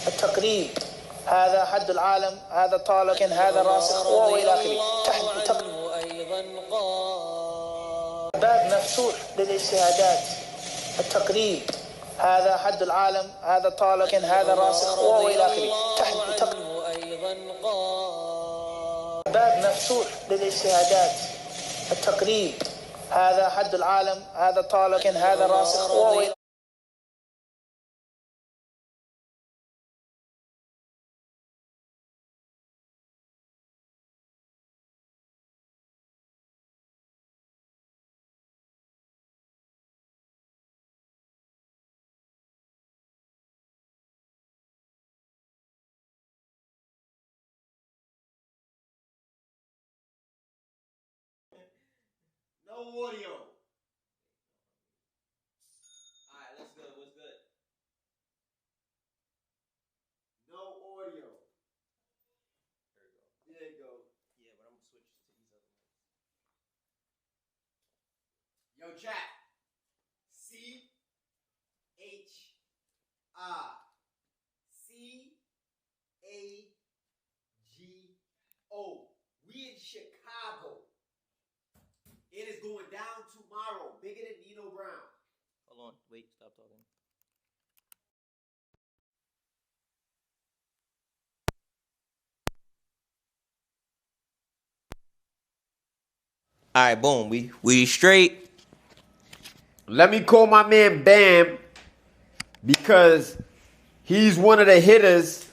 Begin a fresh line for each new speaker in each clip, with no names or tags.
التقريب هذا حد العالم، هذا طالب، هذا راسخ وإلى آخره. باب مفتوح للاجتهادات. التقريب هذا حد العالم، هذا طالب، هذا راسخ وإلى آخره. باب مفتوح للاجتهادات. التقريب هذا حد العالم، هذا طالب، هذا راسخ وإلى
No audio. Alright, let's go. What's good? No audio. There you go. Yeah, but I'm gonna switch to these other ones. Yo, chat. CHICAGO. We in Chicago. It is going down tomorrow. Bigger than Nino Brown.
Hold on. Wait. Stop talking. All right, boom. We straight.
Let me call my man Bam because he's one of the hitters.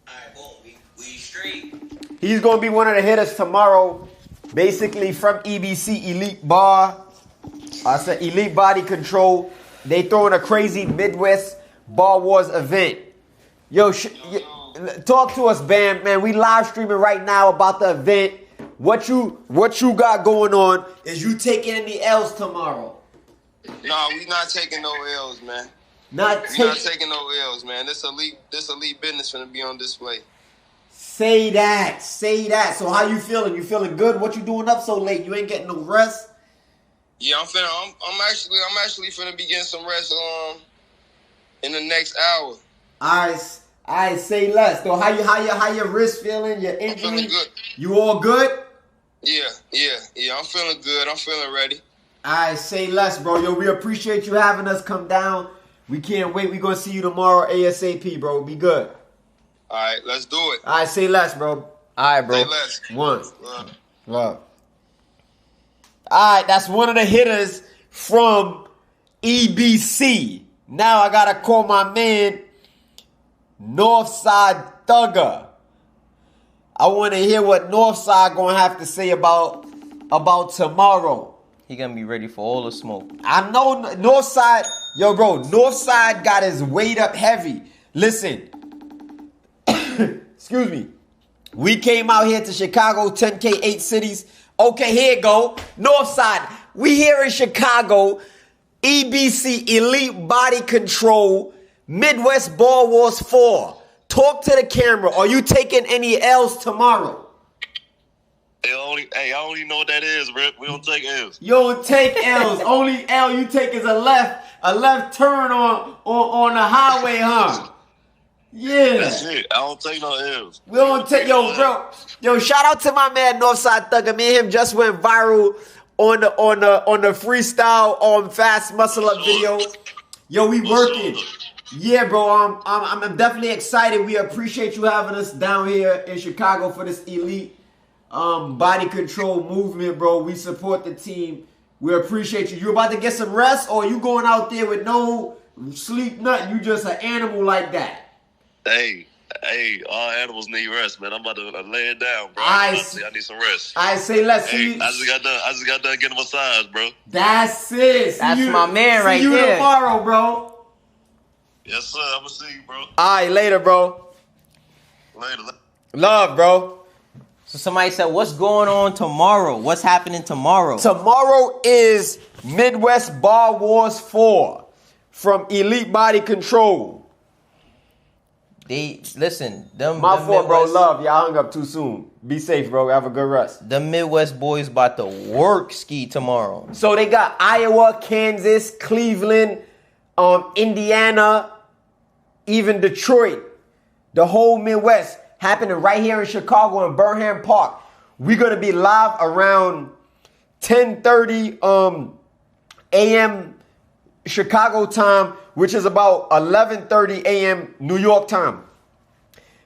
All right, boom. We straight.
He's going to be one of the hitters tomorrow. Basically from EBC, Elite Bar. I said Elite Body Control. They throwing a crazy Midwest Bar Wars event. Yo, talk to us, Bam. Man, we live streaming right now about the event. What you got going on? Is you taking any L's tomorrow?
No, we not taking no L's, man.
We not
taking no L's, man. This elite business gonna be on display.
Say that. So how you feeling? You feeling good? What you doing up so late? You ain't getting no rest?
Yeah, I'm actually finna be getting some rest in the next hour.
I say less. So how your wrist feeling? Your injury?
I'm feeling good.
You all good?
Yeah. I'm feeling good. I'm feeling ready.
I say less, bro. Yo, we appreciate you having us come down. We can't wait. We gonna see you tomorrow ASAP, bro. Be good.
All right, let's do it.
All right, say less, bro. All right, bro.
Say less.
One. Love. All right, that's one of the hitters from EBC. Now I gotta call my man Northside Thugger. I want to hear what Northside gonna have to say about tomorrow.
He gonna be ready for all the smoke.
I know Northside, yo, bro. Northside got his weight up heavy. Listen, excuse me. We came out here to Chicago, 10K, 8 cities. Okay, here you go. Northside, we here in Chicago. EBC, Elite Body Control, Midwest Ball Wars 4. Talk to the camera. Are you taking any L's tomorrow?
I don't even know what that is, bro. We don't take L's.
You don't take L's. Only L you take is a left turn on the highway, huh? Yeah.
That's it. I don't take no L's.
We don't take, yo, bro. Yo, shout out to my man Northside Thugger. Me and him just went viral on the freestyle Fast Muscle Up video. Yo, we working. Yeah, bro. I'm definitely excited. We appreciate you having us down here in Chicago for this elite body control movement, bro. We support the team. We appreciate you. You about to get some rest, or you going out there with no sleep, nothing? You just an animal like that?
Hey, all animals need rest, man. I'm about to lay it down, bro.
I
need some rest.
I say let's
Hey,
see.
I just got done getting a massage, bro.
That's it.
That's my man right
See you
there.
tomorrow, bro.
Yes, sir. I'm gonna see you, bro.
All right, later, bro.
Later.
Love, bro.
So somebody said, what's going on tomorrow? What's happening tomorrow?
Tomorrow is Midwest Bar Wars 4 from Elite Body Control.
Listen, them
My
them
fault, bro.
Midwest-
Love, y'all hung up too soon. Be safe, bro. Have a good rest.
The Midwest boys about to work ski tomorrow.
So they got Iowa, Kansas, Cleveland, Indiana, even Detroit. the whole Midwest, happening right here in Chicago in Burnham Park. We're going to be live around 10:30 a.m. Chicago time, which is about 11:30 a.m. New York time.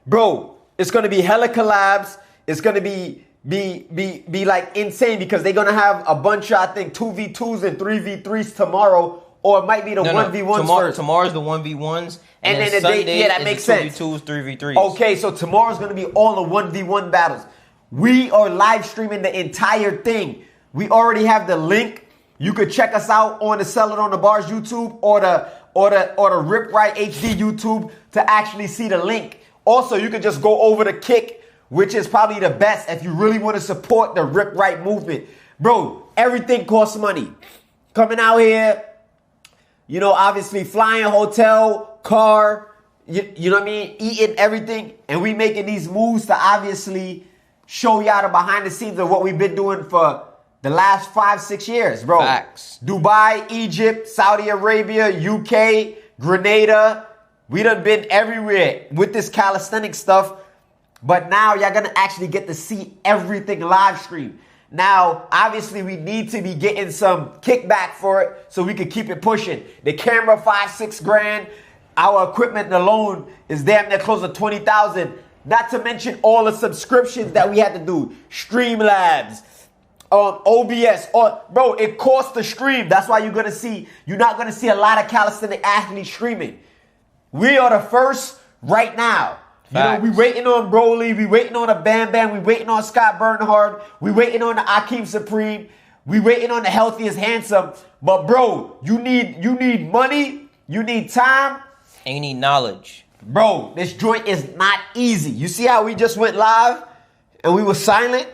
Bro, it's going to be hella collabs. It's going to be like insane because they're going to have a bunch of, I think, 2v2s and 3v3s tomorrow. Or it might be the 1v1s first.
Tomorrow's the 1v1s.
And then the
Sunday
day, yeah, that makes sense.
2v2s, 3v3s.
Okay, so tomorrow's going to be all the 1v1 battles. We are live streaming the entire thing. We already have the link. You could check us out on the Sell It on the Bars YouTube or the Rip Right HD YouTube to actually see the link. Also, you could just go over to Kick, which is probably the best if you really want to support the Rip Right movement. Bro, everything costs money. Coming out here, you know, obviously flying, hotel, car, you know what I mean? Eating, everything. And we making these moves to obviously show y'all the behind the scenes of what we've been doing for the last 5-6 years, bro.
Facts.
Dubai, Egypt, Saudi Arabia, UK, Grenada. We done been everywhere with this calisthenics stuff. But now y'all gonna actually get to see everything live stream. Now, obviously, we need to be getting some kickback for it so we can keep it pushing. The camera, $5-6 grand. Our equipment alone is damn near close to 20,000. Not to mention all the subscriptions that we had to do. Streamlabs, OBS. Bro, it costs to stream. That's why you're not gonna see a lot of calisthenic athletes streaming. We are the first right now. You know, we waiting on Broly, we waiting on a Bam Bam, we waiting on Scott Bernhard, we waiting on the Akeem Supreme, we waiting on the Healthiest Handsome. But bro, you need money, you need time,
and you need knowledge.
Bro, this joint is not easy. You see how we just went live and we were silent?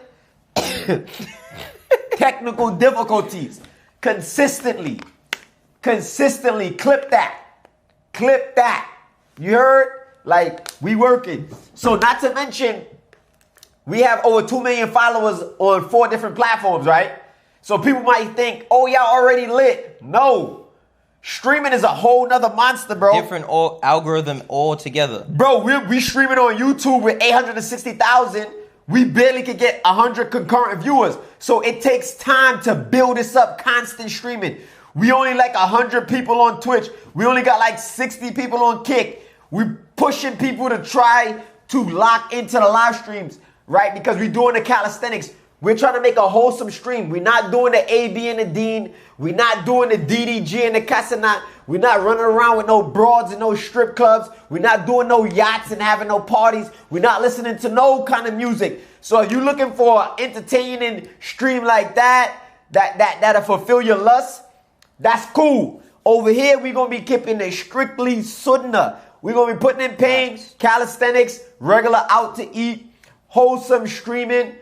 Technical difficulties. Consistently. Clip that. You heard? Like, we working. So not to mention, we have over 2 million followers on 4 different platforms, right? So people might think, oh, y'all already lit. No. Streaming is a whole nother monster, bro.
Different algorithm altogether.
Bro, we streaming on YouTube with 860,000. We barely could get 100 concurrent viewers. So it takes time to build this up, constant streaming. We only like 100 people on Twitch. We only got like 60 people on Kick. We pushing people to try to lock into the live streams, right? Because we're doing the calisthenics. We're trying to make a wholesome stream. We're not doing the AB and the Dean. We're not doing the DDG and the Casanat. We're not running around with no broads and no strip clubs. We're not doing no yachts and having no parties. We're not listening to no kind of music. So if you're looking for an entertaining stream like that'll fulfill your lust, that's cool. Over here, we're going to be keeping it strictly sunnah. We're going to be putting in pain, calisthenics, regular out to eat, wholesome streaming,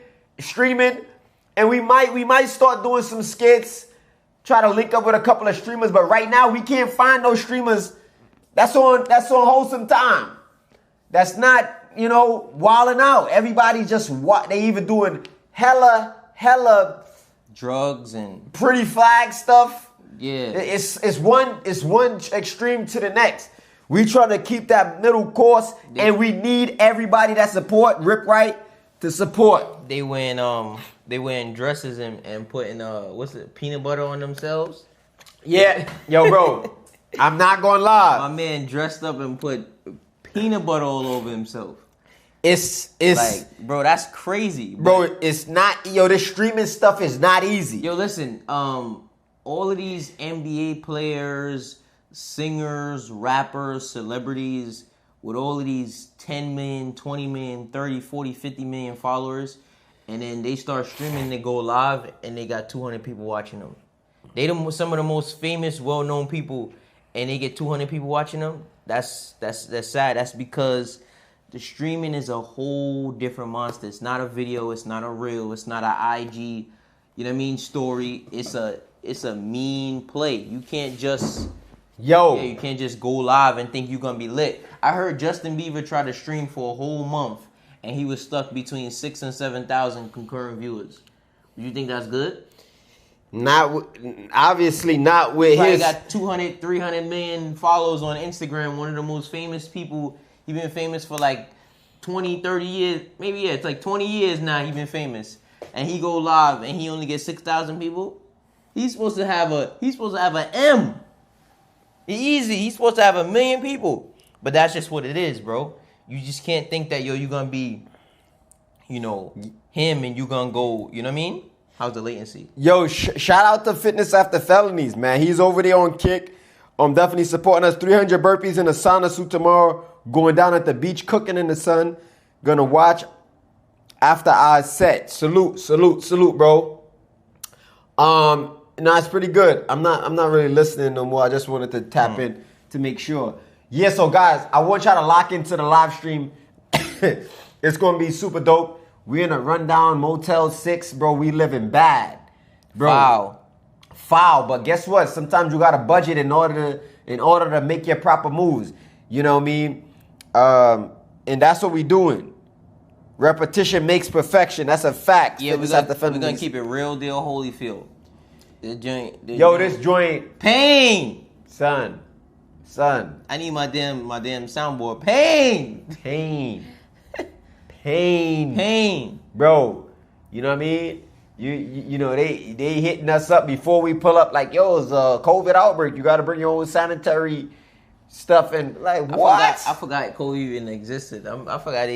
and we might start doing some skits, try to link up with a couple of streamers, but right now we can't find those streamers that's on wholesome time. That's not, wilding out. Everybody just they even doing hella
drugs and
pretty flag stuff.
Yeah.
It's one extreme to the next. We trying to keep that middle course, and we need everybody that support Rip Right to support.
They wearing dresses and putting peanut butter on themselves.
Yeah, yo, bro, I'm not gonna lie.
My man dressed up and put peanut butter all over himself.
It's
like, bro, that's crazy,
bro. It's not, this streaming stuff is not easy.
Yo, listen, all of these NBA players, singers, rappers, celebrities with all of these 10 million, 20 million, 30, 40, 50 million followers, and then they start streaming, they go live, and they got 200 people watching them. They some of the most famous, well-known people, and they get 200 people watching them. That's sad. That's because the streaming is a whole different monster. It's not a video. It's not a reel. It's not an IG, you know what I mean, story. It's a mean play. You can't just... you can't just go live and think you're going to be lit. I heard Justin Bieber try to stream for a whole month, and he was stuck between 6,000 and 7,000 concurrent viewers. Do you think that's good?
Obviously not with
he
his...
got 200, 300 million followers on Instagram, one of the most famous people. He been famous for like 20, 30 years. Maybe, yeah, it's like 20 years now he been famous. And he go live and he only gets 6,000 people. He's supposed to have an M. Easy. He's supposed to have 1 million people. But that's just what it is, bro. You just can't think that, you're going to be, him and you're going to go, you know what I mean? How's the latency?
Yo, shout out to Fitness After Felonies, man. He's over there on Kick. Definitely supporting us. 300 burpees in a sauna suit tomorrow. Going down at the beach, cooking in the sun. Gonna watch after our set. Salute, bro. No, it's pretty good. I'm not really listening no more. I just wanted to tap in to make sure. Yeah, so guys, I want y'all to lock into the live stream. It's gonna be super dope. We're in a rundown Motel 6, bro. We living bad, bro. Foul. But guess what? Sometimes you gotta budget in order to make your proper moves. You know what I mean? And that's what we doing. Repetition makes perfection. That's a fact.
Yeah, we're gonna keep it real deal Holyfield. This joint. Pain.
Son.
I need my damn soundboard. Pain.
Bro, you know what I mean? You know, they hitting us up before we pull up like, yo, it's a COVID outbreak. You got to bring your own sanitary stuff and like, what?
I forgot COVID even existed. I forgot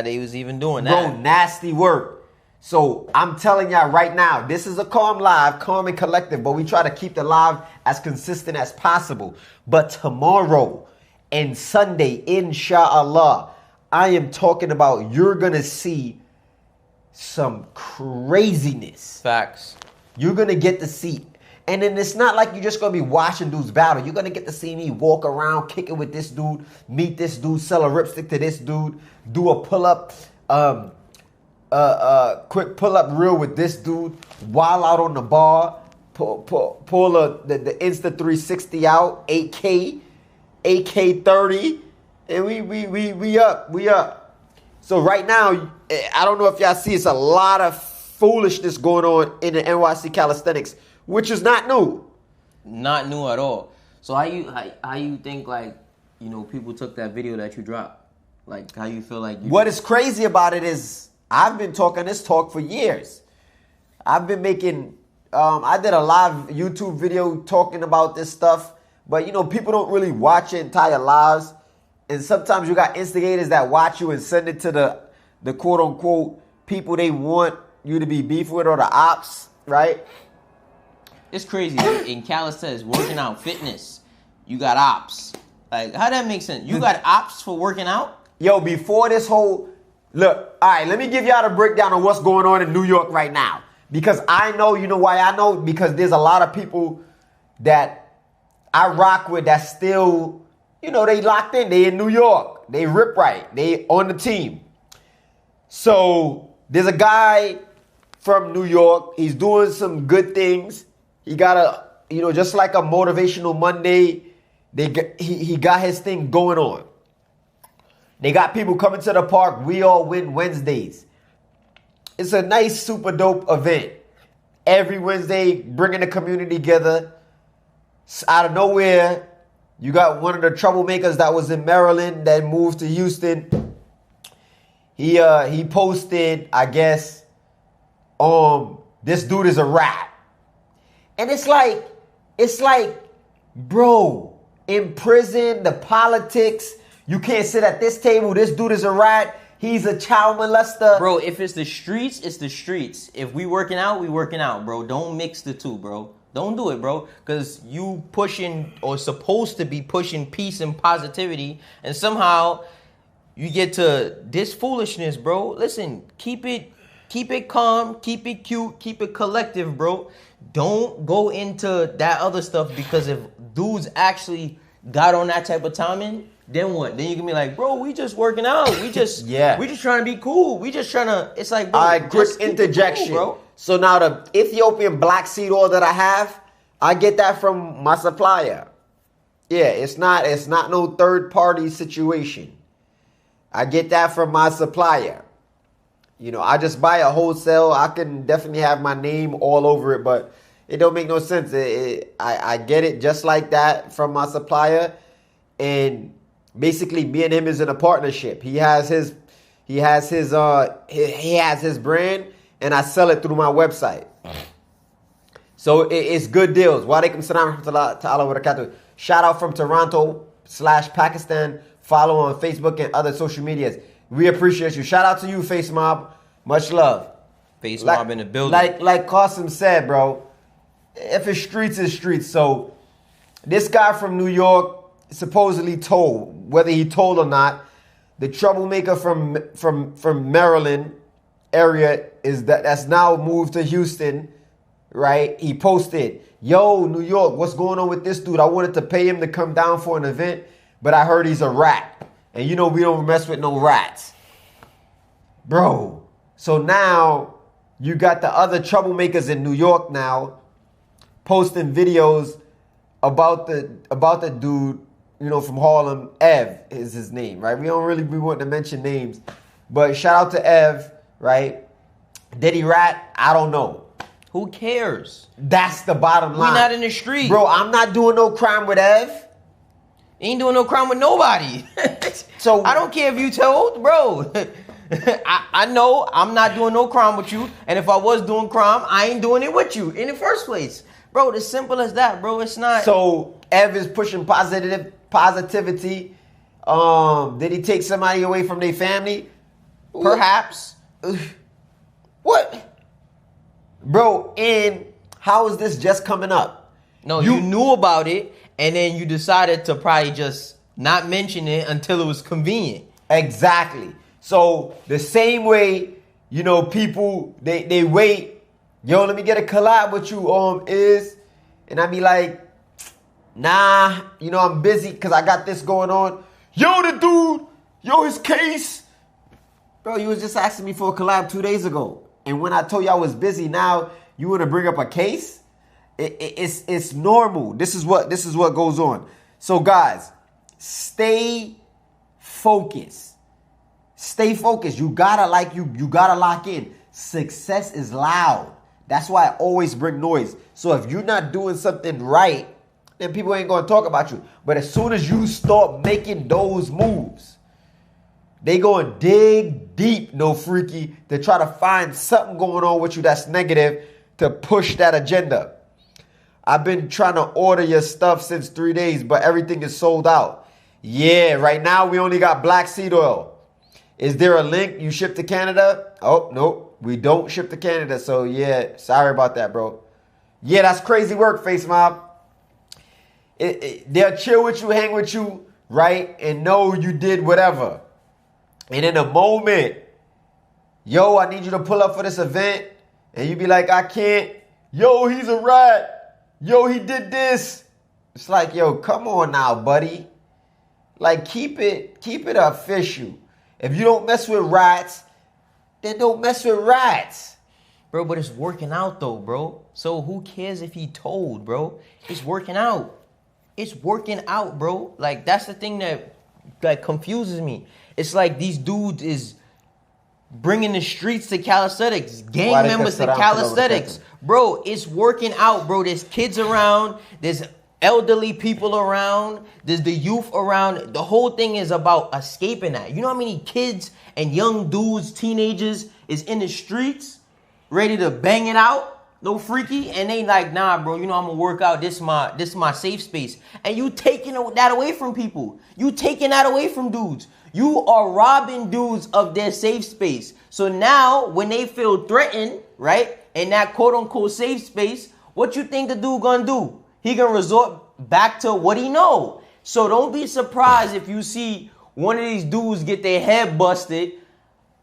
they was even doing that.
Bro, nasty work. So I'm telling y'all right now, this is a calm live, calm and collective, but we try to keep the live as consistent as possible. But tomorrow and Sunday, inshallah, I am talking about you're going to see some craziness.
Facts.
You're going to get to see. And then it's not like you're just going to be watching dudes battle. You're going to get to see me walk around, kick it with this dude, meet this dude, sell a ripstick to this dude, do a pull-up, quick pull-up reel with this dude, while out on the bar, pull the Insta 360 out, 8K, AK 30, and we up. So right now, I don't know if y'all see, it's a lot of foolishness going on in the NYC Calisthenics, which is not new.
Not new at all. So how you think, like, people took that video that you dropped? Like, how you feel like
What is crazy about it is I've been talking this talk for years. I've been making I did a live YouTube video talking about this stuff, but people don't really watch your entire lives. And sometimes you got instigators that watch you and send it to the quote unquote people they want you to be beef with, or the ops, right?
It's crazy. In calisthenics, working out, fitness, you got ops. Like, how that make sense? You got ops for working out?
Yo, before this whole... Look, all right, let me give y'all the breakdown of what's going on in New York right now. Because I know, you know why I know? Because there's a lot of people that I rock with that still, they locked in. They in New York. They rip right. They on the team. So there's a guy from New York. He's doing some good things. He got just like a Motivational Monday, he got his thing going on. They got people coming to the park. We All Win Wednesdays. It's a nice, super dope event. Every Wednesday, bringing the community together. Out of nowhere, you got one of the troublemakers that was in Maryland that moved to Houston. He posted, I guess, this dude is a rat. And it's like, bro, in prison, the politics, you can't sit at this table. This dude is a rat. He's a child molester.
Bro, if it's the streets, it's the streets. If we working out, we working out, bro. Don't mix the two, bro. Don't do it, bro. Because you pushing, or supposed to be pushing, peace and positivity, and somehow you get to this foolishness, bro. Listen, keep it calm, keep it cute, keep it collective, bro. Don't go into that other stuff, because if dudes actually got on that type of timing, then what? Then you can be like, bro, we just working out. We just we just trying to be cool. We just trying to, it's like, bro,
all right, quick interjection. Cool, bro. So now the Ethiopian black seed oil that I have, I get that from my supplier. Yeah, it's not no third party situation. I get that from my supplier. I just buy a wholesale. I can definitely have my name all over it, but it don't make no sense. I get it just like that from my supplier. and basically me and him is in a partnership. He has his brand, and I sell it through my website. So it's good deals. Walaikum salam wa ta'ala wa barakatuh. Shout out from Toronto/Pakistan. Follow on Facebook and other social medias. We appreciate you. Shout out to you, Face Mob. Much love.
Face Mob in the building.
Like Qasim said, bro. If it's streets, it's streets. So this guy from New York supposedly told, whether he told or not, the troublemaker from Maryland area that's now moved to Houston, right? He posted, yo, New York, what's going on with this dude? I wanted to pay him to come down for an event, but I heard he's a rat. And you know we don't mess with no rats. Bro, so now you got the other troublemakers in New York now posting videos about the dude, you know, from Harlem. Ev is his name, right? We don't really be wanting to mention names, but shout out to Ev, right? Did he rat? I don't know.
Who cares?
That's the bottom line.
We not in the street.
Bro, I'm not doing no crime with Ev.
Ain't doing no crime with nobody.
So
I don't care if you told, bro. I know I'm not doing no crime with you, and if I was doing crime, I ain't doing it with you in the first place. Bro, it's simple as that, bro. It's not.
So Ev is pushing positivity. Did he take somebody away from their family?
Perhaps.
What? Bro, and how is this just coming up?
No, you knew about it, and then you decided to probably just not mention it until it was convenient.
Exactly. So the same way, you know, people, they wait, yo, let me get a collab with you, and I be like, nah, you know, I'm busy because I got this going on. Yo, the dude, his case. Bro, you was just asking me for a collab 2 days ago. And when I told you I was busy, now you want to bring up a case? It's normal. This is what goes on. So guys, stay focused. Stay focused. You gotta lock in. Success is loud. That's why I always bring noise. So if you're not doing something right, then people ain't gonna talk about you. But as soon as you start making those moves, they gonna dig deep, no freaky, to try to find something going on with you that's negative to push that agenda. I've been trying to order your stuff since 3 days, but everything is sold out. Yeah, right now we only got black seed oil. Is there a link? You ship to Canada? Oh, nope. We don't ship to Canada. So, yeah, sorry about that, bro. Yeah, that's crazy work, Face Mob. They'll chill with you, hang with you, right? And know you did whatever. And in a moment, yo, I need you to pull up for this event. And you be like, I can't. Yo, he's a rat. Yo, he did this. It's like, yo, come on now, buddy. Like, keep it official. If you don't mess with rats, then don't mess with rats.
Bro, but it's working out though, bro. So who cares if he told, bro? It's working out. It's working out, bro. Like, that's the thing that confuses me. It's like these dudes is bringing the streets to calisthenics, gang members to calisthenics. Bro, it's working out, bro. There's kids around. There's elderly people around. There's the youth around. The whole thing is about escaping that. You know how many kids and young dudes, teenagers, is in the streets ready to bang it out? No freaky? And they like, nah, bro, you know I'm gonna work out. This is my safe space. And you taking that away from people. You taking that away from dudes. You are robbing dudes of their safe space. So now when they feel threatened, right, in that quote unquote safe space, what you think the dude gonna do? He gonna resort back to what he know. So don't be surprised if you see one of these dudes get their head busted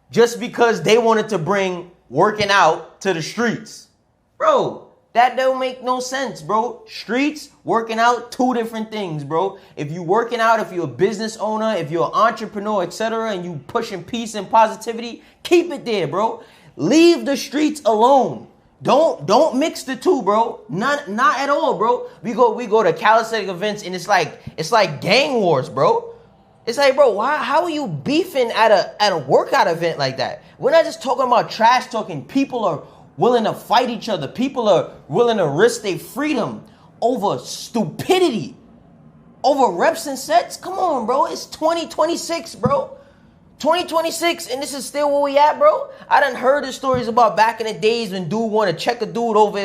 just because they wanted to bring working out to the streets. Bro, that don't make no sense, bro. Streets, working out, two different things, bro. If you working out, if you're a business owner, if you're an entrepreneur, etc., and you pushing peace and positivity, keep it there, bro. Leave the streets alone. Don't mix the two, bro. Not at all, bro. We go to calisthenic events and it's like gang wars, bro. It's like, bro, how are you beefing at a workout event like that? We're not just talking about trash talking. People are willing to fight each other. People are willing to risk their freedom over stupidity. over reps and sets? Come on, bro. It's 2026, bro. 2026, and this is still where we at, bro. I done heard the stories about back in the days when dude want to check a dude over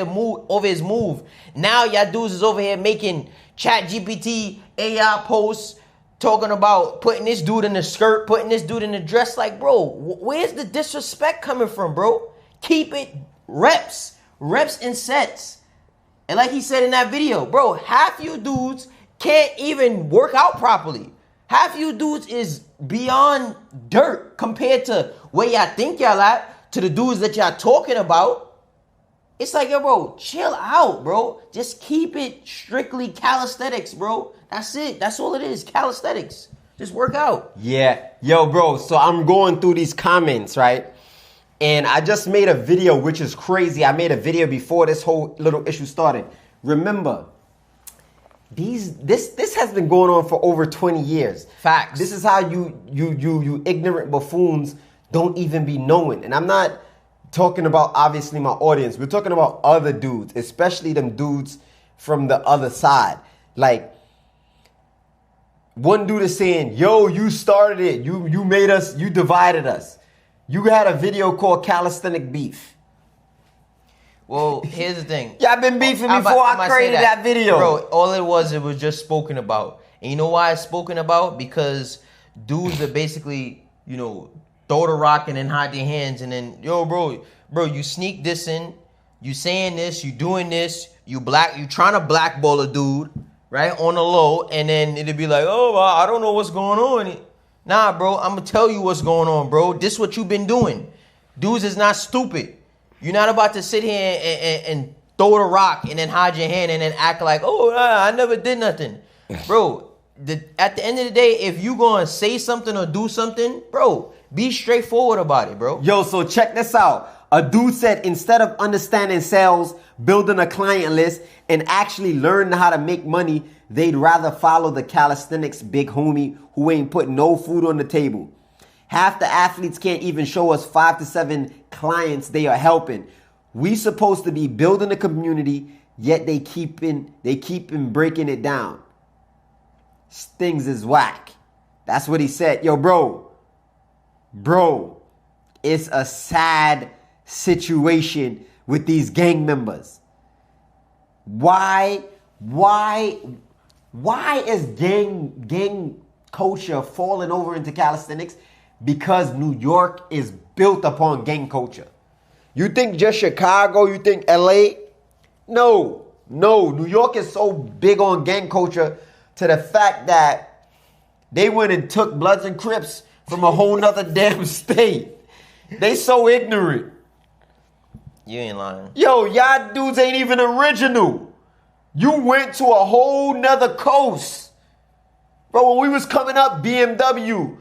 his move. Now y'all dudes is over here making ChatGPT AI posts talking about putting this dude in the skirt, putting this dude in the dress. Like, bro, where's the disrespect coming from, bro? Keep it reps and sets. And like he said in that video, bro, half you dudes can't even work out properly. Half you dudes is beyond dirt compared to where y'all think y'all at, to the dudes that y'all talking about. It's like, yo, bro, chill out, bro. Just keep it strictly calisthenics, bro. That's it. That's all it is. Calisthenics. Just work out.
Yeah. Yo, bro, so I'm going through these comments, right? And I just made a video, which is crazy. I made a video before this whole little issue started. Remember, this has been going on for over 20 years.
Facts.
This is how you ignorant buffoons don't even be knowing. And I'm not talking about obviously my audience. We're talking about other dudes, especially them dudes from the other side. Like, one dude is saying, yo, you started it. You made us, you divided us. You had a video called Calisthenic Beef.
Well, here's the thing.
Y'all been beefing before I created that video.
Bro, all it was just spoken about. And you know why it's spoken about? Because dudes are basically, throw the rock and then hide their hands. And then, yo, bro, you sneak this in. You saying this. You doing this. You trying to blackball a dude, right, on the low. And then it'll be like, oh, well, I don't know what's going on. Nah, bro, I'm going to tell you what's going on, bro. This is what you've been doing. Dudes is not stupid. You're not about to sit here and throw the rock and then hide your hand and then act like, oh, I never did nothing. Bro, at the end of the day, if you going to say something or do something, bro, be straightforward about it, bro.
Yo, so check this out. A dude said instead of understanding sales, building a client list, and actually learning how to make money, they'd rather follow the calisthenics big homie who ain't put no food on the table. Half the athletes can't even show us 5 to 7 clients they are helping. We supposed to be building a community, yet they keepin breaking it down. Things is whack. That's what he said. Yo, bro, it's a sad situation with these gang members. Why is gang culture falling over into calisthenics? Because New York is built upon gang culture. You think just Chicago? You think LA? No. New York is so big on gang culture to the fact that they went and took Bloods and Crips from a whole nother damn state. They so ignorant.
You ain't lying.
Yo, y'all dudes ain't even original. You went to a whole nother coast. Bro, when we was coming up, BMW,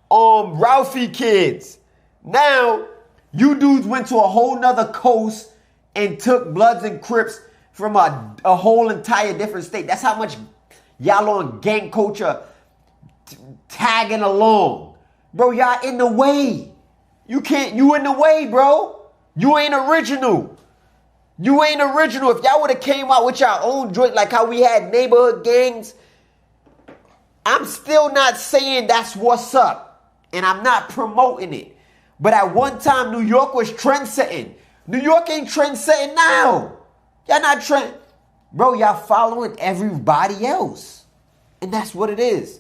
Ralphie kids. Now, you dudes went to a whole nother coast and took Bloods and Crips from a whole entire different state. That's how much y'all on gang culture tagging along. Bro, y'all in the way. You in the way, bro. You ain't original. If y'all would have came out with your own joint like how we had neighborhood gangs, I'm still not saying that's what's up. And I'm not promoting it. But at one time, New York was trend-setting. New York ain't trend-setting now. Y'all not trend. Bro, y'all following everybody else. And that's what it is.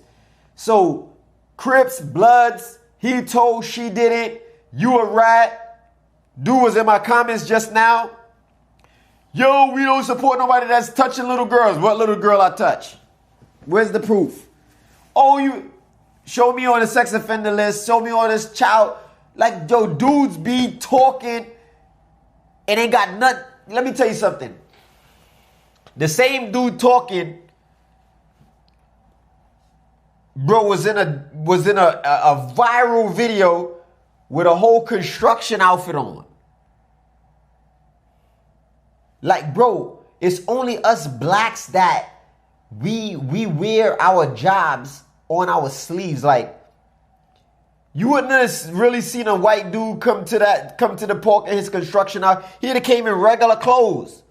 So, Crips, Bloods, he told she did it. You a rat. Dude was in my comments just now. Yo, we don't support nobody that's touching little girls. What little girl I touch? Where's the proof? Oh, you... Show me on the sex offender list. Show me on this child. Like, yo, dudes be talking and ain't got nothing. Let me tell you something. The same dude talking, bro, was in a viral video with a whole construction outfit on. Like, bro, it's only us blacks that we wear our jobs on our sleeves. Like, you wouldn't have really seen a white dude come to the park in his construction out. He'd have came in regular clothes.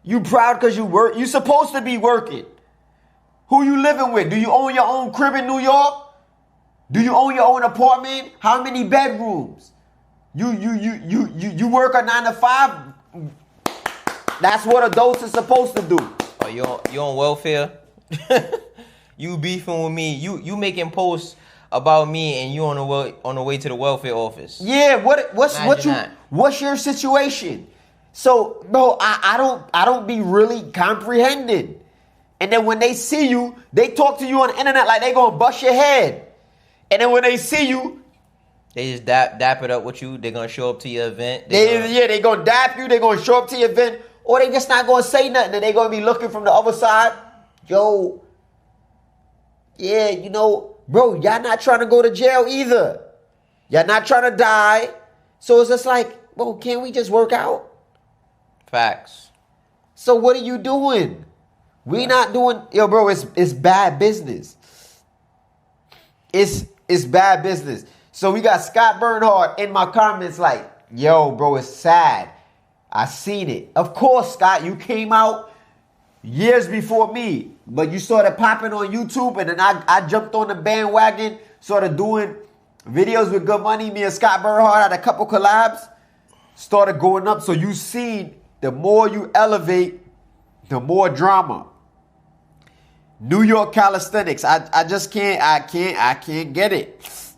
You proud because you work? You supposed to be working. Who you living with? Do you own your own crib in New York? Do you own your own apartment? How many bedrooms? You work a 9 to 5? That's what adults are supposed to do.
Oh, you on welfare? You beefing with me? You making posts about me, and you on the way to the welfare office?
Yeah. What's your situation? So, bro, I don't be really comprehending. And then when they see you, they talk to you on the internet like they gonna bust your head. And then when they see you,
they just dap it up with you. They're gonna show up to your event.
They gonna dap you. They gonna show up to your event, or they just not gonna say nothing. And they gonna be looking from the other side. Yo, yeah, you know, bro, y'all not trying to go to jail either. Y'all not trying to die. So it's just like, bro, can't we just work out?
Facts.
So what are you doing? We not doing, yo, bro. It's bad business. It's bad business. So we got Scott Bernhardt in my comments like, yo, bro, it's sad. I seen it. Of course, Scott, you came out years before me, but you started popping on YouTube, and then I jumped on the bandwagon, started doing videos with Good Money. Me and Scott Bernhardt had a couple collabs, started going up. So you seen, the more you elevate, the more drama. New York Calisthenics. I just can't get it.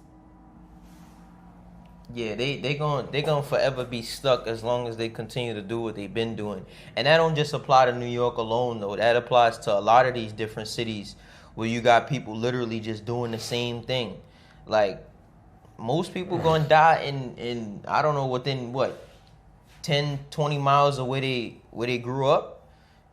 Yeah, they gonna forever be stuck as long as they continue to do what they've been doing. And that don't just apply to New York alone, though. That applies to a lot of these different cities where you got people literally just doing the same thing. Like, most people gonna die in I don't know, within what, 10, 20 miles of where they grew up.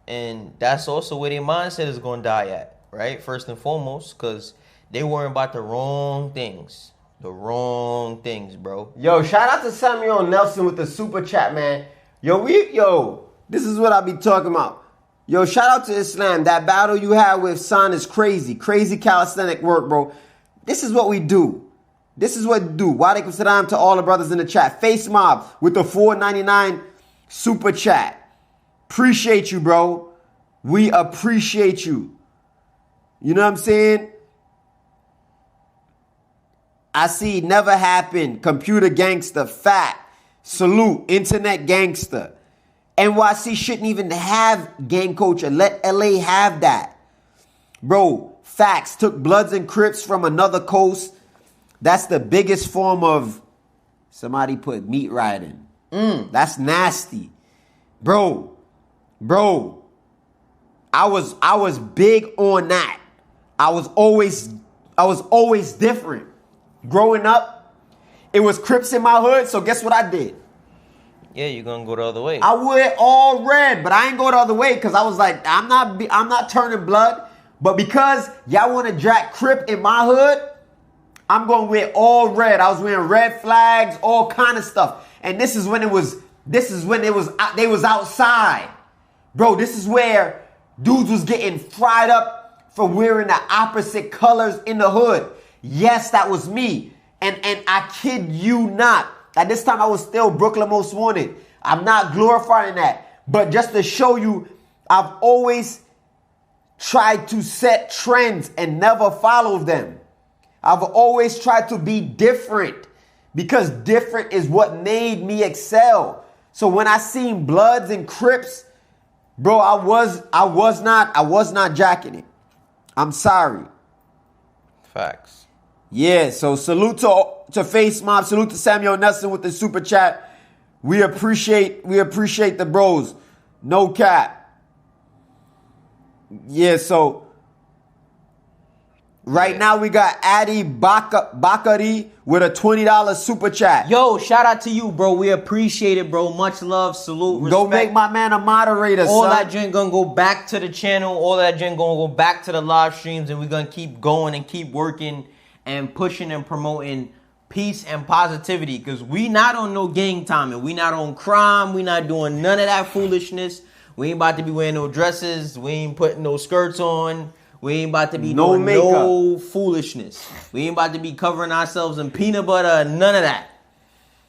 And that's also where their mindset is going to die at, right? First and foremost, because they worrying about the wrong things. The wrong things, bro.
Yo, shout out to Samuel Nelson with the super chat, man. Yo, this is what I be talking about. Yo, shout out to Islam. That battle you had with Son is crazy. Crazy calisthenic work, bro. This is what we do. This is what we do. Walaikum salam to all the brothers in the chat. Face Mob with the $4.99 super chat. Appreciate you, bro. We appreciate you. You know what I'm saying? I see never happened. Computer gangster. Fat. Salute. Internet gangster. NYC shouldn't even have gang culture. Let LA have that. Bro, facts. Took Bloods and Crips from another coast. That's the biggest form of, somebody put meat riding. That's nasty. Bro, I was big on that. I was always different. Growing up, it was Crips in my hood, so guess what I did?
Yeah, you're gonna go the other way.
I wear all red, but I ain't go the other way because I was like, I'm not turning blood. But because y'all want to drag Crip in my hood, I'm gonna wear all red. I was wearing red flags, all kind of stuff. And they was outside. Bro, this is where dudes was getting fried up for wearing the opposite colors in the hood. Yes, that was me. And I kid you not. At this time, I was still Brooklyn Most Wanted. I'm not glorifying that. But just to show you, I've always tried to set trends and never follow them. I've always tried to be different because different is what made me excel. So when I seen Bloods and Crips, bro, I was not jacking it. I'm sorry.
Facts.
Yeah, so salute to Face Mob, salute to Samuel Nelson with the super chat. We appreciate the bros. No cap. Yeah, so right now we got Adi Bakari with a $20 super chat.
Yo, shout out to you, bro. We appreciate it, bro. Much love, salute, respect.
Go make my man a moderator,
all
son.
That joint gonna go back to the channel. All that joint gonna go back to the live streams, and we're gonna keep going and keep working and pushing and promoting peace and positivity, because we not on no gang timing. We not on crime. We not doing none of that foolishness. We ain't about to be wearing no dresses. We ain't putting no skirts on. We ain't about to be doing no foolishness. We ain't about to be covering ourselves in peanut butter. None of that.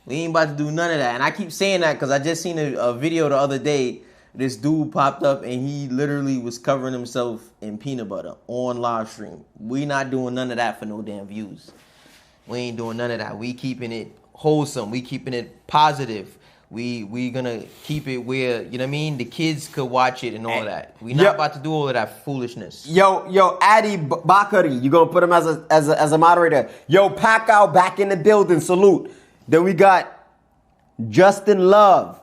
We ain't about to do none of that. And I keep saying that because I just seen a video the other day. this dude popped up and he literally was covering himself in peanut butter on live stream. We not doing none of that for no damn views. We ain't doing none of that. We keeping it wholesome. We keeping it positive. We gonna keep it where, you know what I mean, the kids could watch it and all that. We not about to do all of that foolishness.
Yo, Adi Bakari, you gonna put him as a moderator. Yo, Pacquiao back in the building. Salute. Then we got Justin Love.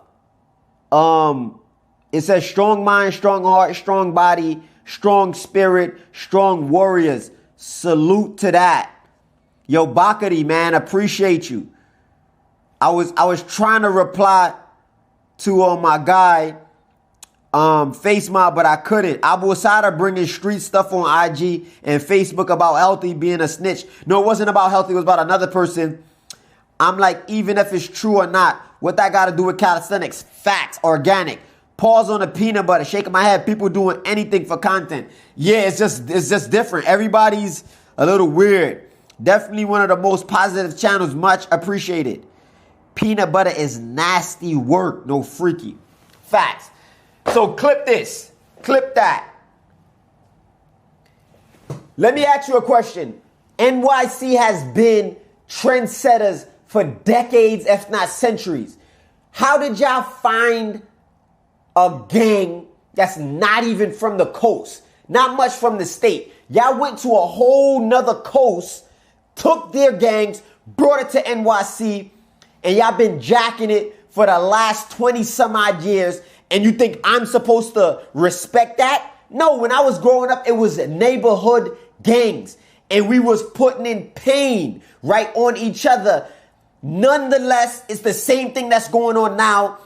It says strong mind, strong heart, strong body, strong spirit, strong warriors. Salute to that. Yo, Bakari, man, appreciate you. I was trying to reply to my guy, Face Mob, but I couldn't. Abu Asada bringing street stuff on IG and Facebook about Healthy being a snitch. No, it wasn't about Healthy. It was about another person. I'm like, even if it's true or not, what that got to do with calisthenics? Facts, organic. Pause on the peanut butter, shaking my head. People doing anything for content. Yeah, it's just different. Everybody's a little weird. Definitely one of the most positive channels. Much appreciated. Peanut butter is nasty work, no freaky. Facts. So clip this. Clip that. Let me ask you a question. NYC has been trendsetters for decades, if not centuries. How did y'all find a gang that's not even from the coast? Not much from the state. Y'all went to a whole nother coast, took their gangs, brought it to NYC, and y'all been jacking it for the last 20 some odd years, and you think I'm supposed to respect that? No, when I was growing up, it was neighborhood gangs, and we was putting in pain right on each other. Nonetheless, it's the same thing that's going on now,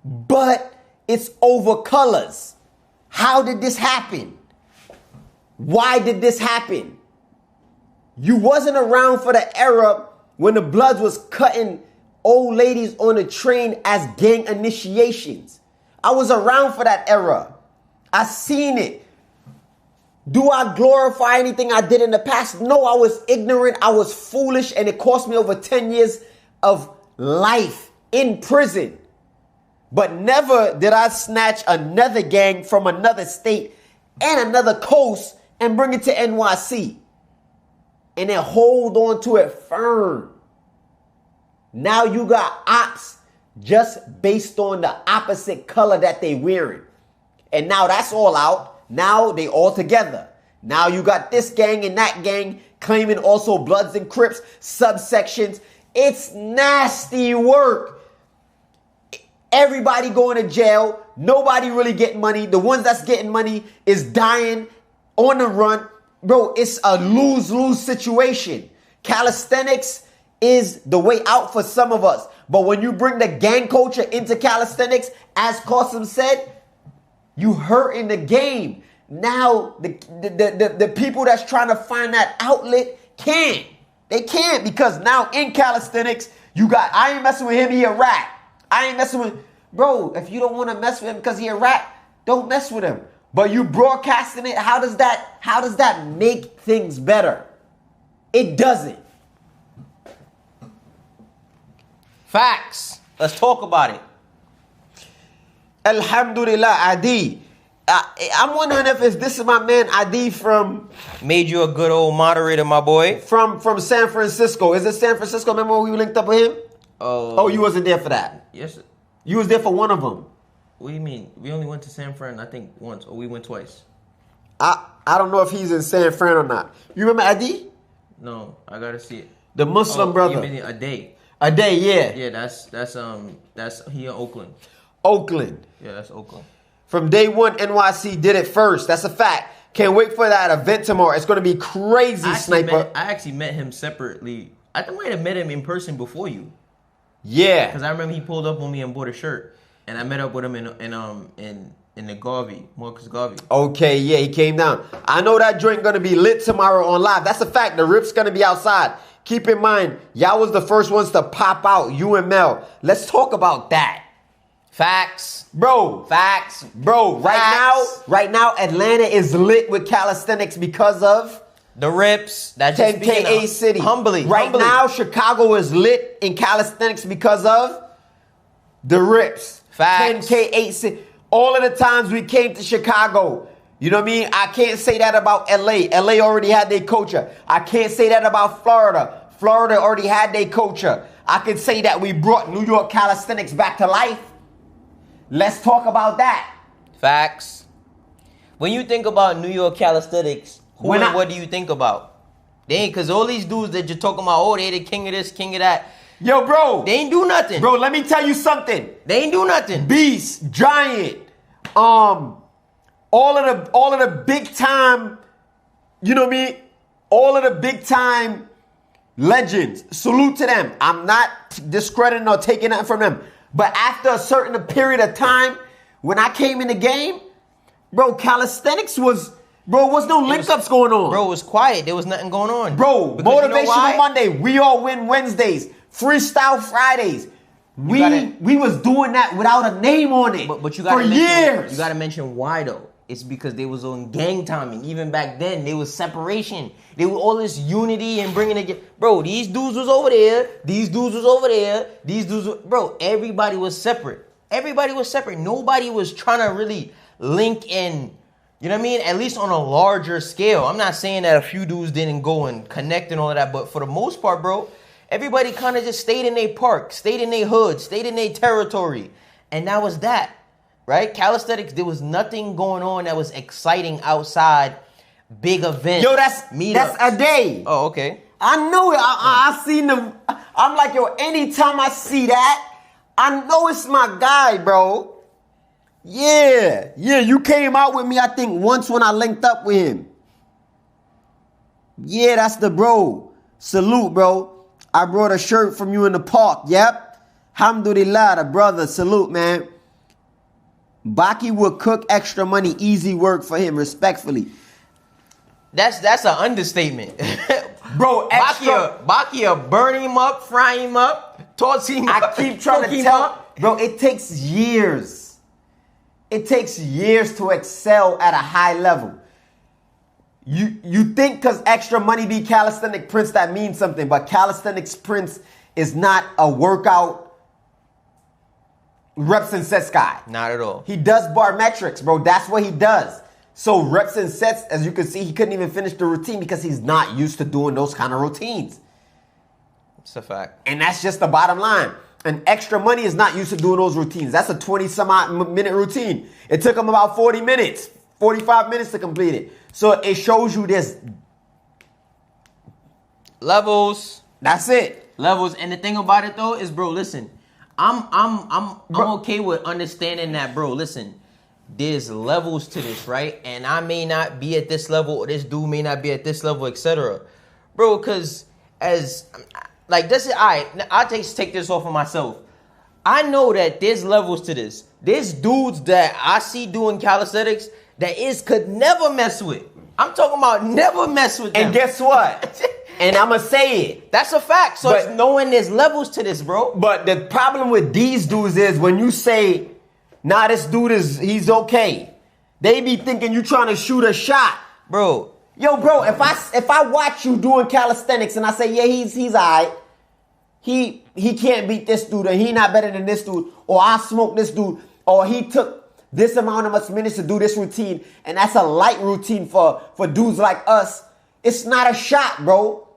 but it's over colors. How did this happen? Why did this happen? You wasn't around for the era when the Bloods was cutting old ladies on a train as gang initiations. I was around for that era. I seen it. Do I glorify anything I did in the past? No, I was ignorant. I was foolish, and it cost me over 10 years of life in prison. But never did I snatch another gang from another state and another coast and bring it to NYC and then hold on to it firm. Now you got ops just based on the opposite color that they wearing. And now that's all out. Now they all together. Now you got this gang and that gang claiming also Bloods and Crips, subsections. It's nasty work. Everybody going to jail. Nobody really getting money. The ones that's getting money is dying on the run. Bro, it's a lose-lose situation. Calisthenics is the way out for some of us. But when you bring the gang culture into calisthenics, as Qasim said, you hurting the game. Now, the people that's trying to find that outlet can't. They can't, because now in calisthenics, you got, I ain't messing with him, he a rat. I ain't messing with, bro, if you don't want to mess with him because he a rat, don't mess with him. But you broadcasting it, how does that make things better? It doesn't.
Facts. Let's talk about it.
Alhamdulillah, Adi. I'm wondering if this is my man Adi from...
Made you a good old moderator, my boy.
From San Francisco. Is it San Francisco? Remember when we linked up with him? Oh, you wasn't there for that?
Yes.
You was there for one of them.
What do you mean? We only went to San Fran, I think, once. Or we went twice.
I don't know if he's in San Fran or not. You remember Adi?
No, I gotta see it.
The Muslim brother.
You mean a day?
A day, yeah.
Yeah, that's here in Oakland.
Oakland.
Yeah, that's Oakland.
From day one, NYC did it first. That's a fact. Can't wait for that event tomorrow. It's going to be crazy, Sniper.
I actually met him separately. I think I might have met him in person before you.
Yeah.
Because I remember he pulled up on me and bought a shirt. And I met up with him in the Garvey, Marcus Garvey.
Okay, yeah, he came down. I know that joint going to be lit tomorrow on live. That's a fact. The Rip's going to be outside. Keep in mind, y'all was the first ones to pop out, you and Mel. Let's talk about that.
Facts.
Bro.
Facts.
Bro, right now, Atlanta is lit with calisthenics because of
the Rips. That's just
10K City.
Humbly.
Now, Chicago is lit in calisthenics because of the Rips.
Facts.
10K City. All of the times we came to Chicago, you know what I mean? I can't say that about LA. LA already had their culture. I can't say that about Florida. Florida already had their culture. I can say that we brought New York calisthenics back to life. Let's talk about that.
Facts. When you think about New York calisthenics, what do you think about? They ain't, because all these dudes that you're talking about, oh, they the king of this, king of that.
Yo, bro.
They ain't do nothing.
Bro, let me tell you something.
They ain't do nothing.
Beast, Giant, all of the big time, you know what I mean? All of the big time legends. Salute to them. I'm not discrediting or taking nothing from them. But after a certain period of time, when I came in the game, bro, calisthenics was no link-ups going on.
Bro, it was quiet. There was nothing going on.
Bro,
because
Motivational
you know why?
Monday, We All Win Wednesdays, Freestyle Fridays. We was doing that without a name on it
But you gotta
for years.
You gotta mention why though. It's because they was on gang timing. Even back then, there was separation. There was all this unity and bringing it. Bro, these dudes was over there. These dudes was over there. These dudes was, bro, everybody was separate. Everybody was separate. Nobody was trying to really link in, you know what I mean? At least on a larger scale. I'm not saying that a few dudes didn't go and connect and all of that, but for the most part, bro, everybody kind of just stayed in their park, stayed in their hood, stayed in their territory. And that was that. Right? Calisthenics, there was nothing going on that was exciting outside big events.
Yo, that's
meetups.
a day.
Oh, okay.
I know it. I seen them. I'm like, yo, anytime I see that, I know it's my guy, bro. Yeah, you came out with me, I think, once when I linked up with him. Yeah, that's the bro. Salute, bro. I brought a shirt from you in the park. Yep. Alhamdulillah, the brother. Salute, man. Baki would cook extra money, easy work for him, respectfully.
That's an understatement.
Bro, extra.
Bakia burn him up, fry him up, toss him up.
I keep trying to tell. Bro, it takes years. It takes years to excel at a high level. You think because extra money be calisthenic prince that means something, but calisthenics prince is not a workout reps and sets guy.
Not at all.
He does barometrics, bro. That's what he does. So reps and sets, as you can see, he couldn't even finish the routine because he's not used to doing those kind of routines.
It's a fact.
And that's just the bottom line. And extra money is not used to doing those routines. That's a 20-some-odd minute routine. It took him about 40 minutes, 45 minutes to complete it. So it shows you this.
Levels.
That's it.
Levels. And the thing about it though is, bro, listen. I'm okay with understanding that, bro. Listen, there's levels to this, right? And I may not be at this level, or this dude may not be at this level, etc. Bro, because as like this is I'll take this off of myself. I know that there's levels to this. There's dudes that I see doing calisthenics that could never mess with. I'm talking about never mess with them.
And guess what? And I'm going to say it.
That's a fact. So it's knowing there's levels to this, bro.
But the problem with these dudes is when you say, nah, this dude he's okay. They be thinking you trying to shoot a shot.
Bro.
Yo, bro, if I watch you doing calisthenics and I say, yeah, he's all right. He can't beat this dude, or he not better than this dude, or I smoke this dude, or he took this amount of much minutes to do this routine, and that's a light routine for dudes like us. It's not a shot, bro.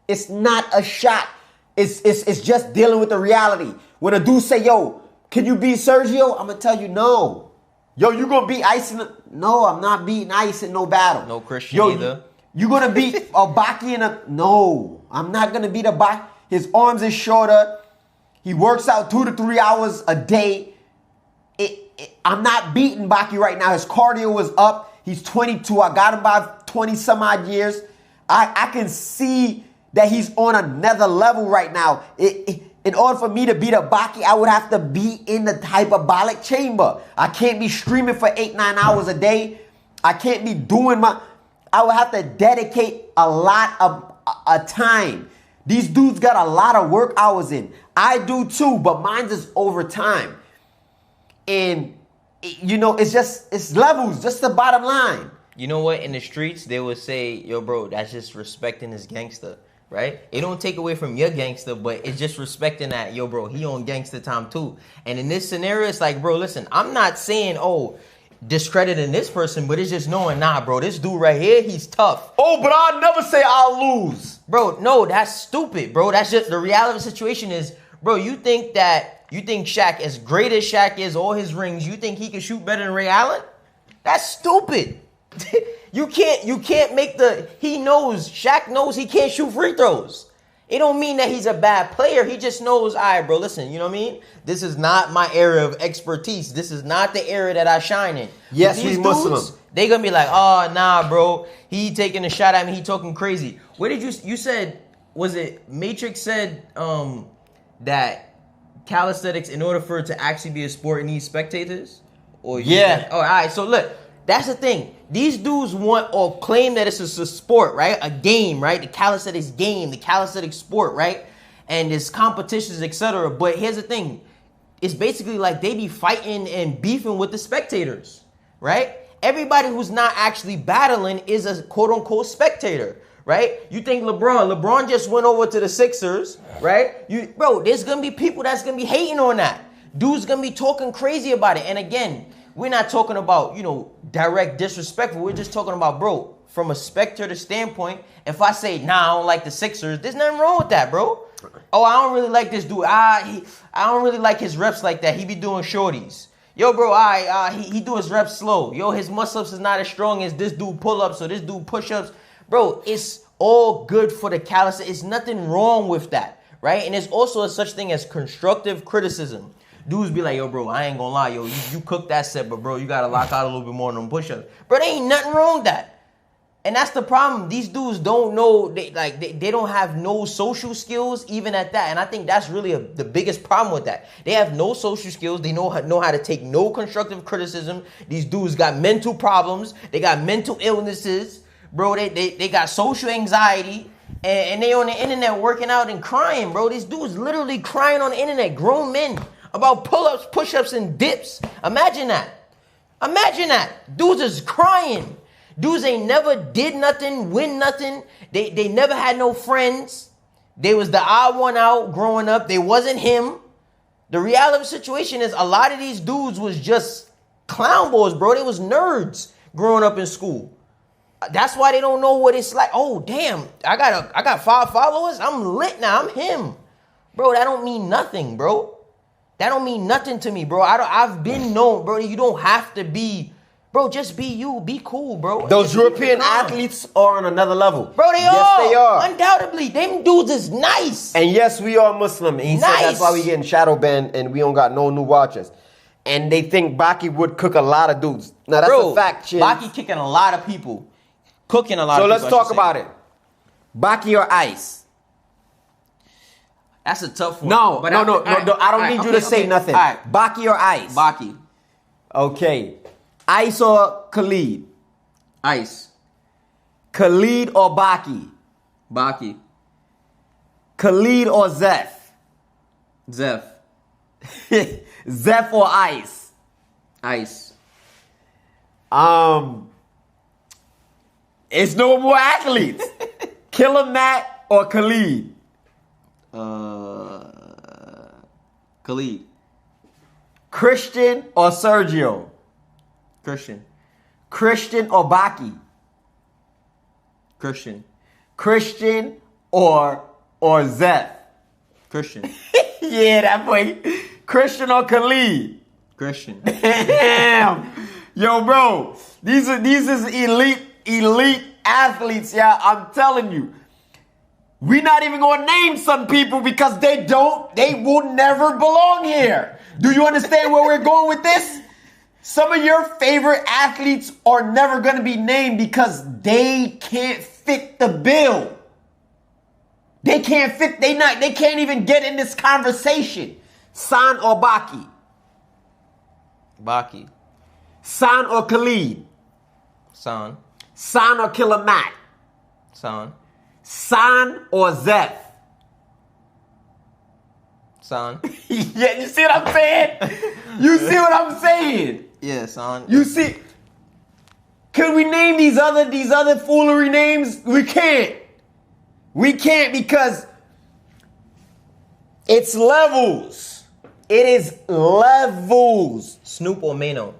It's not a shot. It's just dealing with the reality. When a dude say, yo, can you beat Sergio? I'm going to tell you no. Yo, you going to beat Ice in No, I'm not beating Ice in no battle.
No Christian either.
You going to beat a Baki in a... No, I'm not going to beat a Baki. His arms is shorter. He works out 2 to 3 hours a day. I'm not beating Baki right now. His cardio is up. He's 22. I got him by 20 some odd years. I can see that he's on another level right now. In order for me to beat a Baki, I would have to be in the hyperbolic chamber. I can't be streaming for 8-9 hours a day. I can't be doing I would have to dedicate a lot of time. These dudes got a lot of work hours in. I do too, but mine's is over time. And, you know, it's levels, just the bottom line.
You know what? In the streets, they would say, yo, bro, that's just respecting this gangster. right? It don't take away from your gangster, but it's just respecting that, yo, bro, he on gangster time too. And in this scenario, it's like, bro, listen, I'm not saying, discrediting this person, but it's just knowing, nah, bro, this dude right here, he's tough.
Oh, but I'll never say I'll lose.
Bro, no, that's stupid, bro. That's just the reality of the situation is, bro, you think Shaq, as great as Shaq is, all his rings, you think he can shoot better than Ray Allen? That's stupid. You can't make Shaq knows he can't shoot free throws. It don't mean that he's a bad player. He just knows, all right, bro, listen, you know what I mean? This is not my area of expertise. This is not the area that I shine in.
Yes, we Muslim.
They gonna be like, oh, nah, bro. He taking a shot at me. He talking crazy. Where did you said, was it Matrix said that calisthenics, in order for it to actually be a sport, it needs spectators? Or
yeah.
All right, so look. That's the thing. These dudes want or claim that it's a sport, right? A game, right? The calisthenics game, the calisthenics sport, right? And there's competitions, etc. But here's the thing. It's basically like they be fighting and beefing with the spectators, right? Everybody who's not actually battling is a quote-unquote spectator, right? You think LeBron just went over to the Sixers, right? Bro, there's going to be people that's going to be hating on that. Dudes going to be talking crazy about it. And again, we're not talking about, direct disrespectful. We're just talking about, bro, from a spectator standpoint, if I say, nah, I don't like the Sixers, there's nothing wrong with that, bro. Oh, I don't really like this dude. I don't really like his reps like that. He be doing shorties. Yo, bro, he do his reps slow. Yo, his muscle-ups is not as strong as this dude pull-ups or this dude push-ups. Bro, it's all good for the calisthenics. It's nothing wrong with that, right? And there's also a such thing as constructive criticism. Dudes be like, yo, bro, I ain't gonna lie, yo, you cooked that set, but bro, you gotta lock out a little bit more on them push-ups. Bro, there ain't nothing wrong with that. And that's the problem. These dudes don't know, they don't have no social skills even at that. And I think that's really the biggest problem with that. They have no social skills. They know how to take no constructive criticism. These dudes got mental problems. They got mental illnesses. Bro, they got social anxiety. And they on the internet working out and crying, bro. These dudes literally crying on the internet, grown men, about pull-ups, push-ups, and dips. Imagine that. Dudes is crying. Dudes ain't never did nothing, win nothing. They never had no friends. They was the odd one out growing up. They wasn't him. The reality of the situation is a lot of these dudes was just clown boys, bro. They was nerds growing up in school. That's why they don't know what it's like. Oh, damn, I got 5 followers. I'm lit now. I'm him. Bro, that don't mean nothing, bro. That don't mean nothing to me, bro. I've been known, bro. You don't have to be, bro. Just be you. Be cool, bro.
Those European athletes are on another level.
Bro, they
Yes, they are.
Undoubtedly. Them dudes is nice.
And yes, we are Muslim. And he said that's why we getting shadow banned and we don't got no new watches. And they think Baki would cook a lot of dudes. Now, that's a fact, Chin.
Baki kicking a lot of people. Cooking a lot of people.
So let's talk about it. Baki or Ice?
That's a tough one.
No. I don't need you to say nothing.
All right.
Baki or Ice?
Baki.
Okay. Ice or Khalid?
Ice.
Khalid or Baki?
Baki.
Khalid or Zeph?
Zeph.
Zeph or Ice?
Ice.
It's no more athletes. Killer Matt or Khalid?
Khalid.
Christian or Sergio?
Christian.
Christian or Baki?
Christian.
Christian or Zeph?
Christian.
Yeah, that boy. Christian or Khalid?
Christian.
Damn. Yo, bro. These is elite athletes, yeah. I'm telling you. We're not even gonna name some people because they will never belong here. Do you understand where we're going with this? Some of your favorite athletes are never gonna be named because they can't fit the bill. They can't fit, they can't even get in this conversation. San or Baki?
Baki.
San or Khalid?
San.
San or Killer Matt?
San.
San or Zeph?
San.
Yeah, you see what I'm saying? You see what I'm saying?
Yeah, San.
You see? Could we name these other foolery names? We can't. We can't because it's levels. It is levels.
Snoop or Mano?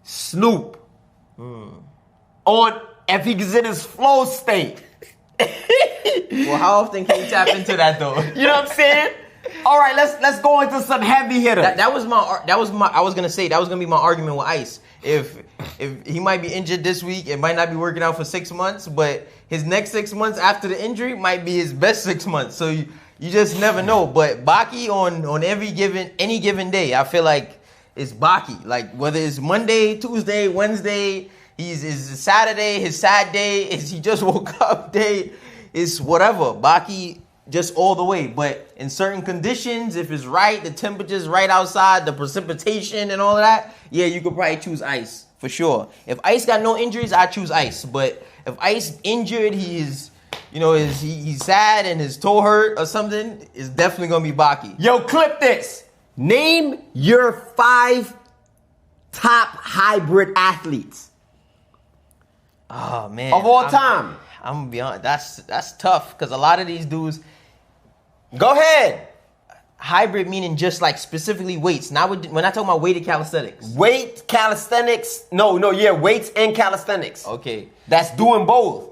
Snoop. On if he's in his flow state.
Well, how often can you tap into that though?
You know what I'm saying? All right, let's go into some heavy hitter.
That was my I was gonna say that was gonna be my argument with Ice. If he might be injured this week, it might not be working out for 6 months, but his next 6 months after the injury might be his best 6 months. So you just never know. But Baki on any given day, I feel like it's Baki. Like whether it's Monday, Tuesday, Wednesday, his Saturday, his sad day, he just woke up day, it's whatever. Baki just all the way. But in certain conditions, if it's right, the temperature's right outside, the precipitation and all of that, yeah, you could probably choose Ice for sure. If Ice got no injuries, I choose Ice. But if Ice injured, he's sad and his toe hurt or something, it's definitely gonna be Baki.
Yo, clip this. Name your 5 top hybrid athletes
Oh man,
of all time.
I'm gonna be honest. That's tough because a lot of these dudes
Go ahead.
hybrid meaning just like specifically weights. Not when I talk about weighted calisthenics.
Weight, calisthenics. Weights and calisthenics.
Okay.
That's doing both.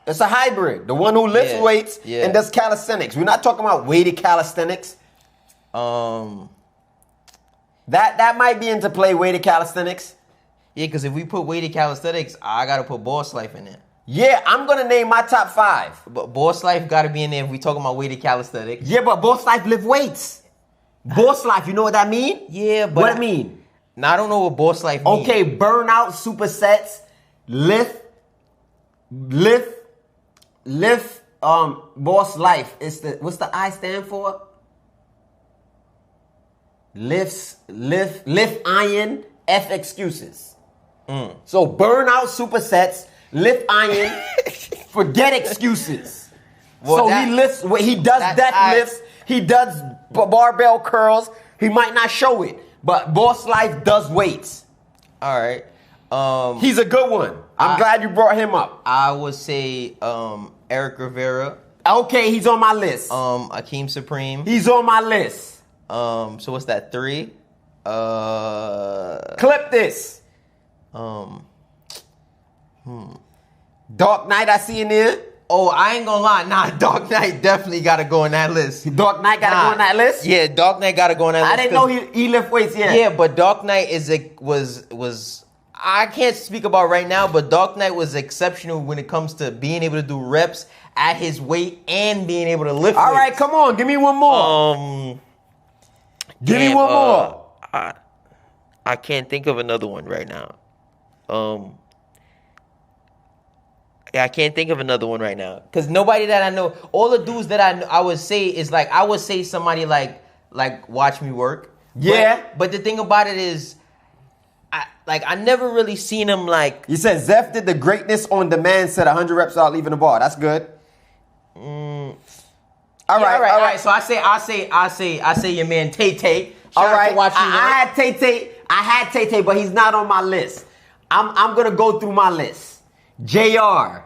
It's a hybrid. The one who lifts
Yeah,
weights
yeah.
and does calisthenics. We're not talking about weighted calisthenics. That might be into play, weighted calisthenics.
Yeah, because if we put weighted calisthenics, I gotta put Boss Life in there.
Yeah, I'm gonna name my top 5.
But Boss Life gotta be in there if we talking about weighted calisthenics.
Yeah, but Boss Life lift weights. Boss Life, you know what that mean?
Yeah, but
What it mean?
Now I don't know what Boss Life means.
Okay, burnout supersets, lift, Boss Life. What's the I stand for? Lift iron, F excuses. So burnout supersets, lift iron, forget excuses.
Well,
so he lifts, he does deadlifts, he does barbell curls. He might not show it, but Boss Life does weights.
All right.
He's a good one. I'm glad you brought him up.
I would say Eric Rivera.
Okay, he's on my list.
Akeem Supreme.
He's on my list.
So what's that? 3?
Clip this. Dark Knight, I see in there.
Oh, I ain't gonna lie. Nah, Dark Knight definitely gotta go on that list.
Dark Knight gotta go on that list?
Yeah, Dark Knight gotta go on that list.
I didn't know he lift weights yet.
Yeah, but Dark Knight was I can't speak about right now, but Dark Knight was exceptional when it comes to being able to do reps at his weight and being able to lift.
All right,
weights.
come on, give me one more. Give me one more.
I can't think of another one right now. Yeah, I can't think of another one right now because nobody that I know, all the dudes that I know, I would say is like I would say somebody like Watch Me Work.
Yeah.
But the thing about it is, I never really seen him like.
You said Zeph did the greatness on demand, said 100 reps without leaving the bar. That's good. All right.
So I say your man Tay Tay.
All right.
Watch Me Work.
I had Tay Tay, but he's not on my list. I'm gonna go through my list. JR.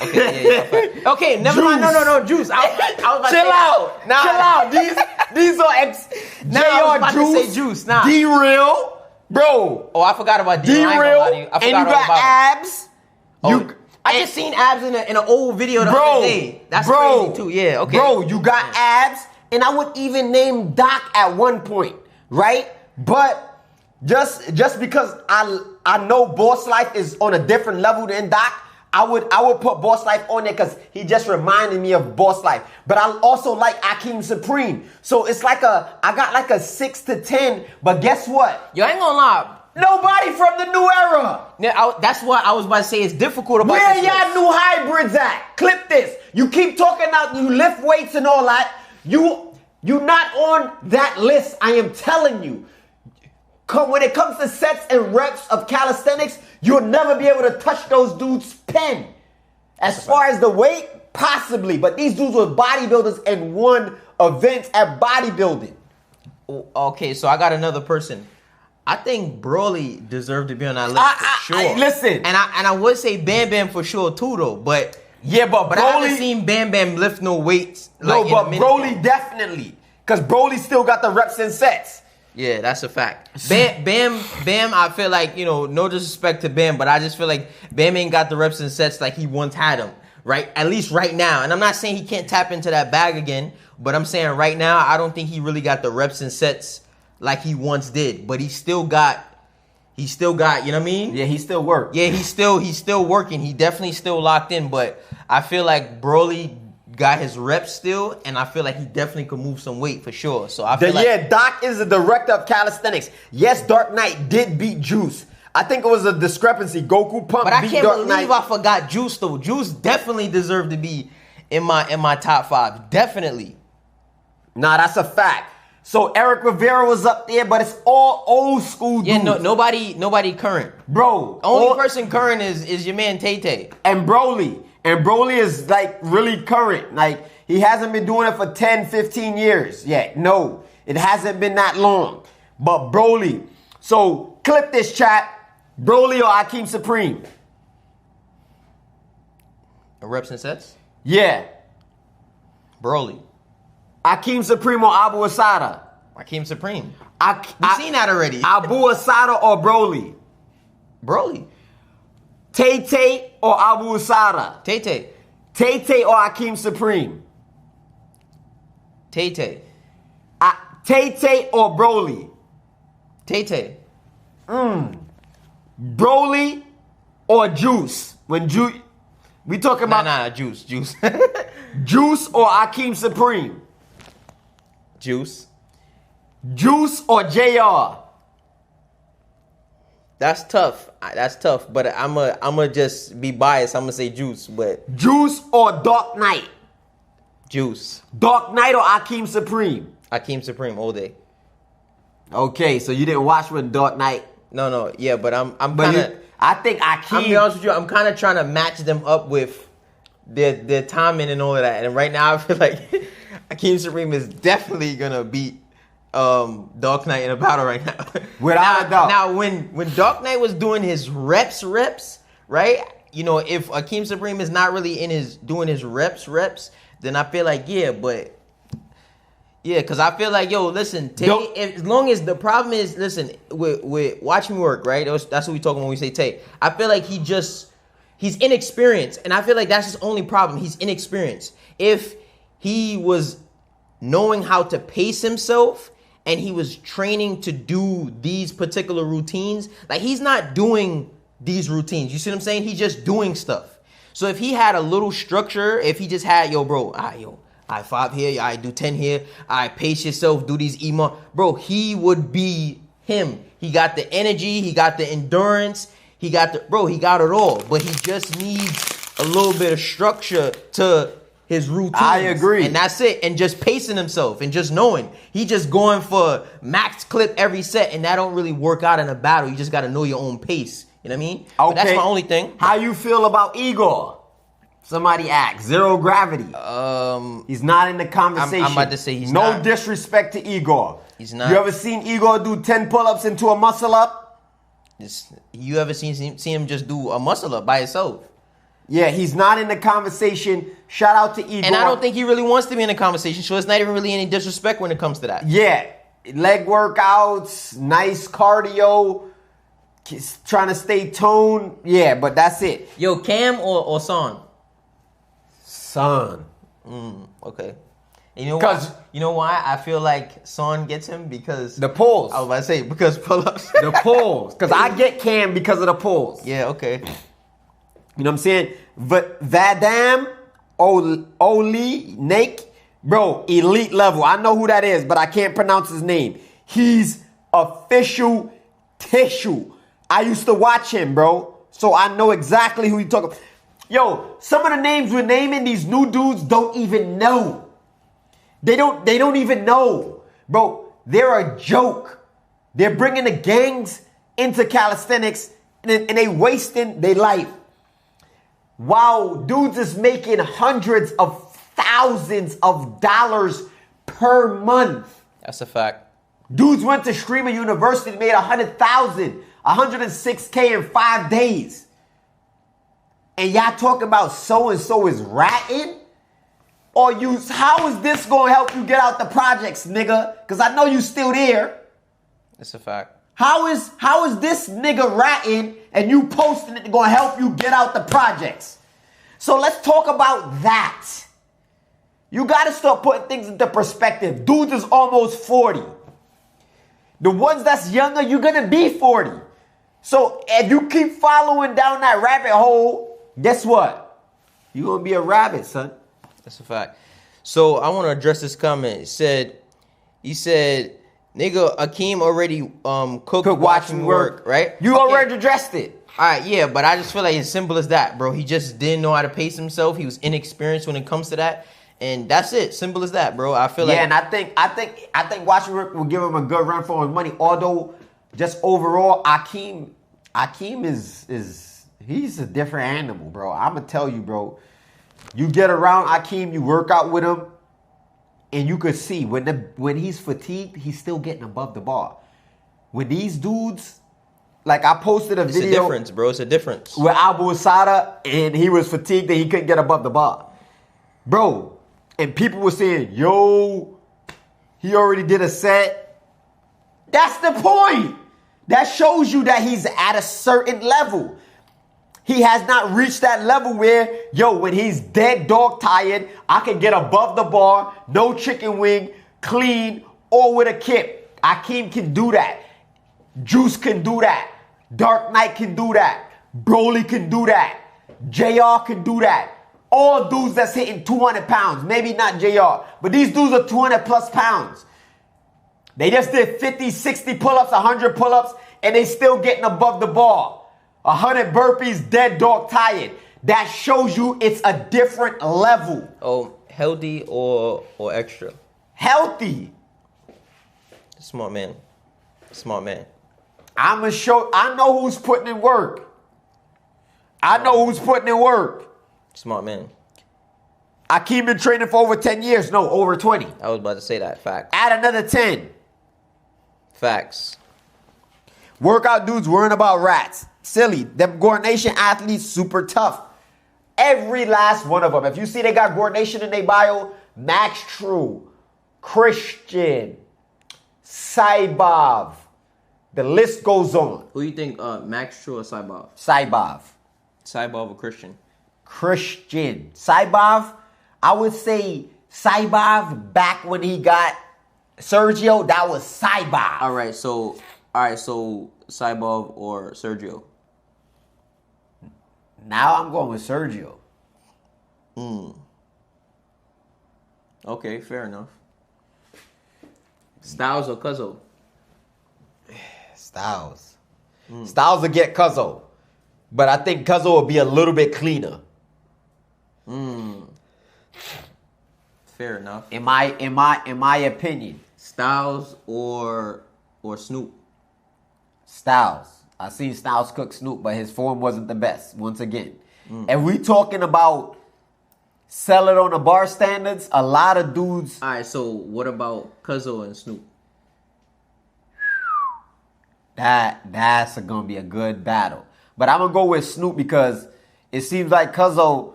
Okay, yeah. Okay, never mind. No, Juice. I was about
Chill out.
Nah.
Chill out. These are
Nah, I was about
JR,
to say
Juice,
Juice. Nah.
D-Real. Bro.
Oh, I forgot about D.
D-Real. And you got abs.
I just seen abs in an old video the other day. That's crazy too. Yeah, okay.
Bro, you got abs, and I would even name Doc at one point, right? But just because I know Boss Life is on a different level than Doc, I would put Boss Life on there because he just reminded me of Boss Life. But I also like Akeem Supreme. So it's like I got like a 6 to 10, but guess what?
Yo, I ain't gonna lie.
Nobody from the new era.
Now, that's what I was about to say. It's difficult about
Where
this
y'all
list.
new hybrids at? Clip this. You keep talking out, you lift weights and all that. You not on that list, I am telling you. When it comes to sets and reps of calisthenics, you'll never be able to touch those dudes' pen. As far as the weight, possibly. But these dudes were bodybuilders and won events at bodybuilding.
Okay, so I got another person. I think Broly deserved to be on that list for sure.
Listen.
And I would say Bam Bam for sure too, though. But
Yeah, but
I haven't
Broly.
seen Bam Bam lift no weights.
No,
Like, in a
but
minute.
Broly definitely. Because Broly still got the reps and sets.
Yeah, that's a fact. Bam, I feel like, you know, no disrespect to Bam, but I just feel like Bam ain't got the reps and sets like he once had them, right? At least right now. And I'm not saying he can't tap into that bag again, but I'm saying right now, I don't think he really got the reps and sets like he once did. But he still got, you know what I mean?
Yeah, he still work.
Yeah, he's still working. He definitely still locked in, but I feel like Broly got his reps still, and I feel like he definitely could move some weight for sure. So I feel like
Doc is the director of calisthenics. Yes, Dark Knight did beat Juice. I think it was a discrepancy. Goku Pump
but I
beat
can't
Dark
believe
Knight.
I forgot Juice though. Juice definitely deserved to be in my top 5. Definitely.
Nah, that's a fact. So Eric Rivera was up there, but it's all old school dudes.
Yeah, nobody current.
Bro.
Only person current is your man Tay Tay.
And Broly. And Broly is like really current. Like he hasn't been doing it for 10, 15 years yet. No, it hasn't been that long. But Broly. So clip this, chat. Broly or Akeem Supreme?
Reps and sets?
Yeah.
Broly.
Akeem Supreme or Abu Asada?
Akeem Supreme.
We've
seen that already.
Abu Asada or Broly?
Broly.
Tay Tay or Abu Asada?
Tay Tay.
Tay Tay or Akeem Supreme?
Tay Tay.
Tay Tay or Broly?
Tay Tay.
Broly or Juice? When Juice, we talking about
Juice.
Juice or Akeem Supreme?
Juice.
Juice or JR?
That's tough. But I'ma just be biased. I'ma say Juice, but
Juice or Dark Knight?
Juice.
Dark Knight or Akeem Supreme?
Akeem Supreme all day.
Okay, so you didn't watch with Dark Knight.
No, yeah, but I'm
But
kind of.
I think
I'm
Akeem.
be honest with you. I'm kind of trying to match them up with their timing and all of that. And right now, I feel like Akeem Supreme is definitely gonna beat Dark Knight in a battle right now.
Without a doubt.
Now, when Dark Knight was doing his reps, right? You know, if Akeem Supreme is not really doing his reps, then I feel like because I feel like, listen, Tay, as long as the problem is, listen, with watch me work, right? That's what we talking when we say Tay. I feel like he's inexperienced, and I feel like that's his only problem. He's inexperienced. If he was knowing how to pace himself and he was training to do these particular routines, like he's not doing these routines. You see what I'm saying? He's just doing stuff. So if he had a little structure, if he just had, I 5 here, I do 10 here, I pace yourself, do these EMA. Bro, he would be him. He got the energy, he got the endurance, he got it all. But he just needs a little bit of structure to his routines.
I agree.
And that's it. And just pacing himself and just knowing. He just going for max clip every set, and that don't really work out in a battle. You just got to know your own pace. You know what I mean?
Okay.
But that's my only thing.
How you feel about Igor? Somebody asked. Zero gravity. He's not in the conversation.
I'm about to say he's
no
not.
No disrespect to Igor.
He's not.
You ever seen Igor do 10 pull-ups into a muscle up?
You ever seen him just do a muscle up by himself?
Yeah, he's not in the conversation. Shout out to Igor.
And I don't think he really wants to be in the conversation, so it's not even really any disrespect when it comes to that.
Yeah. Leg workouts, nice cardio, trying to stay toned. Yeah, but that's it.
Yo, Cam or Son?
Son.
Okay. You know why? You know why I feel like Son gets him? Because
the pulls.
I was about to say because pull-ups.
The pulls. Because I get Cam because of the pulls.
Yeah. Okay.
You know what I'm saying? But Vadam, Oli, Nake, bro, elite level. I know who that is, but I can't pronounce his name. He's official tissue. I used to watch him, bro. So I know exactly who you talking about. Yo, some of the names we're naming, these new dudes don't even know. They don't even know. Bro, they're a joke. They're bringing the gangs into calisthenics and they wasting their life. Wow, dudes is making hundreds of thousands of dollars per month.
That's a fact.
Dudes went to Streamer University, made 100,000, 106K in 5 days. and y'all talking about so-and-so is ratting? Or how is this gonna help you get out the projects, nigga? Because I know you still there.
It's a fact.
How is this nigga ratting and you posting it gonna help you get out the projects? So let's talk about that. You gotta start putting things into perspective. Dudes is almost 40. The ones that's younger, you're gonna be 40. So if you keep following down that rabbit hole, guess what? You're gonna be a rabbit, son.
That's a fact. So I want to address this comment. He said, nigga, Akeem already cooked watching work, right?
You already addressed it.
All right, yeah, but I just feel like it's simple as that, bro. He just didn't know how to pace himself. He was inexperienced when it comes to that, and that's it. Simple as that, bro. I feel like
and I think watching work will give him a good run for his money. Although, just overall, Akeem is he's a different animal, bro. I'm gonna tell you, bro. You get around Akeem, you work out with him, and you could see when he's fatigued, he's still getting above the bar. When these dudes, like I posted a video.
It's a difference, bro. It's a difference.
With Abu Asada, and he was fatigued and he couldn't get above the bar. Bro, and people were saying, yo, he already did a set. That's the point. That shows you that he's at a certain level. He has not reached that level where, yo, when he's dead dog tired, I can get above the bar, no chicken wing, clean, or with a kip. Akeem can do that. Juice can do that. Dark Knight can do that. Broly can do that. JR can do that. All dudes that's hitting 200 pounds. Maybe not JR, but these dudes are 200 plus pounds. They just did 50, 60 pull-ups, 100 pull-ups, and they still getting above the bar. 100 burpees, dead dog tired. That shows you it's a different level.
Oh, healthy or extra?
Healthy.
Smart man. Smart man.
I know who's putting in work.
Smart man.
Akeem been training for over 10 years. No, over 20.
I was about to say that. Facts.
Add another 10.
Facts.
Workout dudes worrying about rats. Silly. Them coordination athletes super tough. Every last one of them. If you see they got coordination in their bio, Max True, Christian, Saibov. The list goes on.
Who you think, Max True or Saibov?
Saibov.
Saibov or Christian?
Christian. Saibov, I would say Saibov back when he got Sergio, that was Saibov.
All right, so Saibov or Sergio?
Now I'm going with Sergio.
Okay, fair enough. Styles or Cuzzo?
Styles. Styles will get Cuzzo. But I think Cuzzo will be a little bit cleaner.
Fair enough.
In my opinion.
Styles or Snoop?
Styles. I seen Styles cook Snoop, but his form wasn't the best, once again. And we talking about sell it on the bar standards, a lot of dudes.
All right, so what about Cuzzo and Snoop?
That's going to be a good battle. But I'm going to go with Snoop because it seems like Cuzzo,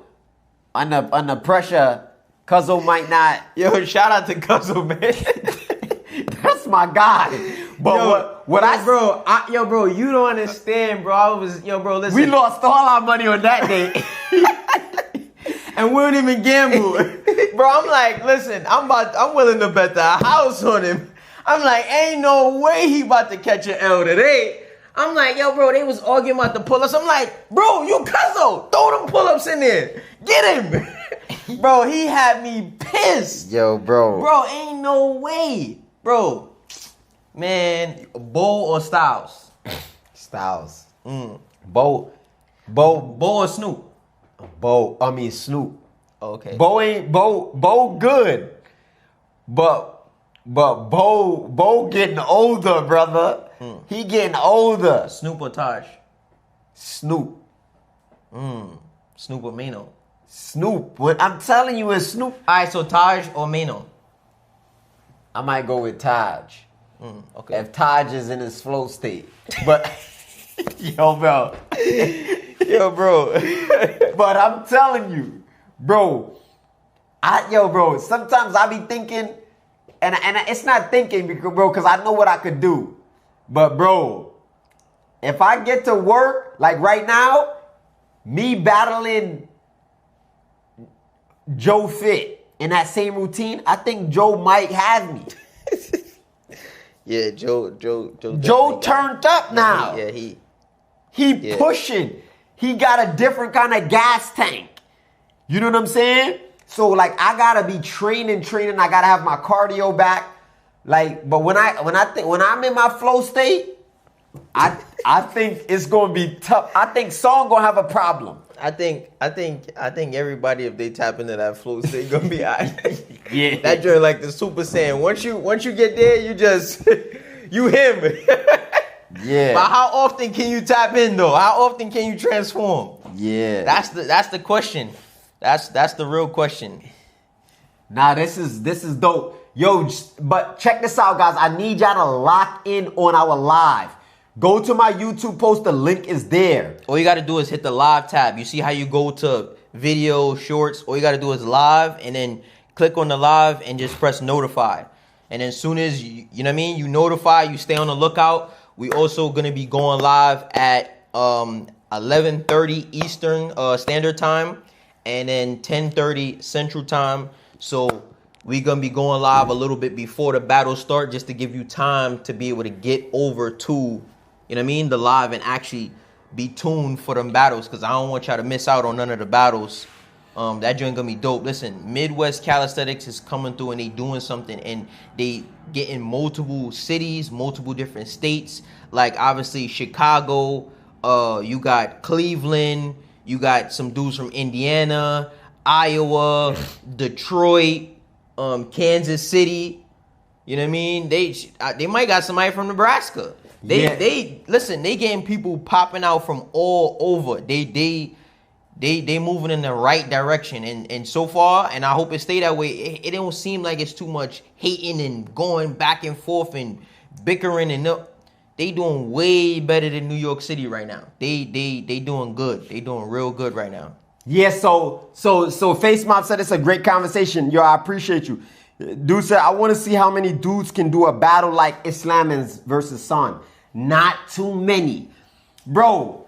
under pressure, Cuzzo might not.
Yo, shout out to Cuzzo, man.
That's my guy. But
bro, you don't understand, bro. Bro, listen.
We lost all our money on that day.
And we don't even gamble. Bro, I'm like, listen, I'm willing to bet the house on him. I'm like, ain't no way he about to catch an L today. I'm like, yo, bro, they was arguing about the pull-ups. I'm like, bro, you Cuzzo, throw them pull-ups in there. Get him. Bro, he had me pissed.
Yo, bro.
Bro, ain't no way. Bro, man, Bo or Styles?
Styles. Bo
or Snoop?
Snoop.
Okay.
Bo good. But Bo getting older, brother. He getting older.
Snoop or Taj?
Snoop.
Snoop or Mano?
Snoop. What I'm telling you is Snoop.
All right, so Taj or Mano?
I might go with Taj.
Okay.
If Taj is in his flow state. But, yo, bro.
Yo, bro.
But I'm telling you, bro, bro, sometimes I be thinking, and it's not thinking, because I know what I could do. But, bro, if I get to work, like right now, me battling Joe Fit in that same routine, I think Joe might have me.
Yeah, Joe
turned up now.
Yeah,
He pushing. He got a different kind of gas tank. You know what I'm saying? So like I gotta be training. I gotta have my cardio back. Like, but when I'm in my flow state, I think it's gonna be tough. I think Song gonna have a problem.
I think everybody, if they tap into that flow state, gonna be alright.
Yeah.
That joint like the Super Saiyan. Once you get there, you just you him.
Yeah.
But how often can you tap in though? How often can you transform?
Yeah.
That's the question. That's the real question.
Nah, this is dope. Yo, but check this out, guys. I need y'all to lock in on our live. Go to my YouTube post. The link is there.
All you got to do is hit the live tab. You see how you go to video, shorts. All you got to do is live, and then click on the live and just press notify. And then as soon as, you know what I mean, you notify, you stay on the lookout. We also going to be going live at 11:30 Eastern Standard Time and then 10:30 Central Time. So we're going to be going live a little bit before the battle start just to give you time to be able to get over to, you know what I mean, the live and actually be tuned for them battles, because I don't want y'all to miss out on none of the battles. That joint gonna be dope. Listen, Midwest Calisthenics is coming through and they doing something, and they getting multiple cities, multiple different states. Like obviously Chicago, you got Cleveland, you got some dudes from Indiana, Iowa, Detroit, Kansas City. You know what I mean? They might got somebody from Nebraska. They listen, they getting people popping out from all over. They moving in the right direction, and so far, and I hope it stay that way. It don't seem like it's too much hating and going back and forth and bickering, and they doing way better than New York City right now. They doing good. They doing real good right now.
Yeah, so Face Mob said it's a great conversation. Yo, I appreciate you. Dude said, I want to see how many dudes can do a battle like Islamans versus Son. Not too many. Bro,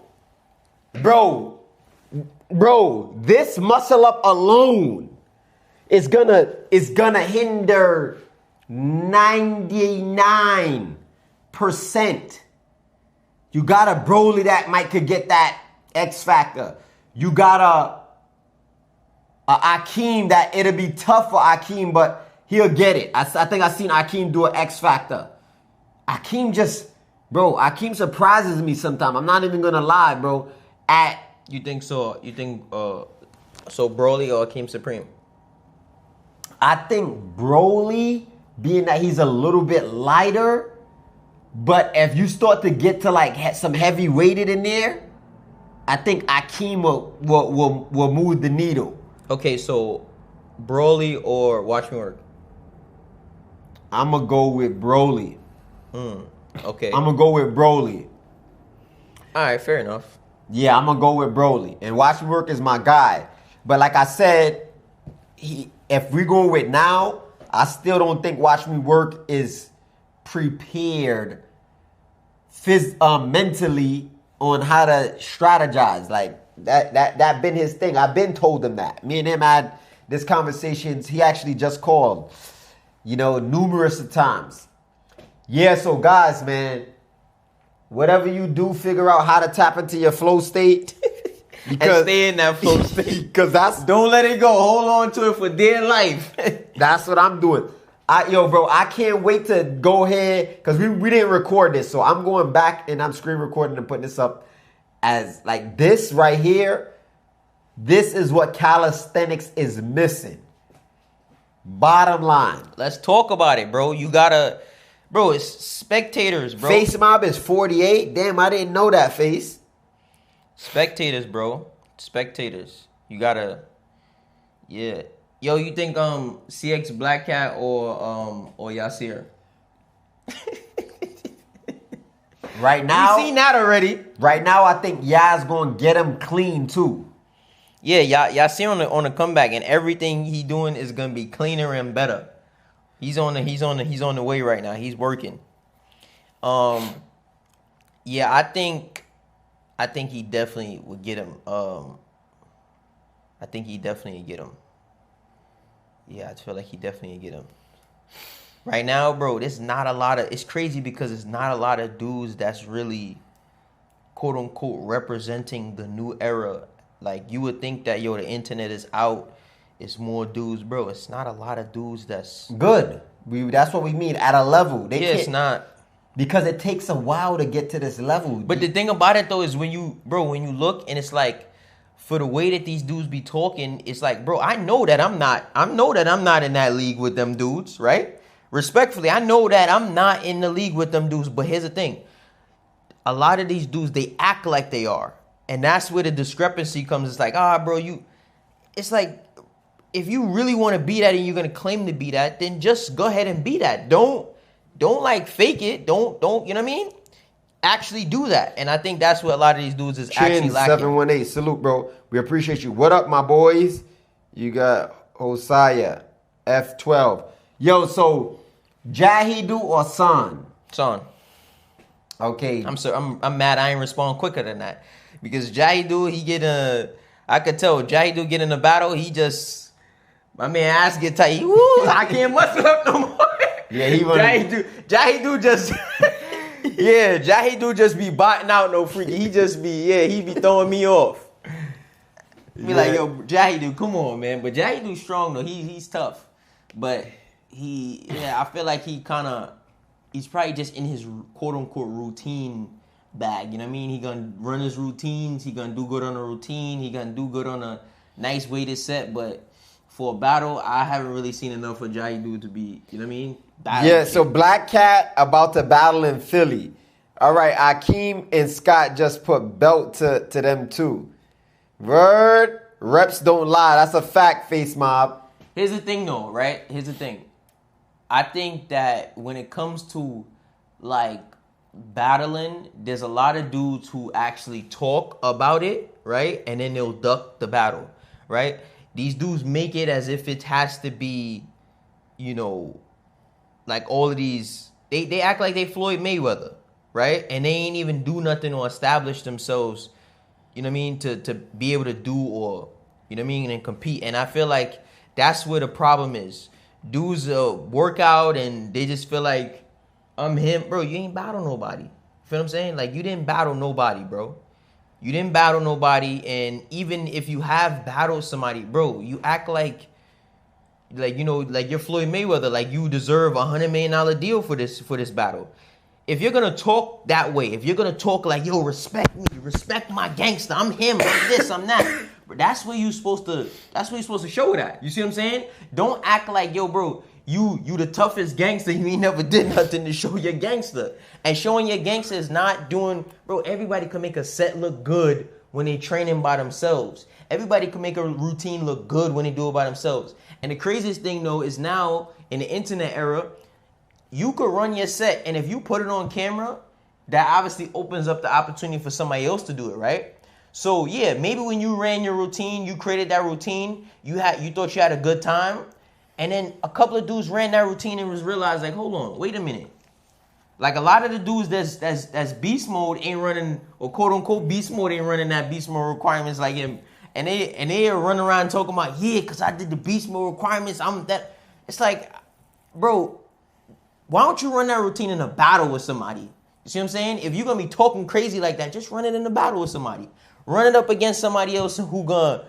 this muscle up alone is gonna hinder 99%. You got a Broly that might could get that X factor. You got a Akeem that it'll be tough for Akeem, but he'll get it. I think I seen Akeem do an X factor. Akeem surprises me sometimes. I'm not even gonna lie, bro.
You think so? You think so? Broly or Akeem Supreme?
I think Broly, being that he's a little bit lighter, but if you start to get to like some heavy weighted in there, I think Akeem will move the needle.
Okay, so Broly or Watch Me Work?
I'm gonna go with Broly.
Okay.
I'm gonna go with Broly.
All right, fair enough.
Yeah, I'm gonna go with Broly. And Watch Me Work is my guy. But like I said, if we're going with now, I still don't think Watch Me Work is prepared mentally on how to strategize. Like that been his thing. I've been told him that. Me and him had this conversations. He actually just called, numerous of times. Yeah, so guys, man, whatever you do, figure out how to tap into your flow state.
And stay in that flow state.
Because
don't let it go. Hold on to it for dear life.
That's what I'm doing. Bro, I can't wait to go ahead, because we didn't record this. So I'm going back and I'm screen recording and putting this up as like this right here. This is what calisthenics is missing. Bottom line.
Let's talk about it, bro. Bro, it's spectators, bro.
Face Mob is 48. Damn, I didn't know that, Face.
Spectators, bro. Spectators. You gotta, yeah. Yo, you think CX Black Cat or Yasir?
Right now,
we seen that already.
Right now, I think Ya's gonna get him clean too.
Yeah, y'all see on the comeback, and everything he doing is gonna be cleaner and better. He's on the way right now. He's working. Yeah, I think he definitely would get him. I think he definitely get him. Yeah, I feel like he definitely get him. Right now, bro, there's not a lot of. It's crazy because there's not a lot of dudes that's really, quote unquote, representing the new era. Like you would think that the internet is out. It's more dudes, bro. It's not a lot of dudes that's
good. That's what we mean at a level.
It's not.
Because it takes a while to get to this level.
But the thing about it though is when you look and it's like, for the way that these dudes be talking, it's like, bro, I know that I'm not in that league with them dudes, right? Respectfully, I know that I'm not in the league with them dudes. But here's the thing: a lot of these dudes, they act like they are, and that's where the discrepancy comes. It's like, bro, it's like, if you really want to be that and you're gonna claim to be that, then just go ahead and be that. Don't like fake it. Don't you know what I mean? Actually do that. And I think that's what a lot of these dudes is actually lacking.
718, salute, bro. We appreciate you. What up, my boys? You got Hosea, F12. Yo, so Jahidu or Son?
Son.
Okay.
I'm mad I ain't respond quicker than that. Because Jahidu, I could tell Jahidu get in the battle, my man ass get tight. Woo, I can't muscle up no more.
Yeah,
Jahidu just Jahidu just be botting out no freaky. He be throwing me off. Be like, yo, Jahidu, come on, man. But Jahidu's strong though. He's tough. But I feel like he's probably just in his quote unquote routine bag. You know what I mean? He gonna run his routines. He gonna do good on a routine. He gonna do good on a nice weighted set. But for a battle, I haven't really seen enough of Jahidu to be, you know what I mean?
Yeah, so Black Cat about to battle in Philly. All right, Akeem and Scott just put belt to them too. Word, reps don't lie. That's a fact, Face Mob.
Here's the thing though, right? Here's the thing. I think that when it comes to like battling, there's a lot of dudes who actually talk about it, right? And then they'll duck the battle, right? These dudes make it as if it has to be, like all of these, they act like they Floyd Mayweather, right? And they ain't even do nothing or establish themselves, you know what I mean, to be able to do or, you know what I mean, and compete. And I feel like that's where the problem is. Dudes work out and they just feel like, I'm him. Bro, you ain't battle nobody. You feel what I'm saying? Like, you didn't battle nobody, bro. You didn't battle nobody. And even if you have battled somebody, bro, you act like you're Floyd Mayweather, like you deserve $100 million deal for this battle. If you're gonna talk that way, if you're gonna talk like, yo, respect me, respect my gangster, I'm him, I'm this, I'm that, but that's where you're supposed to show it at. You see what I'm saying? Don't act like, yo, bro, you the toughest gangster, you ain't never did nothing to show your gangster. And showing your gangster is not doing, bro, everybody can make a set look good when they training by themselves. Everybody can make a routine look good when they do it by themselves. And the craziest thing, though, is now, in the internet era, you could run your set, and if you put it on camera, that obviously opens up the opportunity for somebody else to do it, right? So, yeah, maybe when you ran your routine, you created that routine, you thought you had a good time, and then a couple of dudes ran that routine and realized, like, hold on, wait a minute. Like, a lot of the dudes that's beast mode ain't running, or quote-unquote beast mode ain't running that beast mode requirements like him. And they are running around talking about, yeah, because I did the beast mode requirements. I'm that. It's like, bro, why don't you run that routine in a battle with somebody? You see what I'm saying? If you're going to be talking crazy like that, just run it in a battle with somebody. Run it up against somebody else who gonna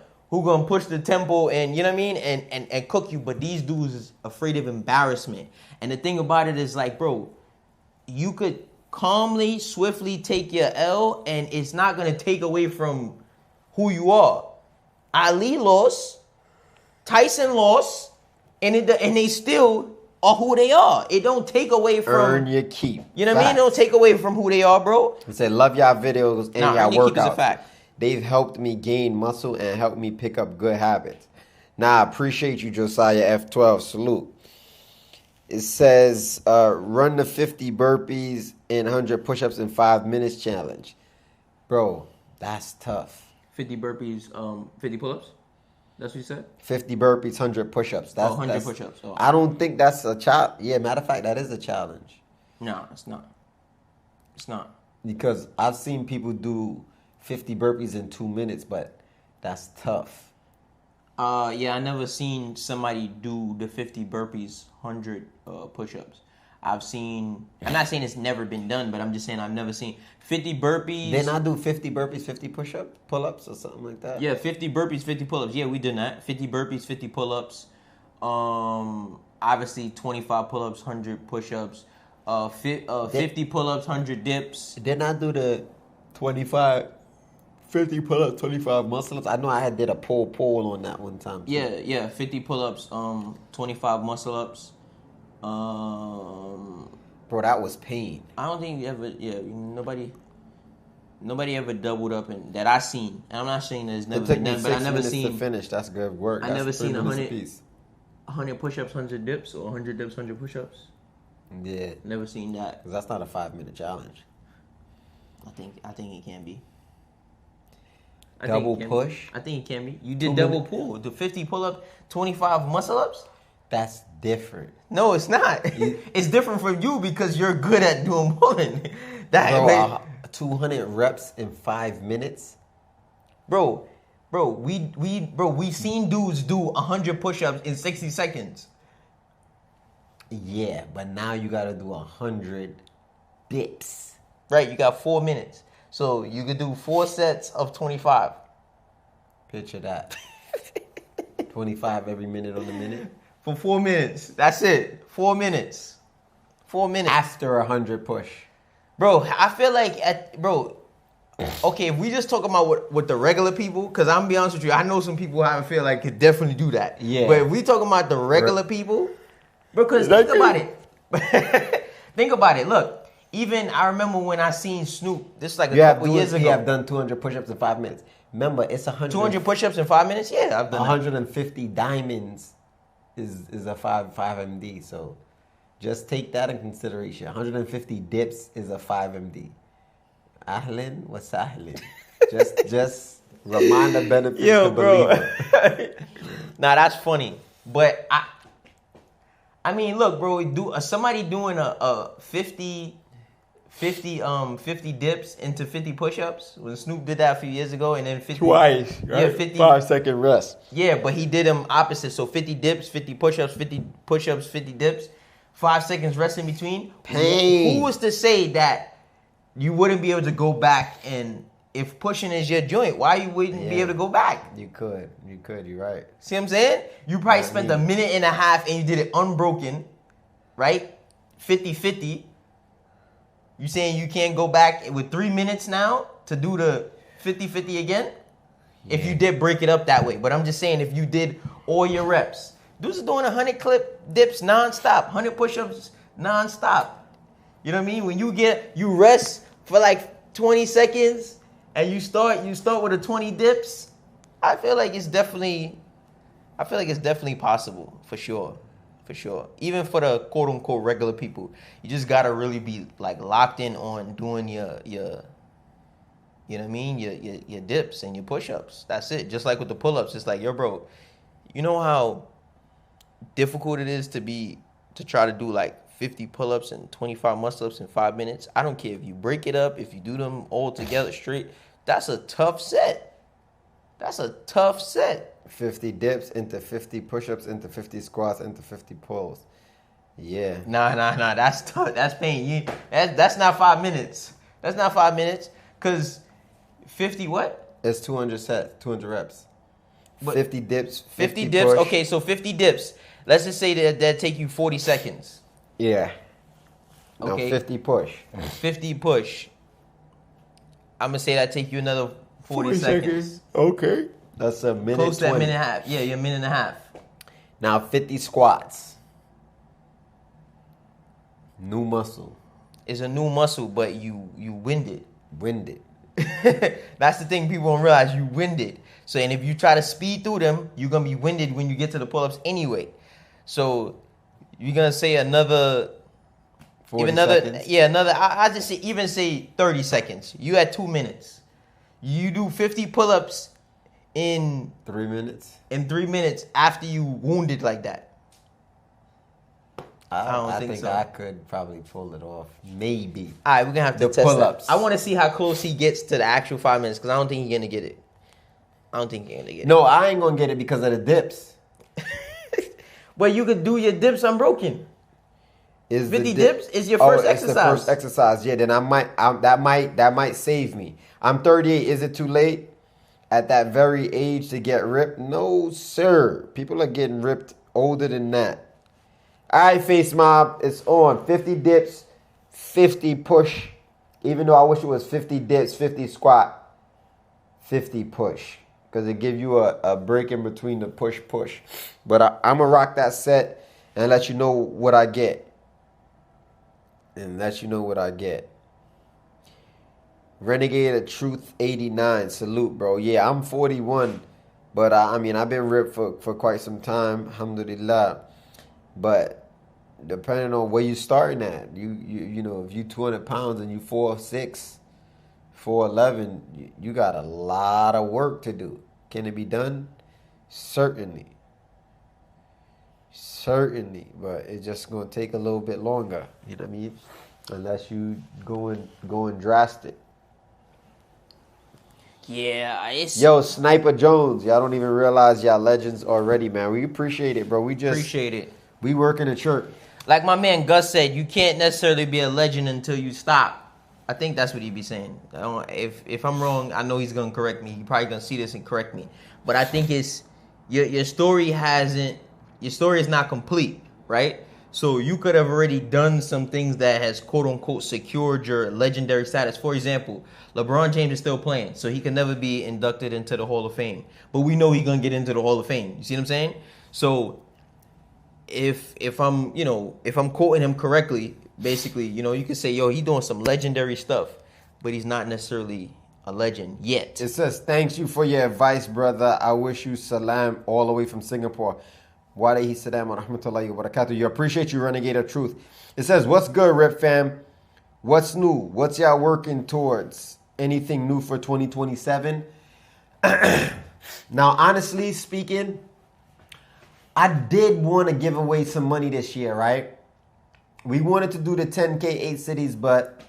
push the tempo and, you know what I mean, and cook you. But these dudes is afraid of embarrassment. And the thing about it is like, bro, you could calmly, swiftly take your L, and it's not going to take away from who you are. Ali lost, Tyson lost, and they still are who they are. It don't take away from...
Earn your keep.
You know what I mean? It don't take away from who they are, bro.
I said, love y'all videos and y'all
earn your keep is a
workouts.
fact.
They've helped me gain muscle and helped me pick up good habits. Nah, I appreciate you, Josiah F12. Salute. It says run the 50 burpees and 100 push-ups in 5 minutes challenge. Bro, that's tough.
50 burpees, 50 pull-ups? That's what you said?
50 burpees, 100 push-ups. That's
100 push-ups. Oh.
I don't think that's a challenge. Yeah, matter of fact, that is a challenge.
No, it's not. It's not.
Because I've seen people do 50 burpees in 2 minutes, but that's tough.
Yeah, I never seen somebody do the 50 burpees, 100 push-ups. I'm not saying it's never been done, but I'm just saying I've never seen 50 burpees.
Didn't I do 50 burpees, 50 push-ups, pull-ups or something like that?
Yeah, 50 burpees, 50 pull-ups. Yeah, we did that. 50 burpees, 50 pull-ups. Obviously 25 pull-ups, 100 push-ups. 50 pull-ups, 100 dips.
Didn't I do the 50 pull-ups, 25 muscle-ups? I know I did a pull on that one time. Too.
Yeah, 50 pull-ups, 25 muscle-ups.
Bro, that was pain.
I don't think nobody ever doubled up in that I seen. And I'm not saying that it's never been done, but I never seen
to finish. That's good work.
I never seen 100 push-ups, 100 dips, or 100 dips, 100 push-ups.
Yeah,
Never seen that.
'cause that's not a 5-minute challenge.
I think it can be.
Double push?
I think it can be. You did double pull. The 50 pull-up, 25 muscle-ups?
That's different.
No, it's not. It's different for you because you're good at doing pulling.
Bro, 200 reps in 5 minutes?
Bro, we seen dudes do 100 push-ups in 60 seconds.
Yeah, but now you gotta do 100 dips.
Right, you got 4 minutes. So you could do 4 sets of 25.
Picture that. 25 every minute on the minute.
For 4 minutes. That's it. 4 minutes. 4 minutes.
After 100 push.
Bro, I feel like, okay, if we just talk about what the regular people, because I'm going to be honest with you, I know some people I feel like could definitely do that.
Yeah.
But if we talking about the regular people, because think about it. Think about it. Look, even I remember when I seen Snoop, this is like a couple years ago.
You have done 200 push-ups in 5 minutes. Remember, it's
200 push-ups in 5 minutes? Yeah, I've done
150 diamonds is a 5 MD. So just take that in consideration. 150 dips is a 5 MD. Ahlan wa sahlan. Just remind the benefits to believer.
Nah, that's funny. But I mean, look, bro, somebody doing a 50 dips into 50 push-ups. When Snoop did that a few years ago, and then 50
twice, right?
Yeah, 50
5-second rest.
Yeah, but he did them opposite. So 50 dips, 50 push-ups, 50 push-ups, 50 dips, 5 seconds rest in between.
Pain.
Who was to say that you wouldn't be able to go back, and if pushing is your joint, why you wouldn't be able to go back?
You could. You're right.
See what I'm saying? You probably spent a minute and a half and you did it unbroken, right? 50-50. You saying you can't go back with 3 minutes now to do the 50-50 again? Yeah. If you did break it up that way. But I'm just saying if you did all your reps. Dudes are doing 100 clip dips nonstop, 100 push-ups nonstop. You know what I mean? When you rest for like 20 seconds and you start with a 20 dips, I feel like it's definitely possible for sure. For sure. Even for the quote unquote regular people, you just gotta really be like locked in on doing your you know what I mean? Your dips and your push-ups. That's it. Just like with the pull-ups, it's like, yo, bro, you know how difficult it is to try to do like 50 pull-ups and 25 muscle-ups in 5 minutes? I don't care if you break it up, if you do them all together straight. That's a tough set.
50 dips into 50 push-ups into 50 squats into 50 pulls. Yeah.
Nah. That's tough. That's pain. That's not 5 minutes. That's not 5 minutes. Cause 50 what?
It's 200 sets, 200 reps.
But
50 dips.
50 dips.
Push.
Okay, so 50 dips. Let's just say that take you 40 seconds.
Yeah. No,
Okay.
50 push.
50 push. I'm gonna say that take you another 40 seconds.
Okay. That's a minute.
Close to that
20.
minute and a half. Yeah, you're a minute and a half.
Now 50 squats. New muscle.
It's a new muscle, but you winded.
Winded.
That's the thing people don't realize. You winded. So, and if you try to speed through them, you're gonna be winded when you get to the pull-ups anyway. So You're gonna say another
40
another
seconds.
another. I just say even say 30 seconds. You had 2 minutes. You do 50 pull-ups in
3 minutes.
3 minutes after you wounded like that. I don't think so.
I could probably pull it off. Maybe.
All right, we're gonna have to
The
test
pull-ups.
that. I want to see how close he gets to the actual 5 minutes because I don't think he's gonna get it. I don't think he's gonna get it.
No, I ain't gonna get it because of the dips.
But you could do your dips unbroken.
Is
50 dips is your first
it's the
exercise.
first exercise. Yeah, then that might save me. I'm 38. Is it too late at that very age to get ripped? No, sir. People are getting ripped older than that. All right, Face Mob, it's on. 50 dips, 50 push. Even though I wish it was 50 dips, 50 squat, 50 push. Because it give you a break in between the push. But I'm going to rock that set and let you know what I get. Renegade of Truth 89. Salute, bro. Yeah, I'm 41. But I've been ripped for quite some time. Alhamdulillah. But depending on where you starting at, you know, if you 200 pounds and you 4'6", 4'11", you got a lot of work to do. Can it be done? Certainly, but it's just gonna take a little bit longer. You know what I mean? Unless you going drastic.
Yeah, it's
Yo, Sniper Jones, y'all don't even realize y'all legends already, man. We appreciate it, bro. We just
appreciate it.
We working the church.
Like my man Gus said, you can't necessarily be a legend until you stop. I think that's what he'd be saying. If I'm wrong, I know he's gonna correct me. He's probably gonna see this and correct me. But I think it's your story is not complete, right? So you could have already done some things that has quote unquote secured your legendary status. For example, LeBron James is still playing, so he can never be inducted into the Hall of Fame. But we know he's gonna get into the Hall of Fame. You see what I'm saying? So if I'm quoting him correctly, basically, you know, you could say, yo, he doing some legendary stuff, but he's not necessarily a legend yet.
It says, thanks you for your advice, brother. I wish you salam all the way from Singapore. Wa alayhi salam wa rahmatullahi wa barakatuh. You appreciate you, Renegade of Truth. It says, what's good, Rip fam? What's new? What's y'all working towards? Anything new for 2027? Now, honestly speaking, I did want to give away some money this year, right? We wanted to do the 10K 8 cities, but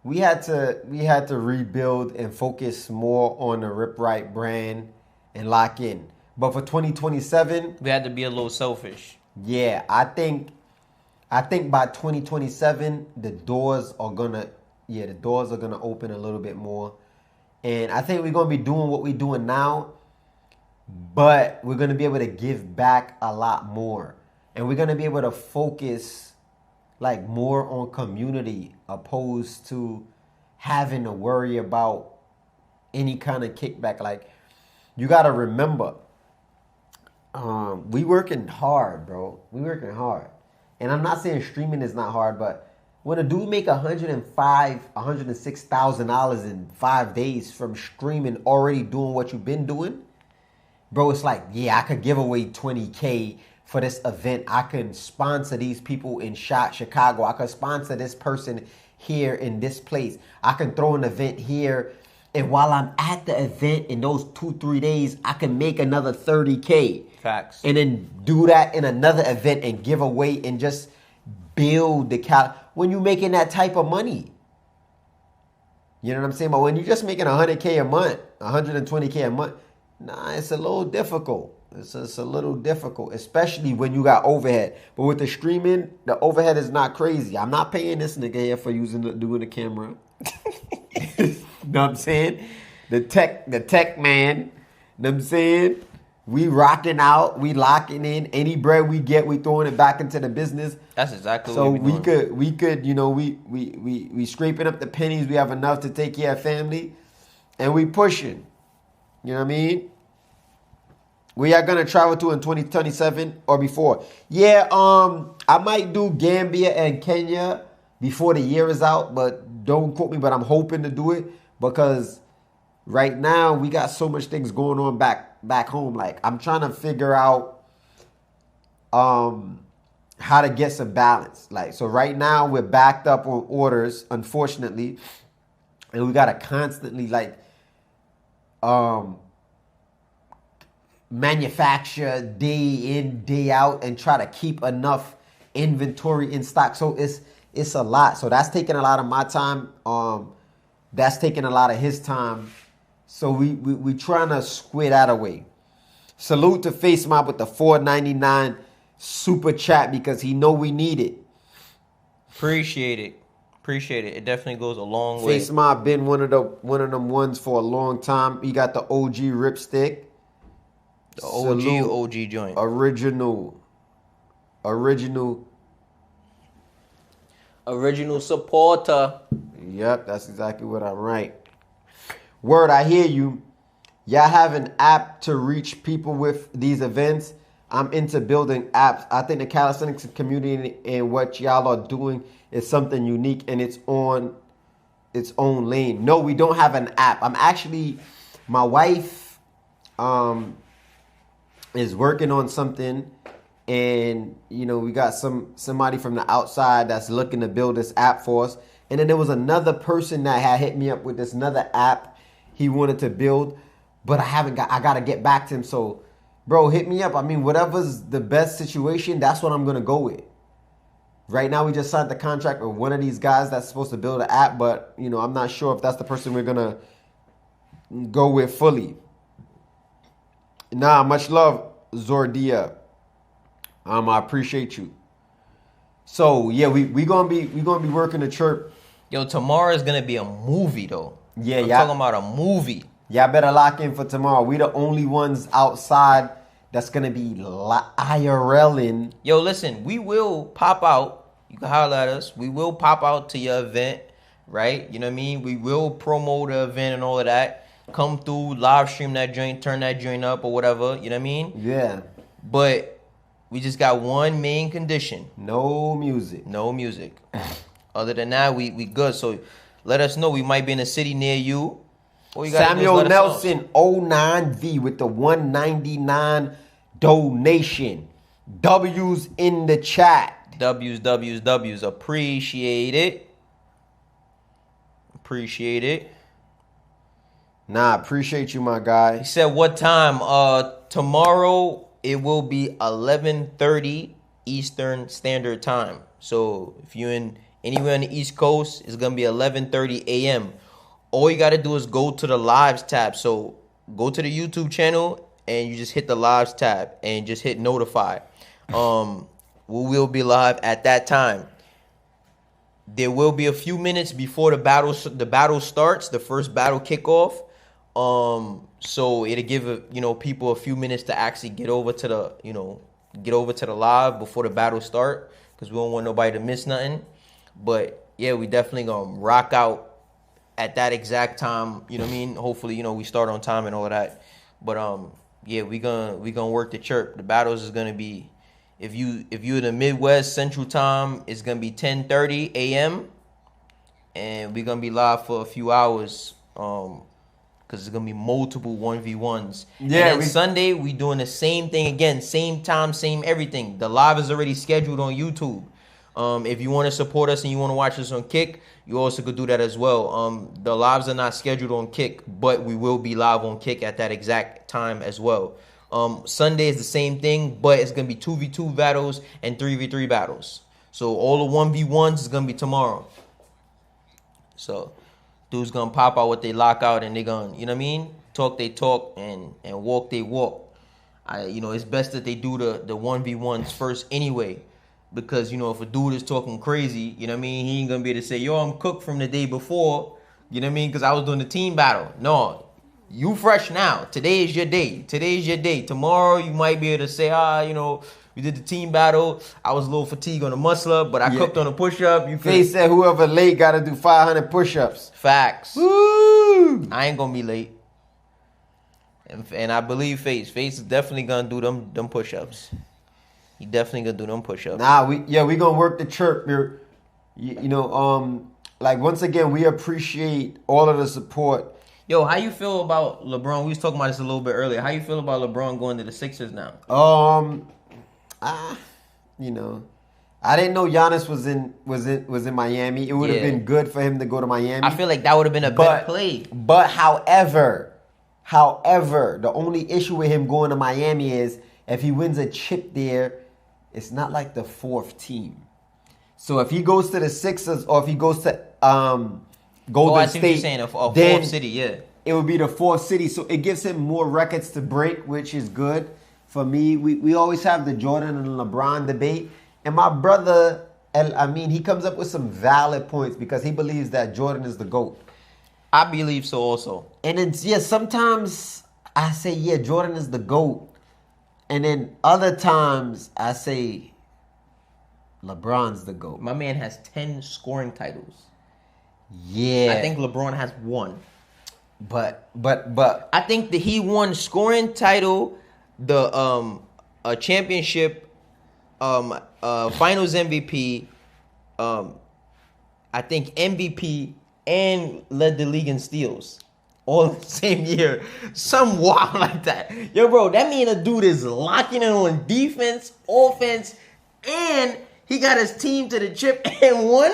we had to rebuild and focus more on the Rip Right brand and lock in. But for 2027,
We had to be a little selfish.
yeah, I think by 2027 the doors are gonna open a little bit more, and I think we're gonna be doing what we're doing now, but we're gonna be able to give back a lot more, and we're gonna be able to focus like more on community opposed to having to worry about any kind of kickback. Like, you gotta remember, we working hard, bro. We working hard. And I'm not saying streaming is not hard, but when a dude make $106,000 in 5 days from streaming, already doing what you've been doing, bro, it's like, yeah, I could give away 20K for this event. I can sponsor these people in Chicago. I could sponsor this person here in this place. I can throw an event here. And while I'm at the event in those 2-3 days, I can make another 30K.
Facts.
And then do that in another event and give away and just build the when you're making that type of money. You know what I'm saying? But when you're just making 100K a month, 120K a month, nah, it's a little difficult. It's a little difficult, especially when you got overhead. But with the streaming, the overhead is not crazy. I'm not paying this nigga here for doing the camera. Know what I'm saying? The tech man. Know what I'm saying? We rocking out, we locking in. Any bread we get, we throwing it back into the business.
That's exactly
so
what we doing.
we could, you know, we scraping up the pennies. We have enough to take care of family, and we pushing. You know what I mean? We are gonna travel to in 2027 or before. Yeah, I might do Gambia and Kenya before the year is out, but don't quote me. But I'm hoping to do it because right now we got so much things going on back home. Like, I'm trying to figure out how how to get some balance. Like, so right now we're backed up on orders, unfortunately, and we gotta constantly like manufacture day in, day out, and try to keep enough inventory in stock. So it's a lot. So that's taking a lot of my time. That's taking a lot of his time. So we trying to square that away. Salute to Face Mob with the $4.99 super chat because he know we need it.
Appreciate it. It definitely goes a long way.
Face Mob been one of them ones for a long time. He got the OG ripstick.
The OG joint. Original supporter.
Yep, that's exactly what I'm right. Word, I hear you. Y'all have an app to reach people with these events. I'm into building apps. I think the calisthenics community and what y'all are doing is something unique and it's on its own lane. No, we don't have an app. My wife is working on something, and we got somebody from the outside that's looking to build this app for us. And then there was another person that had hit me up with this another app he wanted to build, but I gotta get back to him. So bro, hit me up. I mean, whatever's the best situation, that's what I'm gonna go with. Right now we just signed the contract with one of these guys that's supposed to build an app, but I'm not sure if that's the person we're gonna go with fully. Nah, much love, Zordia. I appreciate you. So yeah, we gonna be working the chirp.
Yo, tomorrow is gonna be a movie though.
Yeah,
I'm talking about a movie.
Y'all better lock in for tomorrow. We the only ones outside that's gonna be IRLing.
Yo, listen, we will pop out. You can holler at us. We will pop out to your event, right? You know what I mean? We will promote the event and all of that. Come through, live stream that joint, turn that joint up or whatever. You know what I mean?
Yeah.
But we just got one main condition.
No music.
No music. Other than that, we good. So let us know. We might be in a city near you.
Samuel Nelson 09V with the $1.99 donation. W's in the chat.
W's. Appreciate it.
Nah, appreciate you, my guy.
He said what time? Tomorrow it will be 11:30 Eastern Standard Time. So if you're anywhere on the East Coast, it's gonna be 11:30 a.m. All you got to do is go to the lives tab. So go to the YouTube channel and you just hit the lives tab and just hit notify. We will be live at that time. There will be a few minutes before the battle starts, the first battle kickoff. So it'll give people a few minutes to actually get over to the live before the battle start, because we don't want nobody to miss nothing. But yeah, we definitely gonna rock out at that exact time, you know what I mean? Hopefully, we start on time and all of that. But yeah, we gonna work the chirp. The battles is gonna be, if you're in the Midwest Central Time, it's gonna be 10:30 a.m. and we're gonna be live for a few hours, because it's gonna be multiple 1v1s.
Yeah.
And then Sunday we doing the same thing again, same time, same everything. The live is already scheduled on YouTube. If you want to support us and you want to watch us on Kick, you also could do that as well. The lives are not scheduled on Kick, but we will be live on Kick at that exact time as well. Sunday is the same thing, but it's going to be 2v2 battles and 3v3 battles. So all the 1v1s is going to be tomorrow. So dudes going to pop out what they lock out, and they going to, talk they talk and walk they walk. It's best that they do the 1v1s first anyway. Because, if a dude is talking crazy, he ain't going to be able to say, yo, I'm cooked from the day before, because I was doing the team battle. No, you fresh now. Today is your day. Tomorrow, you might be able to say, we did the team battle. I was a little fatigued on the muscle up, but I cooked on a push-up.
Face said whoever late got to do 500 push-ups.
Facts.
Woo!
I ain't going to be late. And I believe Face is definitely going to do them push-ups. He definitely gonna do them push-ups.
Nah, we gonna work the chirp. Once again, we appreciate all of the support.
Yo, how you feel about LeBron? We was talking about this a little bit earlier. How you feel about LeBron going to the Sixers now?
I didn't know Giannis was in Miami. It would have been good for him to go to Miami.
I feel like that would have been a better play.
But however, the only issue with him going to Miami is if he wins a chip there, it's not like the fourth team. So if he goes to the Sixers or if he goes to Golden
I see
State,
what you're saying, a
then
fourth city, yeah.
It would be the fourth city. So it gives him more records to break, which is good for me. We always have the Jordan and LeBron debate. And my brother, he comes up with some valid points because he believes that Jordan is the GOAT.
I believe so also.
And then, sometimes I say, Jordan is the GOAT. And then other times I say LeBron's the GOAT.
My man has 10 scoring titles.
Yeah.
I think LeBron has 1.
But
I think that he won scoring title, the a championship, finals MVP, I think MVP, and led the league in steals all the same year. Some wild like that. Yo, bro, that mean a dude is locking in on defense, offense, and he got his team to the chip and won.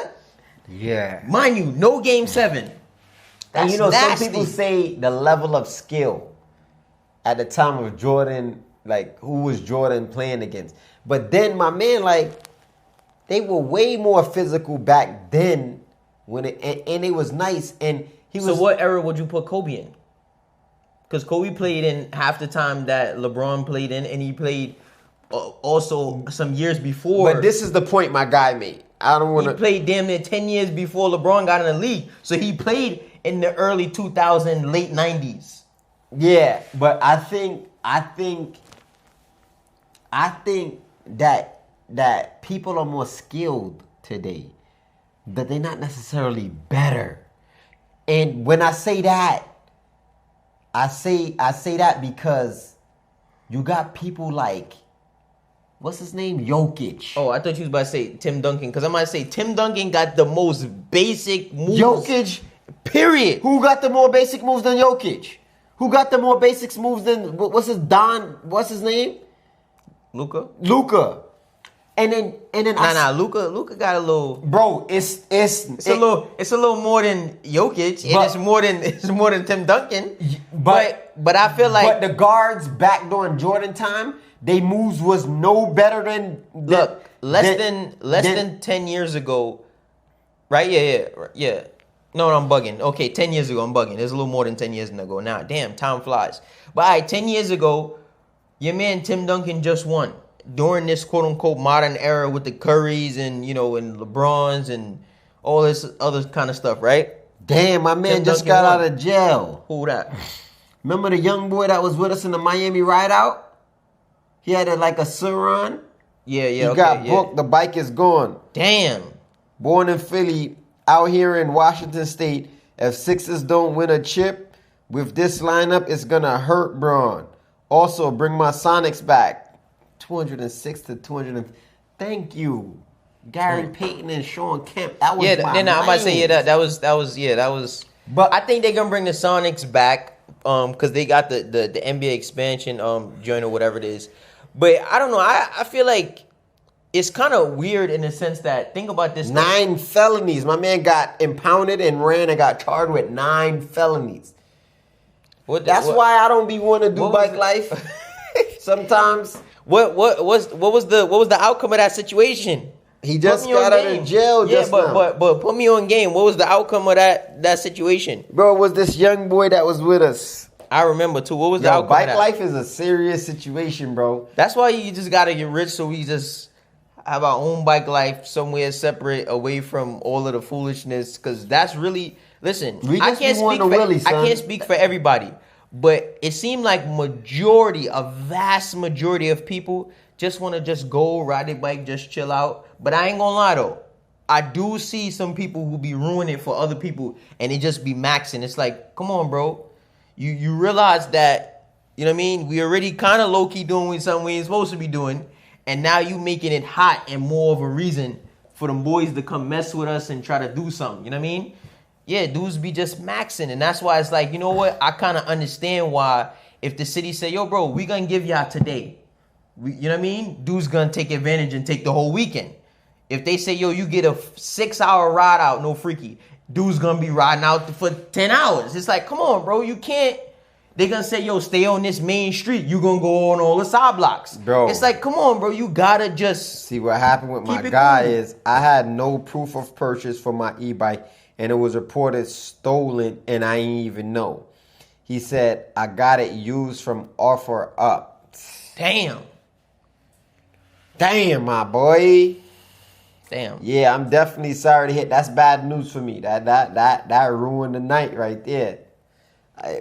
Yeah.
Mind you, no game 7.
And
That's
some
nasty.
people say the level of skill at the time of Jordan, like who was Jordan playing against. But then my man, they were way more physical back then and it was nice. And he was.
So what era would you put Kobe in? Because Kobe played in half the time that LeBron played in, and he played also some years before.
But this is the point my guy made. I don't want
He
to.
played damn near 10 years before LeBron got in the league. So he played in the early 2000s, late 90s.
Yeah, but I think that people are more skilled today, but they're not necessarily better. And when I say that, I say that because you got people like, what's his name? Jokic.
Oh, I thought you was about to say Tim Duncan. Because I might say Tim Duncan got the most basic moves.
Jokic.
Period.
Who got the more basic moves than Jokic? Who got the more basic moves than what's his name? Luka. And then
Luka got a little.
Bro, it's
a little more than Jokic, and it's more than Tim Duncan. But I feel like,
but the guards back during Jordan time, they moves was no better than
less than 10 years ago, right? Yeah. No, I'm bugging. Okay, 10 years ago, I'm bugging. It's a little more than 10 years ago now. Damn, time flies. But all right, 10 years ago, your man Tim Duncan just won. During this quote-unquote modern era with the Currys and, and LeBrons and all this other kind of stuff, right?
Damn, my man
Tim
just
Duncan
got
won.
out of jail.
Who that?
Remember the young boy that was with us in the Miami rideout? He had a Suron.
Yeah.
He got booked. The bike is gone.
Damn.
Born in Philly, out here in Washington State. If Sixers don't win a chip with this lineup, it's gonna hurt Braun. Also, bring my Sonics back. 206 to 200. Thank you, Gary Payton and Sean Kemp. That was my
then I might say that was.
But
I think they're gonna bring the Sonics back, because they got the NBA expansion joint or whatever it is. But I don't know. I feel like it's kind of weird in the sense that, think about this.
9 felonies. My man got impounded and ran and got charged with 9 felonies. That's why I don't be wanting to do bike life. Sometimes.
What was the outcome of that situation?
He just got out of jail just now.
But put me on game. What was the outcome of that situation?
Bro, it was this young boy that was with us.
I remember too. What was the outcome
bike
of that?
life is a serious situation, bro.
That's why you just gotta get rich, so we just have our own bike life somewhere separate, away from all of the foolishness. Because that's really, listen. I can't speak for everybody. But it seemed like a vast majority of people just want to just go ride their bike, just chill out. But I ain't gonna lie though, I do see some people who be ruining it for other people, and it just be maxing. It's like, come on, bro, you realize that, you know what I mean? We already kind of low key doing something we ain't supposed to be doing, and now you making it hot and more of a reason for them boys to come mess with us and try to do something. You know what I mean? Yeah, dudes be just maxing. And that's why it's like, you know what? I kind of understand why if the city say, yo, bro, we going to give y'all today. You know what I mean? Dudes going to take advantage and take the whole weekend. If they say, yo, you get a 6-hour ride out, no freaky, dude's gonna be riding out for 10 hours. It's like, come on, bro, you can't. They're gonna say, yo, stay on this main street. You gonna go on all the side blocks.
Bro.
It's like, come on, bro, you gotta just.
See, what happened with my guy is I had no proof of purchase for my e-bike, and it was reported stolen, and I didn't even know. He said, I got it used from offer up.
Damn.
Damn, my boy.
Damn.
Yeah, I'm definitely sorry to hit. That's bad news for me. That ruined the night right there.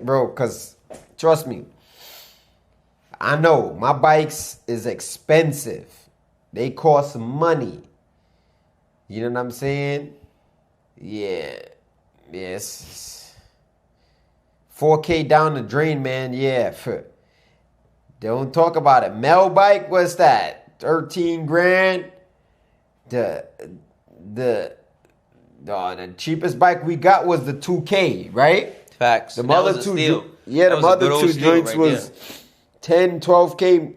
Bro, because trust me, I know my bikes is expensive. They cost money. You know what I'm saying? Yeah. Yes. 4K down the drain, man. Yeah. Don't talk about it. Mel bike, what's that? 13 grand. The cheapest bike we got was the 2K, right?
Facts.
The other two, the other two joints was 10, 12K.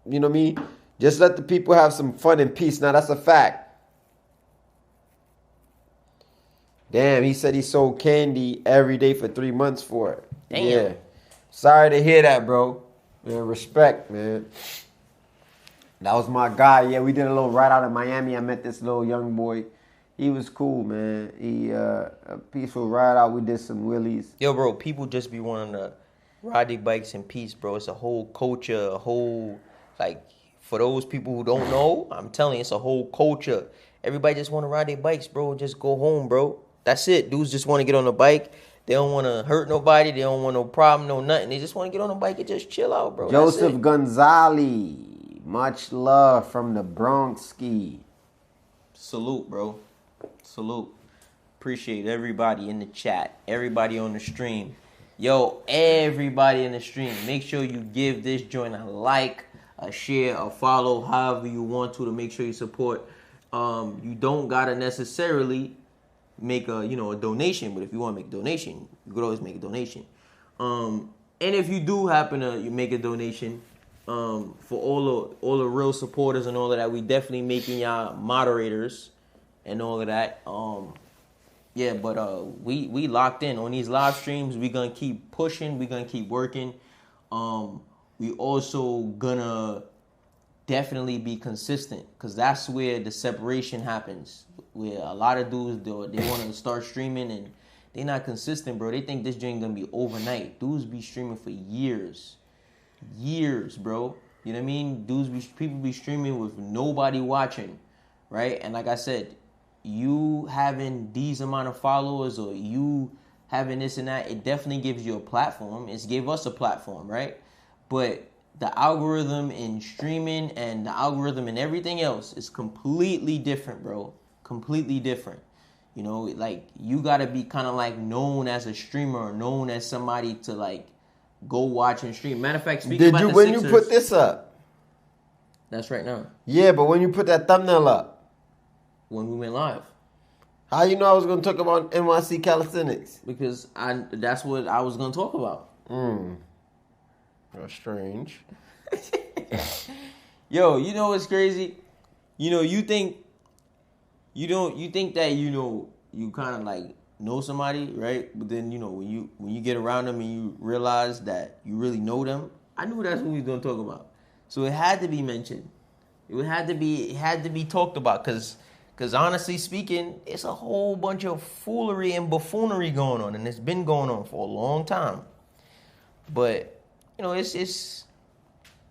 You know what I mean? Just let the people have some fun and peace. Now that's a fact. Damn, he said he sold candy every day for 3 months for it.
Damn.
Yeah. Sorry to hear that, bro. Man, respect, man. That was my guy. Yeah, we did a little ride out in Miami. I met this little young boy. He was cool, man. He a peaceful ride out. We did some wheelies.
Yo, bro, people just be wanting to ride their bikes in peace, bro. It's a whole culture, a whole, like, for those people who don't know, I'm telling you, it's a whole culture. Everybody just want to ride their bikes, bro. Just go home, bro. That's it. Dudes just want to get on the bike. They don't want to hurt nobody. They don't want no problem, no nothing. They just want to get on the bike and just chill out, bro.
Joseph Gonzalez. Much love from the Bronx ski.
Salute, bro. Salute. Appreciate everybody in the chat. Everybody on the stream. Yo, everybody in the stream. Make sure you give this joint a like, a share, a follow, however you want to make sure you support. You don't gotta necessarily make a donation, but if you want to make a donation, you could always make a donation. And if you do happen to make a donation, for all the real supporters and all of that, we definitely making y'all moderators and all of that. Yeah, but we locked in on these live streams. We gonna keep pushing. We gonna keep working. We also gonna definitely be consistent, because that's where the separation happens. Where a lot of dudes, they want to start streaming and they not consistent, bro. They think this joint gonna be overnight. Dudes be streaming for years, bro. You know what I mean? People be streaming with nobody watching, right? And like I said, you having these amount of followers or you having this and that, it definitely gives you a platform. It's gave us a platform, right? But the algorithm in streaming and the algorithm in everything else is completely different, bro. Completely different. You know, like, you gotta be kind of like known as a streamer or known as somebody to like go watch and stream. Matter of fact, speaking about the Sixers,
when you put this up?
That's right now.
Yeah, but when you put that thumbnail up?
When we went live.
How you know I was going to talk about NYC Calisthenics?
Because that's what I was going to talk about.
That's strange.
Yo, you know what's crazy? You think that you kind of like know somebody, right? But then when you get around them and you realize that you really know them, I knew that's what we was gonna talk about. So it had to be mentioned. It had to be talked about, because honestly speaking, it's a whole bunch of foolery and buffoonery going on, and it's been going on for a long time. But it's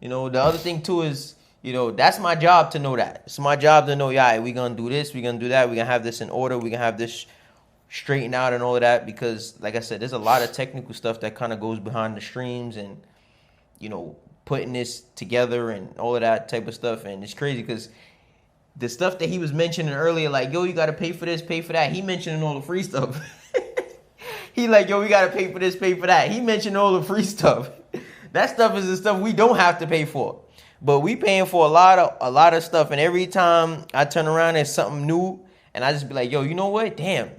the other thing too is, that's my job to know that. It's my job to know, yeah, we're going to do this, we're going to do that, we're going to have this in order, we're going to have this straightened out and all of that, because, like I said, there's a lot of technical stuff that kind of goes behind the streams and, putting this together and all of that type of stuff. And it's crazy because the stuff that he was mentioning earlier, like, yo, you got to pay for this, pay for that, he mentioning all the free stuff. He like, yo, we got to pay for this, pay for that. He mentioned all the free stuff. That stuff is the stuff we don't have to pay for. But we paying for a lot of stuff, and every time I turn around, there's something new, and I just be like, yo, you know what? Damn,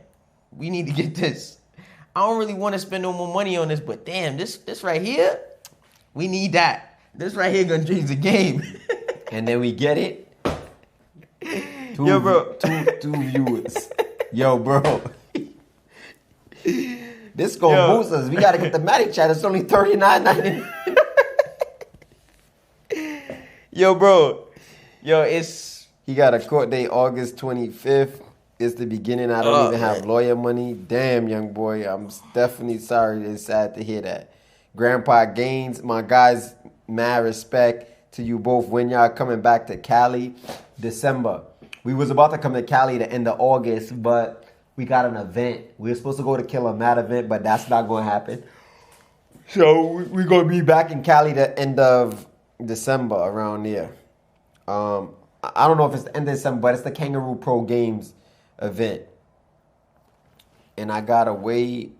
we need to get this. I don't really want to spend no more money on this, but damn, this right here, we need that. This right here gonna change the game.
And then we get it. Yo, bro. Two viewers. Yo, bro. This gonna boost us. We gotta get the Matic chat. It's only $39.99. Yo, bro. Yo, he got a court date August 25th. It's the beginning. I don't even have lawyer money. Damn, young boy. I'm definitely sorry. It's sad to hear that. Grandpa Gaines, my guys, mad respect to you both. When y'all coming back to Cali? December. We was about to come to Cali the end of August, but we got an event. We were supposed to go to Killer Matt event, but that's not going to happen. So we're going to be back in Cali the end of December around there. I don't know if it's the end of December, but it's the Kangaroo Pro Games event. And I got away.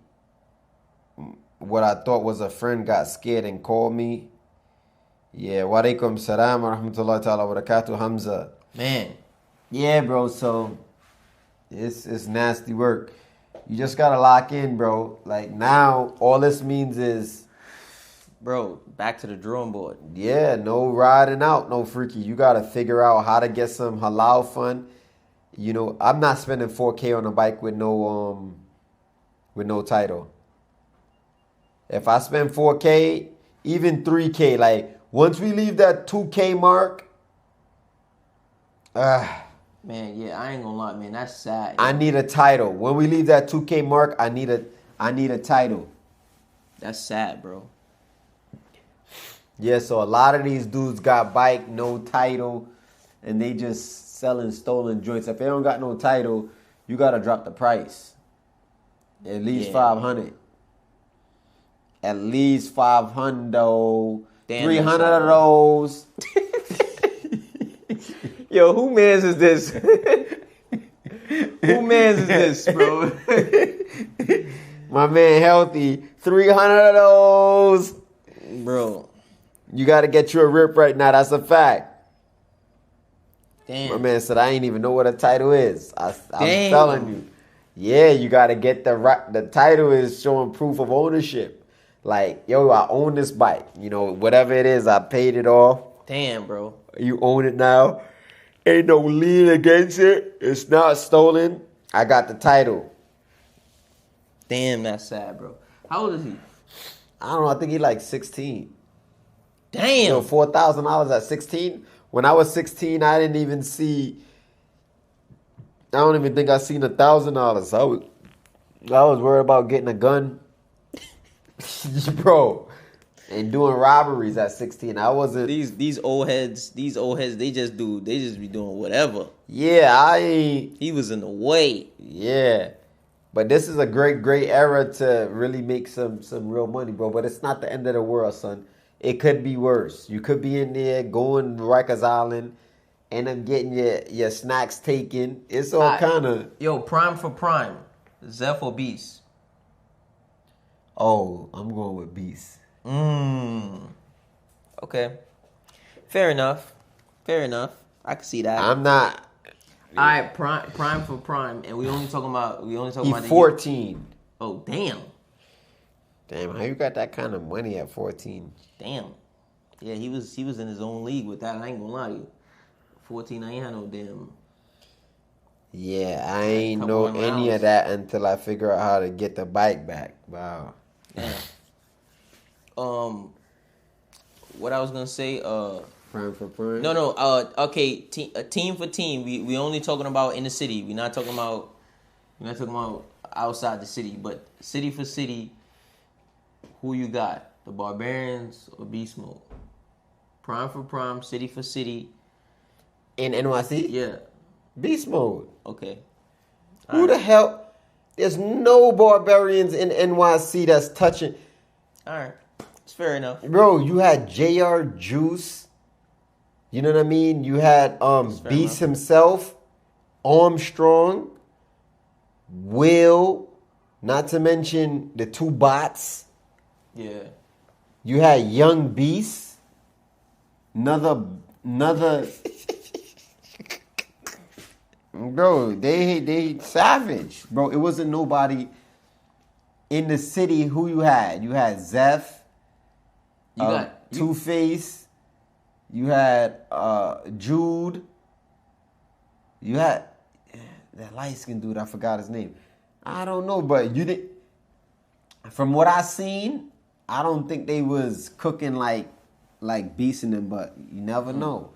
What I thought was a friend got scared and called me. Yeah, wa alaikum salam wa rahmatullahi ta'ala wa barakatuh, Hamza.
Man.
Yeah, bro, so it's nasty work. You just gotta lock in, bro. Like, now, all this means is...
Bro, back to the drawing board.
Yeah, no riding out, no freaky. You gotta figure out how to get some halal fun. You know, I'm not spending $4K on a bike with no title. If I spend $4K, even $3K, like, once we leave that $2K mark,
man, yeah, I ain't gonna lie, man, that's sad.
I need a title. When we leave that $2K mark, I need a title.
That's sad, bro.
Yeah, so a lot of these dudes got bike, no title, and they just selling stolen joints. If they don't got no title, you gotta drop the price. At least $500. At least $500.
Damn,
300 of those.
Yo, who mans is this? Who mans is this, bro?
My man Healthy, 300 of those.
Bro.
You got to get you a rip right now. That's a fact.
Damn.
My man said, I ain't even know what a title is. I'm
Damn.
telling you. Yeah, you got to get the title is showing proof of ownership. Like, yo, I own this bike. You know, whatever it is, I paid it off.
Damn, bro.
You own it now. Ain't no lien against it. It's not stolen. I got the title.
Damn, that's sad, bro. How old is he?
I don't know. I think he like 16.
Damn.
Yo, $4,000 at 16. When I was 16, I didn't even see. I don't even think I seen $1,000. I was worried about getting a gun, bro, and doing robberies at 16. I wasn't.
These old heads, they just be doing whatever.
Yeah,
He was in the way.
Yeah, but this is a great era to really make some real money, bro. But it's not the end of the world, son. It could be worse. You could be in there going to Rikers Island, end up getting your snacks taken. It's all kind of.
Yo, prime for prime, Zeph or Beast?
Oh, I'm going with Beast.
Okay. Fair enough. I can see that.
I'm not.
All right, prime for prime, and we only talking about
He's 14.
Oh, damn.
Damn, how you got that kind of money at 14?
Damn. Yeah, he was in his own league with that. I ain't gonna lie to you. 14, I ain't had no damn.
Yeah, I ain't
Couple
know
of
any
rounds.
of that until I figure out how to get the bike back. Wow.
Damn. What I was gonna say,
Prime for prime?
No. Okay. Team for team. We only talking about in the city. We're not talking about outside the city. But city for city, who you got? The Barbarians or Beast Mode? Prime for prime, city for city.
In NYC?
Yeah.
Beast Mode.
Okay.
Who the hell? There's no Barbarians in NYC that's touching.
All right. It's fair enough.
Bro, you had JR Juice. You know what I mean? You had Beast
enough.
himself, Armstrong, Will, not to mention the two bots.
Yeah.
You had Young Beast. Another Bro, they savage. Bro, it wasn't nobody in the city who you had. You had Zeph, Two-Face, you had Jude. You had that light-skinned dude, I forgot his name. I don't know, but you did. From what I seen, I don't think they was cooking like beasting them, but you never know.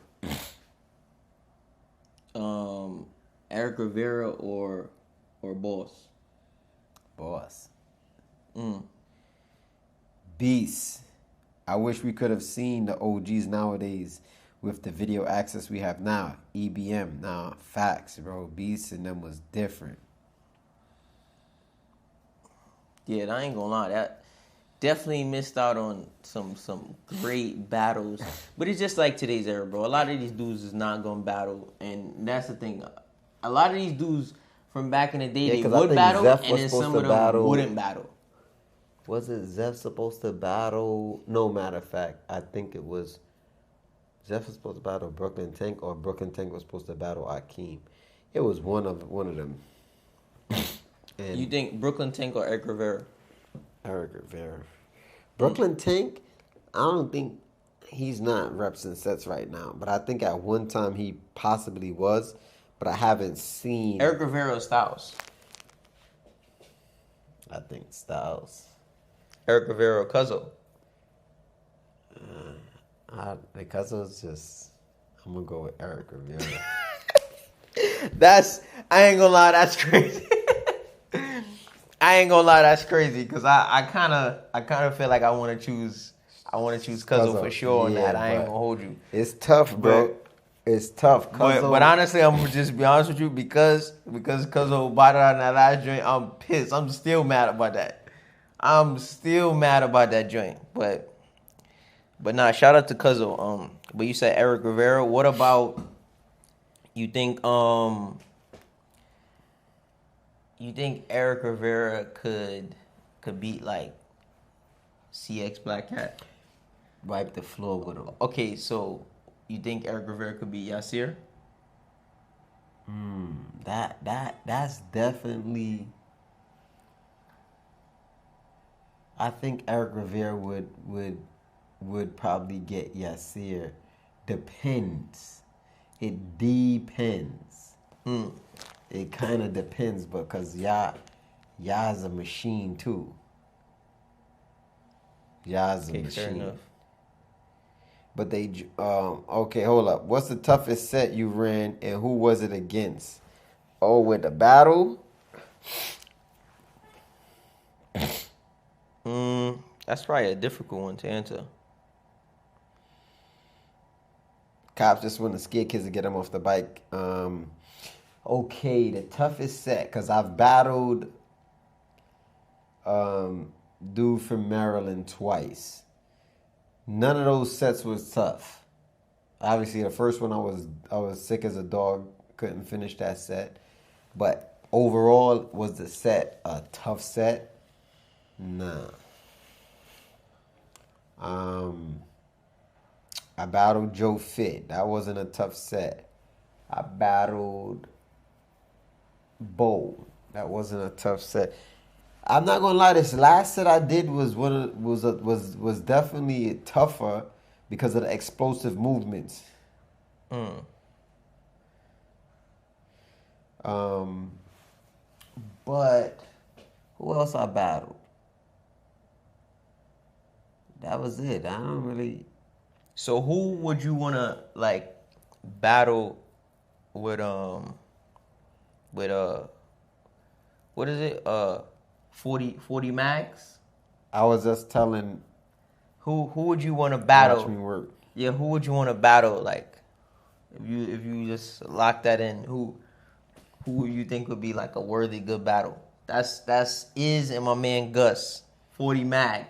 Eric Rivera or Boss?
Boss. Beast. I wish we could have seen the OGs nowadays with the video access we have now. EBM. Nah, facts, bro. Beast and them was different.
Yeah, I ain't gonna lie. That definitely missed out on some great battles. But it's just like today's era, bro. A lot of these dudes is not gonna battle, and that's the thing. A lot of these dudes from back in the day, they
'cause I
would
think
battle,
Zeph
and
was
then
supposed
some
to
of them
battle.
wouldn't battle.
Was it Zeph supposed to battle? No, matter of fact, I think it was Zeph was supposed to battle Brooklyn Tank, or Brooklyn Tank was supposed to battle Akeem. It was one of them. And
You think Brooklyn Tank or Eric Rivera?
Eric Rivera. Brooklyn Tank, I don't think he's not reps and sets right now, but I think at one time he possibly was, but I haven't seen.
Eric Rivera or Styles?
I think Styles.
Eric Rivera or Cuzzo?
Because it was just, I'm gonna go with Eric Rivera.
I ain't gonna lie, that's crazy. I ain't gonna lie, that's crazy because I kind of feel like I want to choose Cuzzo for sure on
Yeah,
that. I ain't
but
gonna hold you.
It's tough, bro. It's tough.
But honestly, I'm gonna just be honest with you because Cuzzo bought it out in that last joint. I'm pissed. I'm still mad about that. Joint. But nah, shout out to Cuzzo. But you said Eric Rivera. What about you think Eric Rivera could beat like CX Black Cat?
Wipe the floor with him.
Okay, so you think Eric Rivera could beat Yasir?
That's definitely. I think Eric Rivera would probably get Yasir. Depends. It depends. It kind of depends, because Ya's a machine too. Ya's a machine.
Fair enough.
But okay, hold up. What's the toughest set you ran, and who was it against? Oh, with the battle?
That's probably a difficult one to answer.
Cops just want to scare kids to get them off the bike. Okay, the toughest set, because I've battled dude from Maryland twice. None of those sets was tough. Obviously, the first one I was sick as a dog, couldn't finish that set. But overall, was the set a tough set? Nah. I battled Joe Fit. That wasn't a tough set. I battled Bo. That wasn't a tough set. I'm not gonna lie. This last set I did was definitely tougher because of the explosive movements. But who else I battled? That was it. I don't really.
So who would you wanna like battle with what is it? 40 max?
I was just telling.
Who would you want to battle?
Watch me work.
Yeah, who would you want to battle? Like, if you just lock that in, who you think would be like a worthy good battle? That's Iz and my man Gus, 40 mag,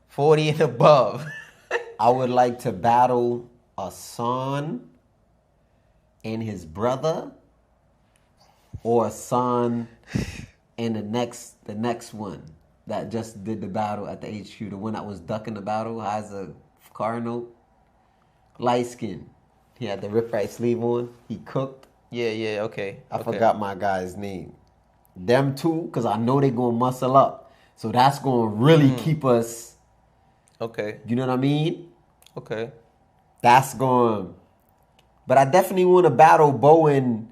40 and above.
I would like to battle Hassan and his brother, or Hassan and the next one that just did the battle at the HQ, the one that was ducking the battle, has a Cardinal, light skin. He had the rip right sleeve on. He cooked.
Yeah, okay.
I forgot my guy's name. Them two, because I know they're going to muscle up. So that's going to really keep us.
Okay.
You know what I mean?
Okay.
That's going to But I definitely want to battle Bowen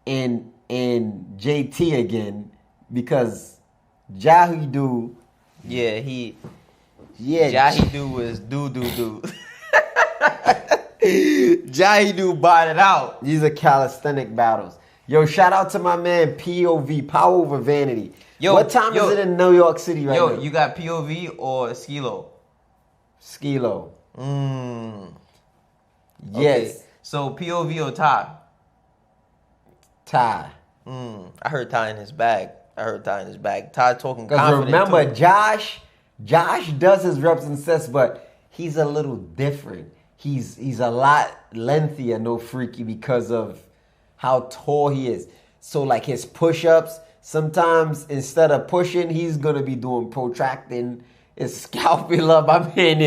and JT again because Jahidu.
Yeah,
Yeah,
Jahidu was do. Jahidu bought it out.
These are calisthenic battles. Yo, shout out to my man POV, Power Over Vanity. What time is it in New York City right now?
Yo, you got POV or Skilo?
Skilo. Yes.
Okay. So POV or Ty?
Ty.
I heard Ty in his bag. Ty talking
Because
confident.
remember,
too.
Josh does his reps and sets, but he's a little different. He's a lot lengthier, no freaky, because of how tall he is. So like his push-ups, sometimes instead of pushing, he's gonna be doing protracting his scapula. My man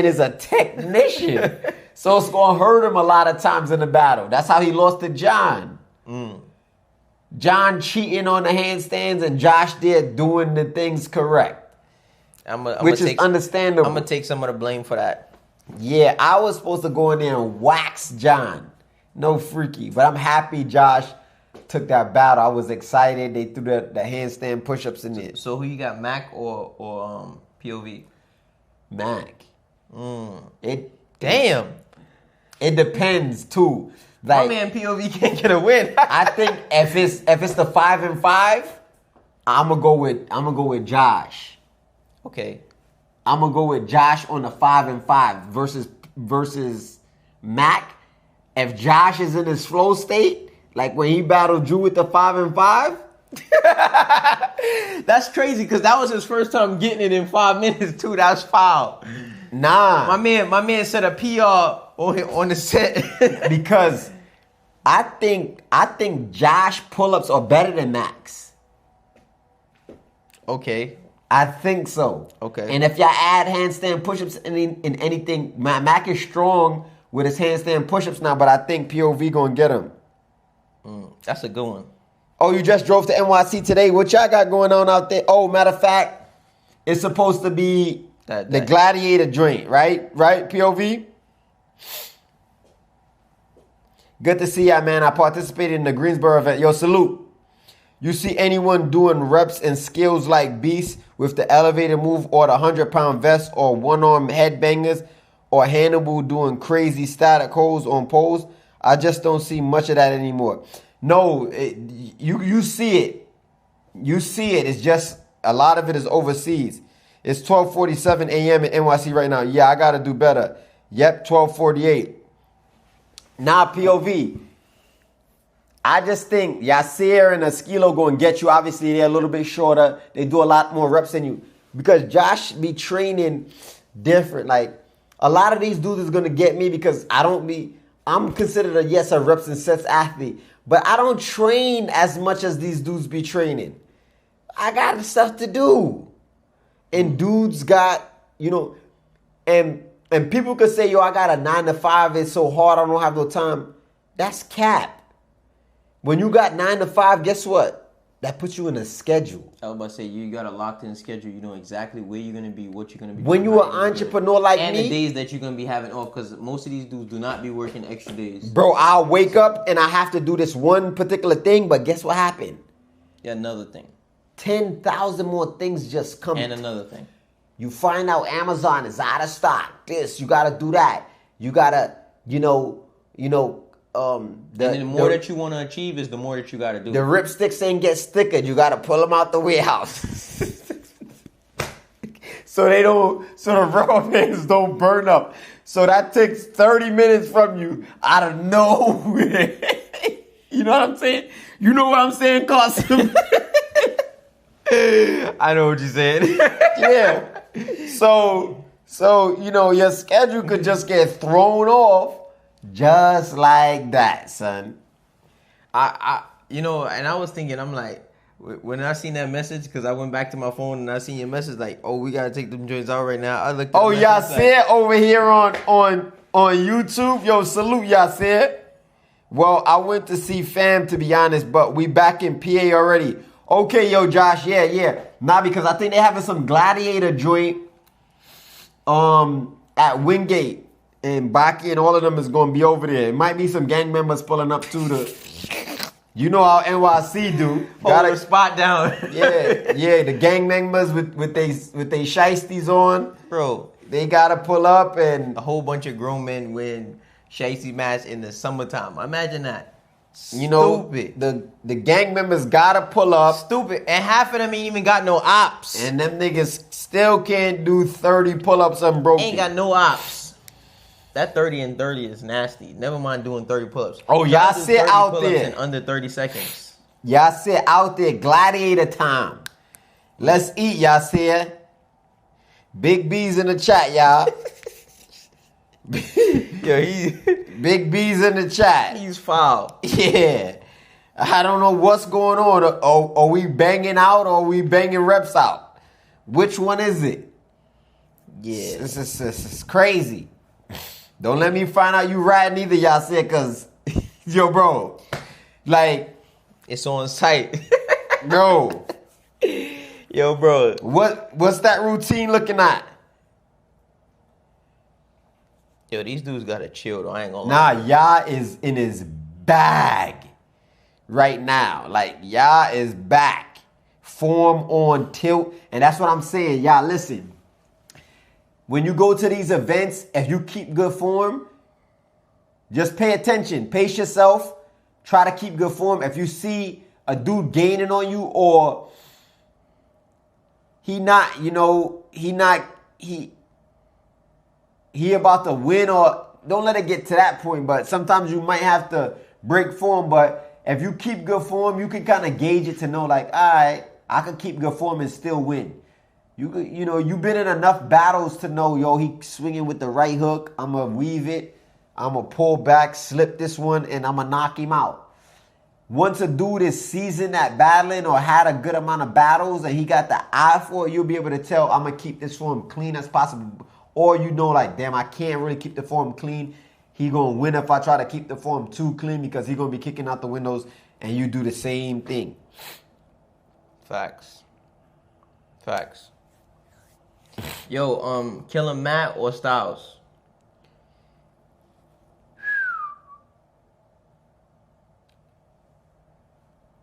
is a technician. So it's gonna hurt him a lot of times in the battle. That's how he lost to John. John cheating on the handstands and Josh there doing the things correct. Which is understandable.
I'm gonna take some of the blame for that.
Yeah, I was supposed to go in there and wax John. No freaky. But I'm happy Josh took that battle. I was excited. They threw the handstand push-ups in there.
So who you got, Mac or POV?
Mac.
Damn.
It depends too. Like,
My man POV can't get a win.
I think if it's the 5 and 5, I'm gonna go with Josh.
Okay.
I'm gonna go with Josh on the 5 and 5 versus Mac. If Josh is in his flow state, like when he battled Drew with the 5 and 5,
That's crazy because that was his first time getting it in 5 minutes too. That's foul.
nah.
My man set a PR on the set.
Because I think Josh pull-ups are better than Mac's.
Okay.
I think so.
Okay.
And if y'all add handstand push-ups in anything, Mac is strong with his handstand push-ups now, but I think POV gonna get him.
That's a good one.
Oh, you just drove to NYC today. What y'all got going on out there? Oh, matter of fact, it's supposed to be the Gladiator joint, right? Right, POV? Good to see y'all, man. I participated in the Greensboro event. Yo, salute. You see anyone doing reps and skills like Beast with the elevator move or the 100-pound vest or one-arm headbangers or Hannibal doing crazy static holds on poles? I just don't see much of that anymore. No, you see it. You see it. It's just a lot of it is overseas. It's 12:47 a.m. in NYC right now. Yeah, I got to do better. Yep, 12:48. Now, POV. I just think Yasir and Askilo going to get you. Obviously, they're a little bit shorter. They do a lot more reps than you. Because Josh be training different. Like, a lot of these dudes is going to get me because I'm considered a reps and sets athlete. But I don't train as much as these dudes be training. I got stuff to do. And dudes got, and people could say, yo, I got a 9 to 5. It's so hard. I don't have no time. That's cap. When you got 9 to 5, guess what? That puts you in a schedule.
I was about to say, you got a locked-in schedule. You know exactly where you're going to be, what you're going to be
when
doing.
When you're an entrepreneur like
and
me.
And the days that you're going to be having off, because most of these dudes do not be working extra days.
Bro, I'll wake up and I have to do this one particular thing, but guess what happened?
Yeah, another thing.
10,000 more things just come.
And another thing.
You find out Amazon is out of stock. This, you got to do that. You got to,
and then the more that you want to achieve is the more that you got to do.
The ripsticks ain't get stickered. You got to pull them out the warehouse. so the rubber bands don't burn up. So that takes 30 minutes from you out of nowhere. You know what I'm saying? You know what I'm saying, Carson?
I know what you're saying.
Yeah. So, your schedule could just get thrown off. Just like that, son.
And I was thinking, I'm like, when I seen that message, because I went back to my phone and I seen your message, like, oh, we gotta take them joints out right now. I looked.
Oh, y'all see it over here on YouTube. Yo, salute, y'all see it. Well, I went to see fam, to be honest, but we back in PA already. Okay, yo, Josh, yeah. Nah, because I think they having some Gladiator joint at Wingate. and Baki and all of them is gonna be over there. It might be some gang members pulling up too. You know how NYC do.
Hold the spot down.
yeah. The gang members with they shiesties on,
Bro.
they gotta pull up and
A whole bunch of grown men win shiesty match in the summertime. Imagine that.
you know
Stupid.
the gang members gotta pull up.
Stupid. And half of them ain't even got no ops.
And them niggas still can't do 30 pull-ups unbroken.
Ain't got no ops. That 30 and 30 is nasty. Never mind doing 30 pull-ups.
Oh, y'all
do
sit
30
out
pull-ups
there.
in under 30 seconds.
Y'all sit out there, gladiator time. Let's eat, y'all see. Big B's in the chat, y'all.
Yo,
Big B's in the chat.
he's foul.
Yeah. I don't know what's going on. Are we banging out or are we banging reps out? Which one is it?
Yeah.
This is crazy. Don't let me find out you riding either, y'all said, because, yo, bro, like,
It's on site.
bro,
Yo, bro.
what's that routine looking at?
Yo, these dudes gotta chill though. I ain't gonna lie.
Nah, y'all is in his bag right now. Like, y'all is back. Form on tilt. And that's what I'm saying. Y'all, listen. When you go to these events, if you keep good form, just pay attention. Pace yourself. Try to keep good form. If you see a dude gaining on you or he about to win, or don't let it get to that point, but sometimes you might have to break form. But if you keep good form, you can kind of gauge it to know, like, all right, I can keep good form and still win. You've been in enough battles to know, yo, he swinging with the right hook. I'm going to weave it. I'm going to pull back, slip this one, and I'm going to knock him out. Once a dude is seasoned at battling or had a good amount of battles and he got the eye for it, you'll be able to tell, I'm going to keep this form clean as possible. Or you know, like, damn, I can't really keep the form clean. He going to win if I try to keep the form too clean because he going to be kicking out the windows, and you do the same thing.
Facts. Yo, killing Matt or Styles?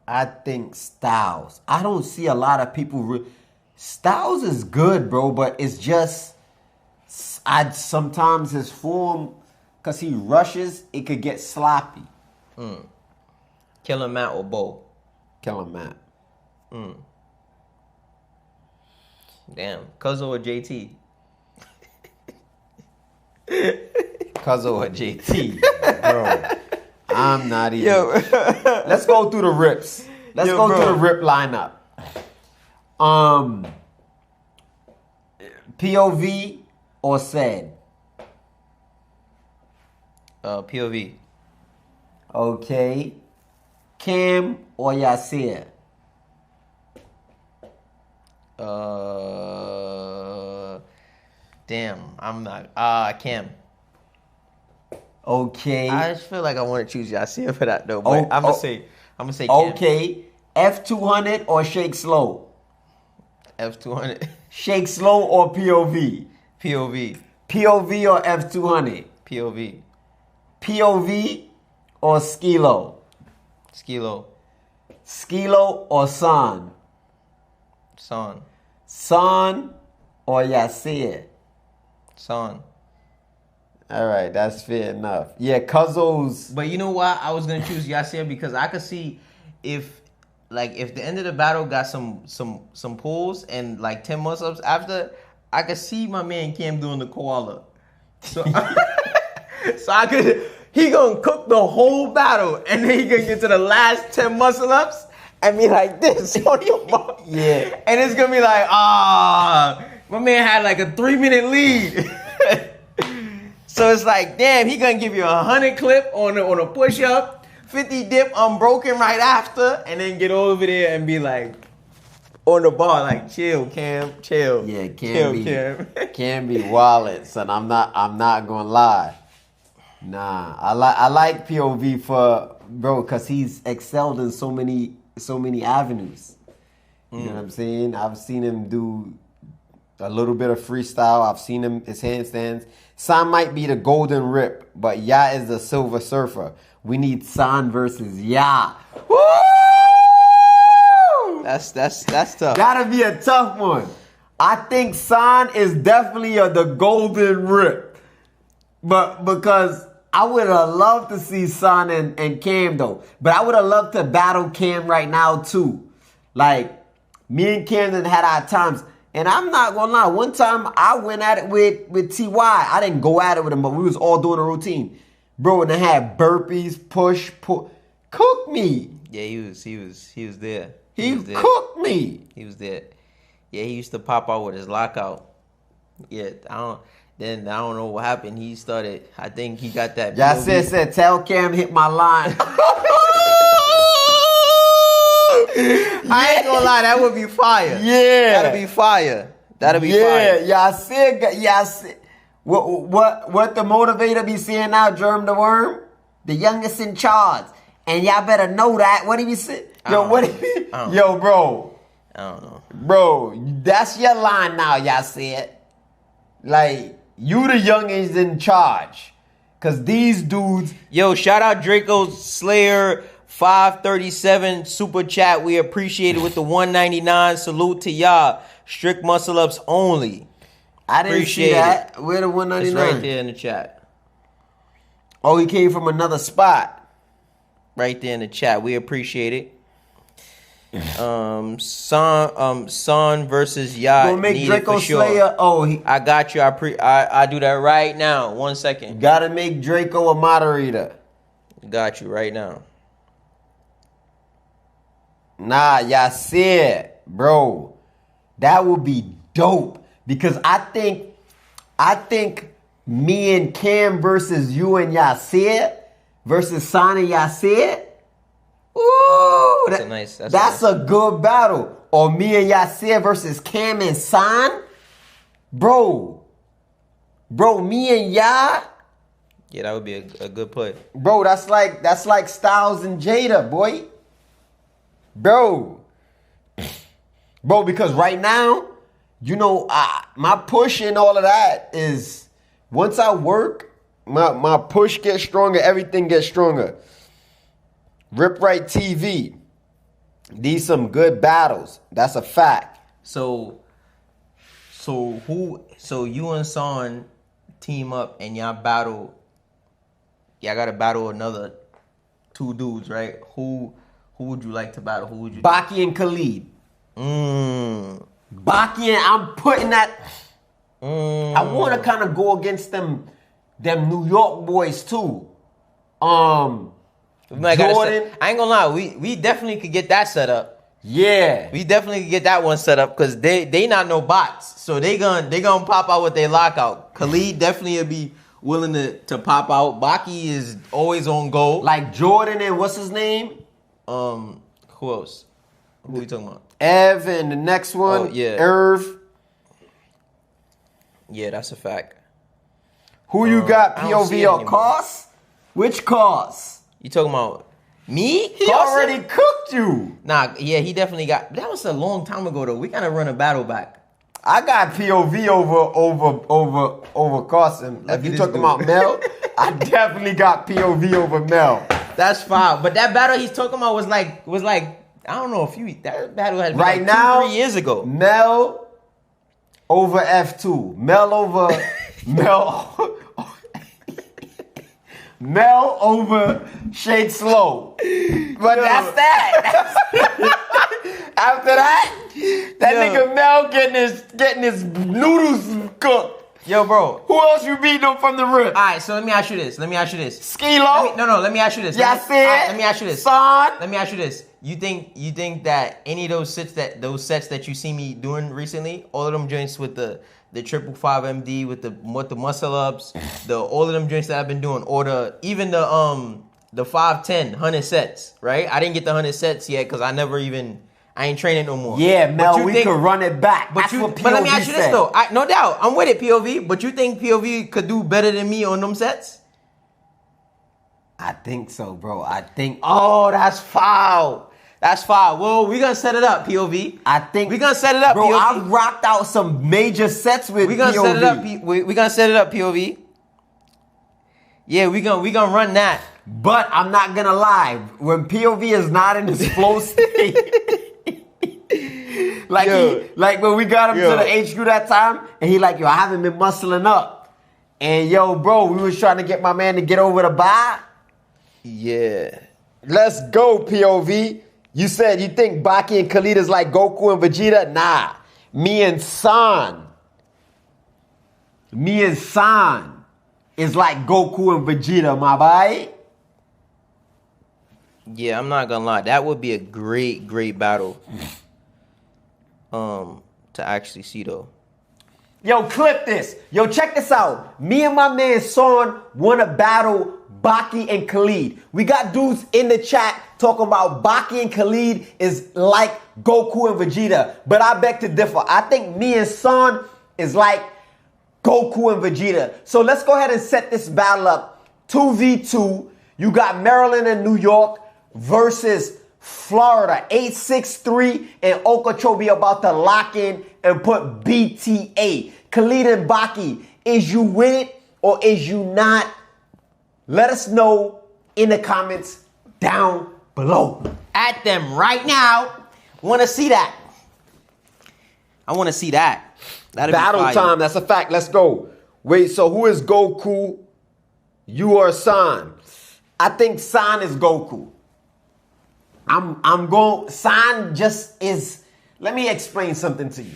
I think Styles. I don't see a lot of people. Styles is good, bro, but it's just sometimes his form, because he rushes, it could get sloppy.
Killing Matt or Bo?
Killing Matt.
Damn. Cuzzo or JT?
Cuzzo or JT, bro. I'm not even. Let's go through the rips. Let's go through the rip lineup. POV or said?
POV.
Okay. Cam or Yasir?
Damn. I'm not. Cam.
Okay.
I just feel like I want to choose Yasir for that though. But I'm gonna say Cam.
Okay. F200 or Shake Slow?
F200.
Shake Slow or POV?
POV.
POV or F200?
POV.
POV or Skilo?
Skilo.
Skilo or San?
Son.
San or Yasir?
Son.
All right, that's fair enough. Yeah, Cuzzo's.
But you know why I was gonna choose Yasir? Because I could see if the end of the battle got some pulls and like 10 muscle-ups after, I could see my man Cam doing the koala. So I could, he gonna cook the whole battle and then he gonna get to the last 10 muscle-ups and be like this on your mark.
Yeah.
And it's gonna be like, my man had like a 3-minute lead. So it's like, damn, he gonna give you 100 clip on a push-up, 50 dip unbroken right after, and then get over there and be like, on the bar, like, chill, Cam, chill.
Yeah,
Cam.
Can be wallet, son. I'm not gonna lie. Nah, I like POV for bro, cause he's excelled in so many avenues. You know what I'm saying? I've seen him do A little bit of freestyle. I've seen his handstands. San might be the golden rip, but Ya is the silver surfer. We need San versus Ya. Woo!
That's tough.
Gotta be a tough one. I think San is definitely the golden rip. But because I would have loved to see San and Cam though. But I would have loved to battle Cam right now too. Like, me and Cam done had our times. And I'm not gonna lie, one time I went at it with T.Y. I didn't go at it with him, but we was all doing a routine. Bro, and they had burpees, push, pull. Cook me.
Yeah, he was there.
He cooked me.
He was there. Yeah, he used to pop out with his lockout. Yeah, I don't know what happened. He started, I think he got that.
Y'all said, tell Cam hit my line.
I ain't gonna lie, that would be fire.
Yeah.
That'd be fire. Fire.
Y'all said, what the motivator be saying now, Germ the Worm? The youngest in charge. And y'all better know that. What he be saying? Yo, what he be? Yo, bro.
I don't know.
Bro, that's your line now, y'all said. Like, you the youngest in charge. Cause these dudes.
Yo, shout out Draco Slayer 537 super chat. We appreciate it with the 199. Salute to y'all. Strict muscle ups only.
I didn't
Appreciate
see that. Where the 199?
It's right there in the chat.
Oh, he came from another spot.
Right there in the chat. We appreciate it. Son versus Ya.
Gonna make Draco Slayer. Oh,
I got you. I do that right now. 1 second.
Gotta make Draco a moderator.
Got you right now.
Nah, y'all said, bro, that would be dope. Because I think me and Cam versus you and Yasir versus San and Yasir. Ooh, that's a good battle. Or me and Yasir versus Cam and San. Bro, me and Ya.
Yeah, that would be a good play.
Bro, that's like Styles and Jada, boy. Bro, because right now, you know, my push and all of that is, once I work, my push gets stronger, everything gets stronger. Rip Right TV, these some good battles. That's a fact.
So you and Son team up and y'all battle. Y'all gotta battle another two dudes, right? Who would you like to battle? Who would you?
Baki and Khalid. Baki and I'm putting that. I want to kind of go against them New York boys too. Jordan.
I ain't gonna lie, we definitely could get that set up.
Yeah,
we definitely could get that one set up because they not no bots, so they gonna pop out with their lockout. Khalid definitely will be willing to pop out. Baki is always on goal.
Like Jordan and what's his name?
Who else? Who are you talking about?
Ev and the next one.
Oh, yeah.
Irv.
Yeah, that's a fact.
Who you got?
I don't see
POV
it
or
anymore.
Cost? Which Cost?
You talking about me?
He
Carson?
already cooked you.
Nah, yeah, he definitely got. That was a long time ago though. We gotta run a battle back.
I got POV over Carson.
Look
If you
at
talking
this
about
dude.
Mel, I definitely got POV over Mel.
That's foul. But that battle he's talking about was like I don't know that battle had been
Right
like
now,
2-3 years ago.
Mel over F2. Mel over Mel. Mel over Shade Slow. But that's that. After that, nigga Mel getting his noodles cooked.
Yo, bro.
Who else you beating him from the rip?
All right, so let me ask you this.
Skilo?
Let me ask you this.
Y'all said?
All right, let me ask you this.
Son?
Let me ask you this. You think that any of those sets that you see me doing recently, all of them joints with the 555 MD with the muscle ups, all of them joints that I've been doing, or even the 510 100 sets, right? I didn't get the 100 sets yet because I ain't training no more.
Yeah, Mel, we could run it back. That's what POV
But let me ask you this
said.
though. No doubt, I'm with it, POV. But you think POV could do better than me on them sets?
I think so, bro. I think.
Oh, that's foul. That's fine. Well, we're gonna set it up, POV.
I think
we're gonna set it up,
bro,
POV.
I rocked out some major sets with
We're gonna
POV.
set it up. We're gonna set it up, POV. Yeah, we gonna run that.
But I'm not gonna lie, when POV is not in his flow state, like when we got him to the HQ that time, and he like, yo, I haven't been muscling up, and yo, bro, we was trying to get my man to get over the bar.
Yeah.
Let's go, POV. You said you think Baki and Khalid is like Goku and Vegeta? Nah, me and San is like Goku and Vegeta, my boy.
Yeah, I'm not gonna lie. That would be a great battle. To actually see though.
Yo, clip this. Yo, check this out. Me and my man Son want to battle Baki and Khalid. We got dudes in the chat talking about Baki and Khalid is like Goku and Vegeta. But I beg to differ. I think me and Son is like Goku and Vegeta. So let's go ahead and set this battle up. 2v2. You got Maryland and New York versus Florida. 863 and Okeechobee about to lock in and put BTA. Khalid and Baki, is you with it or is you not? Let us know in the comments down below.
At them right now. Want to see that? I want to see that. That'd
Battle
be fire.
time, that's a fact. Let's go. Wait, so who is Goku? You or San? I think San is Goku. I'm going, San just is, let me explain something to you.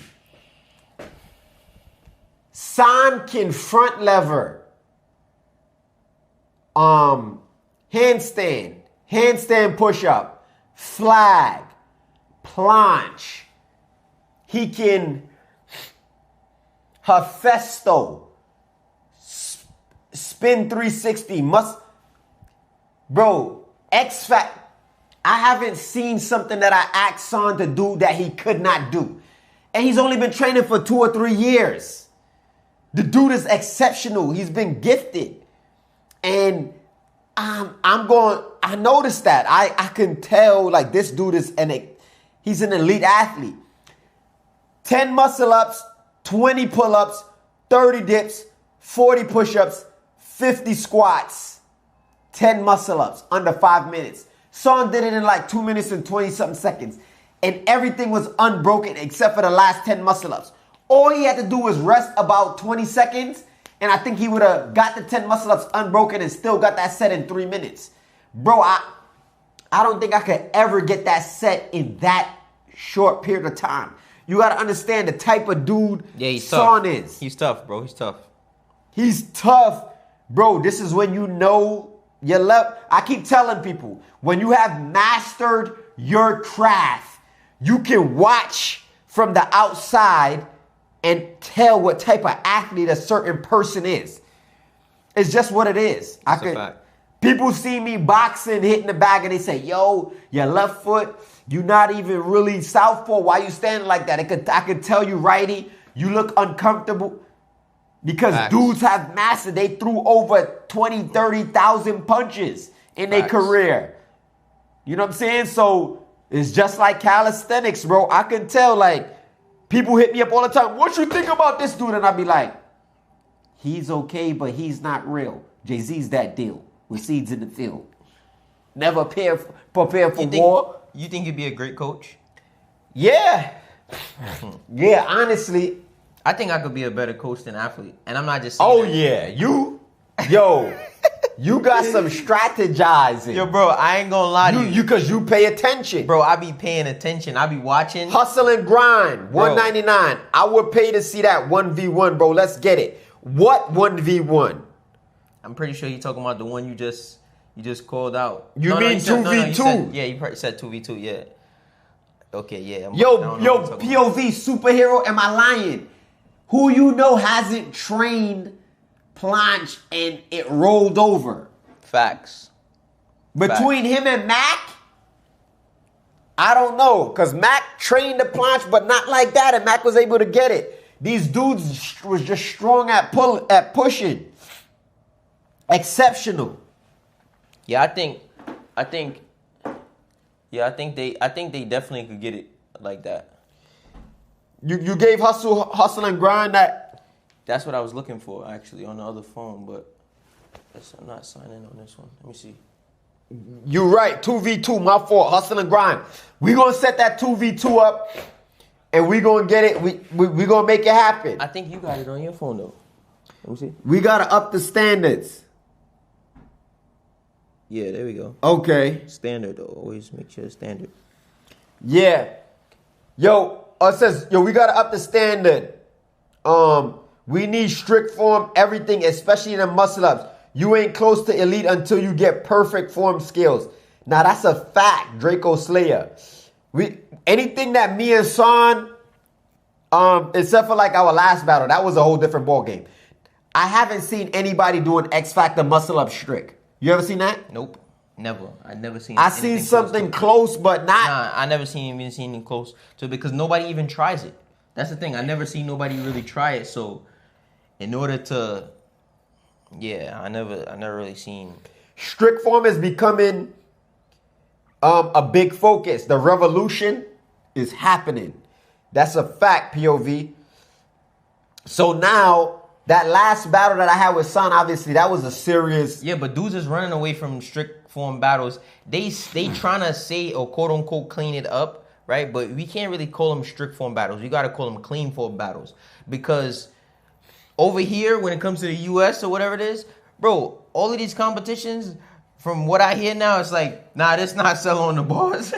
San can front lever, handstand push-up, flag, planche. He can Hefesto, spin 360, bro, X-Fact. I haven't seen something that I asked Son to do that he could not do. And he's only been training for 2 or 3 years. The dude is exceptional. He's been gifted. And I noticed that. I can tell, like, this dude is he's an elite athlete. 10 muscle-ups, 20 pull-ups, 30 dips, 40 push-ups, 50 squats, 10 muscle-ups under 5 minutes. Son did it in like 2 minutes and 20-something seconds. And everything was unbroken except for the last 10 muscle-ups. All he had to do was rest about 20 seconds, and I think he would have got the 10 muscle-ups unbroken and still got that set in 3 minutes. Bro, I don't think I could ever get that set in that short period of time. You got to understand the type of dude Son is.
He's tough, bro. He's tough.
He's tough. Bro, this is when you know your level. I keep telling people, when you have mastered your craft, you can watch from the outside and tell what type of athlete a certain person is. It's just what it is.
That's a fact.
People see me boxing, hitting the bag, and they say, yo, your left foot, you're not even really southpaw. Why you standing like that? I could tell you righty, you look uncomfortable. Because dudes have mastered. They threw over 20, 30,000 punches in their career. You know what I'm saying? So it's just like calisthenics, bro. I can tell, like, people hit me up all the time. What you think about this dude? And I be like, he's okay, but he's not real. Jay-Z's that deal with seeds in the field. Never prepare for war.
You think he'd be a great coach?
Yeah. Yeah, honestly.
I think I could be a better coach than athlete. And I'm not just saying that.
Yeah. You got some strategizing.
Yo, bro, I ain't gonna lie to you.
Because you pay attention.
Bro, I be paying attention. I be watching.
Hustle and grind, $199. I would pay to see that 1v1, bro. Let's get it. What 1v1?
I'm pretty sure you're talking about the one you just called out.
You mean 2v2?
Yeah, you probably said 2v2, yeah. Okay, yeah.
Yo, POV, superhero, am I lying? Who you know hasn't trained planche and it rolled over?
Facts.
Between him and Mac, I don't know. Because Mac trained the planche, but not like that, and Mac was able to get it. These dudes was just strong at pushing. Exceptional.
Yeah, I think Yeah, I think they definitely could get it like that.
You gave hustle and grind that.
That's what I was looking for actually on the other phone, but I'm not signing on this one. Let me see.
You right, 2v2, my fault, hustle and grind. We gonna set that 2v2 up, and we gonna get it. We gonna make it happen.
I think you got it on your phone though. Let me see.
We gotta up the standards.
Yeah, there we go.
Okay.
Standard though. Always make sure it's standard.
Yeah. Yo, it says, yo, we gotta up the standard. We need strict form, everything, especially in the muscle ups. You ain't close to elite until you get perfect form skills. Now that's a fact, Draco Slayer. Anything that me and Son, except for like our last battle, that was a whole different ball game. I haven't seen anybody do an X Factor muscle up strict. You ever seen that?
Nope. Never. I never seen.
I seen something close, but not.
Nah, I never seen anything close to it because nobody even tries it. That's the thing. I never seen nobody really try it. So, in order to, yeah, I never really seen.
Strict form is becoming a big focus. The revolution is happening. That's a fact, POV. So now, that last battle that I had with Son, obviously, that was a serious...
Yeah, but dudes is running away from strict form battles. They trying to say, or quote-unquote, clean it up, right? But we can't really call them strict form battles. You got to call them clean form battles. Because over here, when it comes to the U.S. or whatever it is, bro, all of these competitions, from what I hear now, it's like, nah, this not selling on the bars.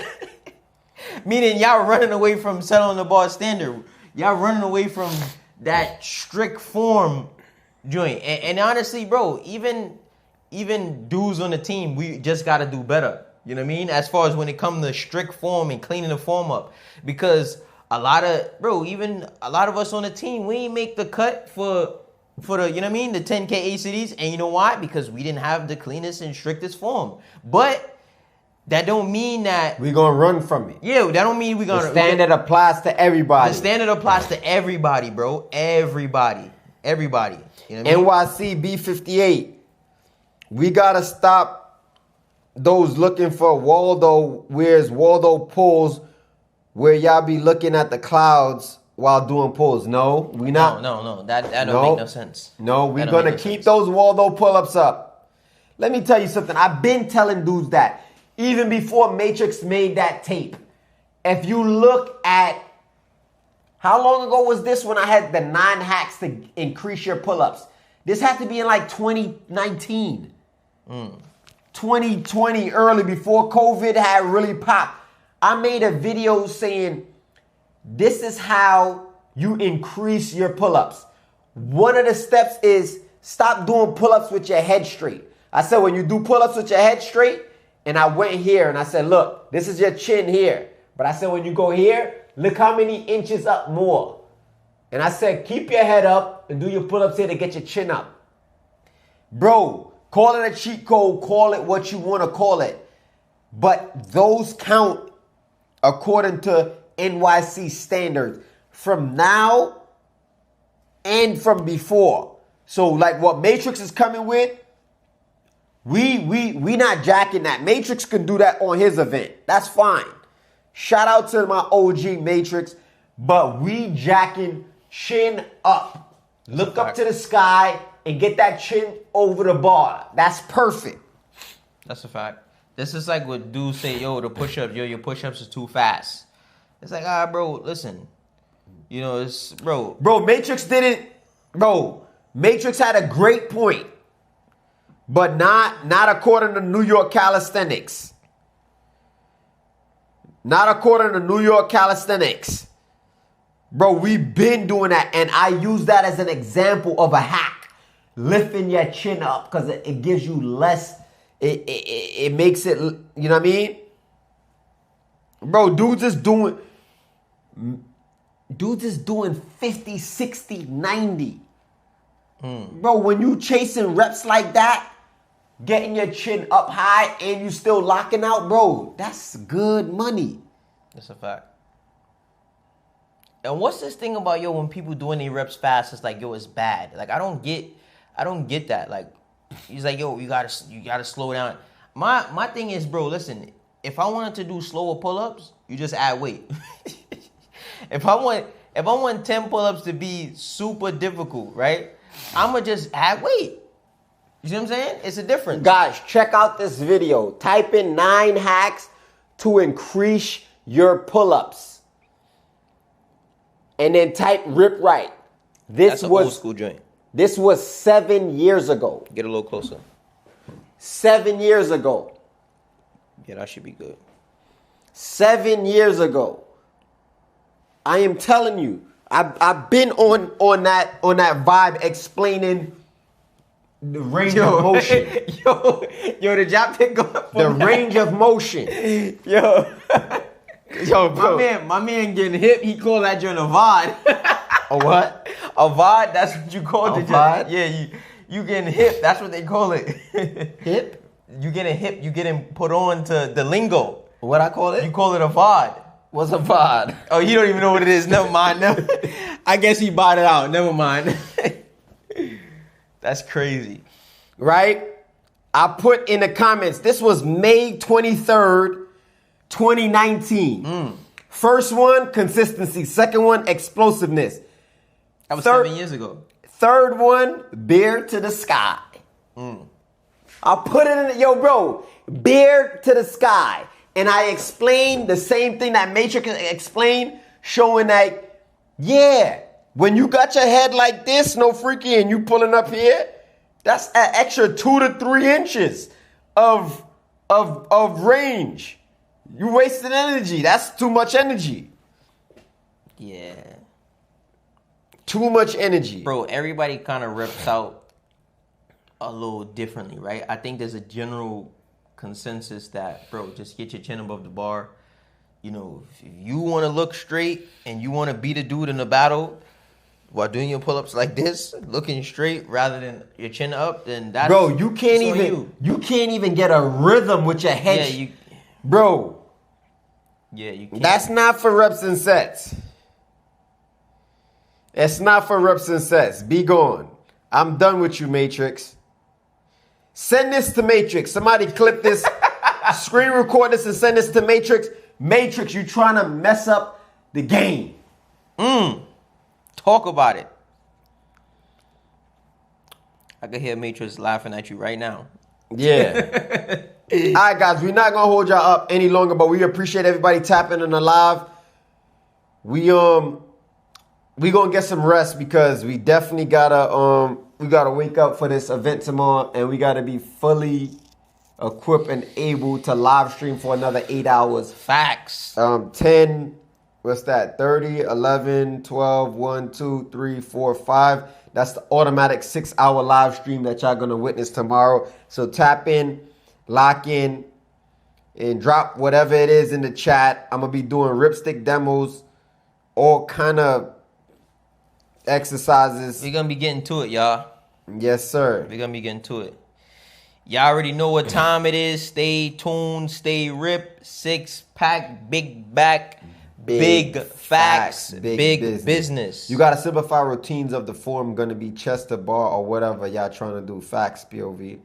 Meaning y'all running away from selling on the bar standard. Y'all running away from that strict form joint. And honestly, bro, even dudes on the team, we just got to do better. You know what I mean? As far as when it comes to strict form and cleaning the form up. Because even a lot of us on the team, we ain't make the cut for the, you know what I mean, the 10K ACDs. And you know why? Because we didn't have the cleanest and strictest form. But that don't mean that
we gonna run from it.
Yeah, that don't mean we gonna...
The standard applies to everybody.
The standard applies to everybody, bro. Everybody. You know what I mean?
NYC B58. We gotta stop those looking for Waldo, where's Waldo pulls where y'all be looking at the clouds while doing pulls. No, we not.
No. That don't make no sense.
No, we're gonna keep those Waldo pull-ups up. Let me tell you something. I've been telling dudes that. Even before Matrix made that tape. If you look at, how long ago was this when I had the 9 hacks to increase your pull-ups? This had to be in like 2019. 2020, early, before COVID had really popped. I made a video saying, this is how you increase your pull-ups. One of the steps is stop doing pull-ups with your head straight. I said, when you do pull-ups with your head straight, and I went here and I said, look, this is your chin here. But I said, when you go here, look how many inches up more. And I said, keep your head up and do your pull-ups here to get your chin up. Bro, call it a cheat code, call it what you want to call it. But those count according to NYC standards from now and from before. So like what Matrix is coming with, we not jacking that. Matrix can do that on his event. That's fine. Shout out to my OG Matrix. But we jacking chin up. Look up to the sky and get that chin over the bar. That's perfect.
That's a fact. This is like what dudes say, yo, the push-ups, your push-ups is too fast. It's like, bro, listen. You know, it's, bro.
Bro, Matrix didn't, Matrix had a great point. But not according to New York Calisthenics. Not according to New York Calisthenics. Bro, we've been doing that. And I use that as an example of a hack. Lifting your chin up. Because it gives you less. It makes it, you know what I mean? Bro, dudes is doing 50, 60, 90. Bro, when you chasing reps like that, getting your chin up high and you still locking out, bro, that's good money.
That's a fact. And what's this thing about, yo, when people doing their reps fast, it's like, yo, it's bad. Like, I don't get that. Like, he's like, yo, you gotta slow down. My thing is, bro, listen, if I wanted to do slower pull-ups, you just add weight. If I want 10 pull-ups to be super difficult, right? I'ma just add weight. You see what I'm saying? It's a difference.
Guys, check out this video. Type in 9 hacks to increase your pull-ups. And then type rip right.
That's an old school joint.
This was 7 years ago.
Get a little closer.
7 years ago.
Yeah, that should be good.
7 years ago. I am telling you, I've been on that vibe explaining the range of motion.
Yo, did y'all pick up
The range of motion.
Yo,
bro.
my man getting hip. He called that joint a VOD.
A what?
A VOD. That's what you call
A
it.
VOD?
Yeah, you getting hip. That's what they call it.
Hip?
You getting hip. You getting put on to the lingo.
What I call it?
You call it a VOD.
What's a VOD?
Oh, you don't even know what it is. Never mind. I guess he bought it out. Never mind. That's crazy.
Right? I put in the comments, this was May 23rd, 2019. First one, consistency. Second one, explosiveness.
That was
Third-
7 years ago.
Third one, beard to the sky. I put it in, yo, bro, beard to the sky. And I explained the same thing that Matrix explained, showing that, yeah, when you got your head like this, no freaky, and you pulling up here, that's an extra 2 to 3 inches of range. You wasted energy. That's too much energy.
Yeah.
Too much energy.
Bro, everybody kind of rips out a little differently, right? I think there's a general consensus that, bro, just get your chin above the bar. You know, if you want to look straight and you want to beat a dude in a battle while doing your pull-ups like this, looking straight rather than your chin up, then that's
Bro, you can't
that's on
even you can't even get a rhythm with your head.
Yeah,
bro.
Yeah, you can't.
That's not for reps and sets. It's not for reps and sets. Be gone. I'm done with you, Matrix. Send this to Matrix. Somebody clip this, screen record this, and send this to Matrix. Matrix, you trying to mess up the game.
Talk about it. I can hear Matrix laughing at you right now.
Yeah. All right, guys, we're not gonna hold y'all up any longer, but we appreciate everybody tapping in the live. We gonna get some rest because we definitely gotta wake up for this event tomorrow, and we gotta be fully equipped and able to live stream for another 8 hours.
Facts.
10, what's that? 30, 11, 12, 1, 2, 3, 4, 5. That's the automatic 6-hour live stream that y'all gonna witness tomorrow. So tap in, lock in, and drop whatever it is in the chat. I'm gonna be doing ripstick demos, all kind of exercises.
We're gonna be getting to it, y'all.
Yes, sir.
We're gonna be getting to it. Y'all already know what time it is. Stay tuned, stay ripped. 6-pack, big back, big facts, big business.
You gotta simplify routines of the form. Gonna be chest to bar or whatever y'all trying to do. Facts, POV.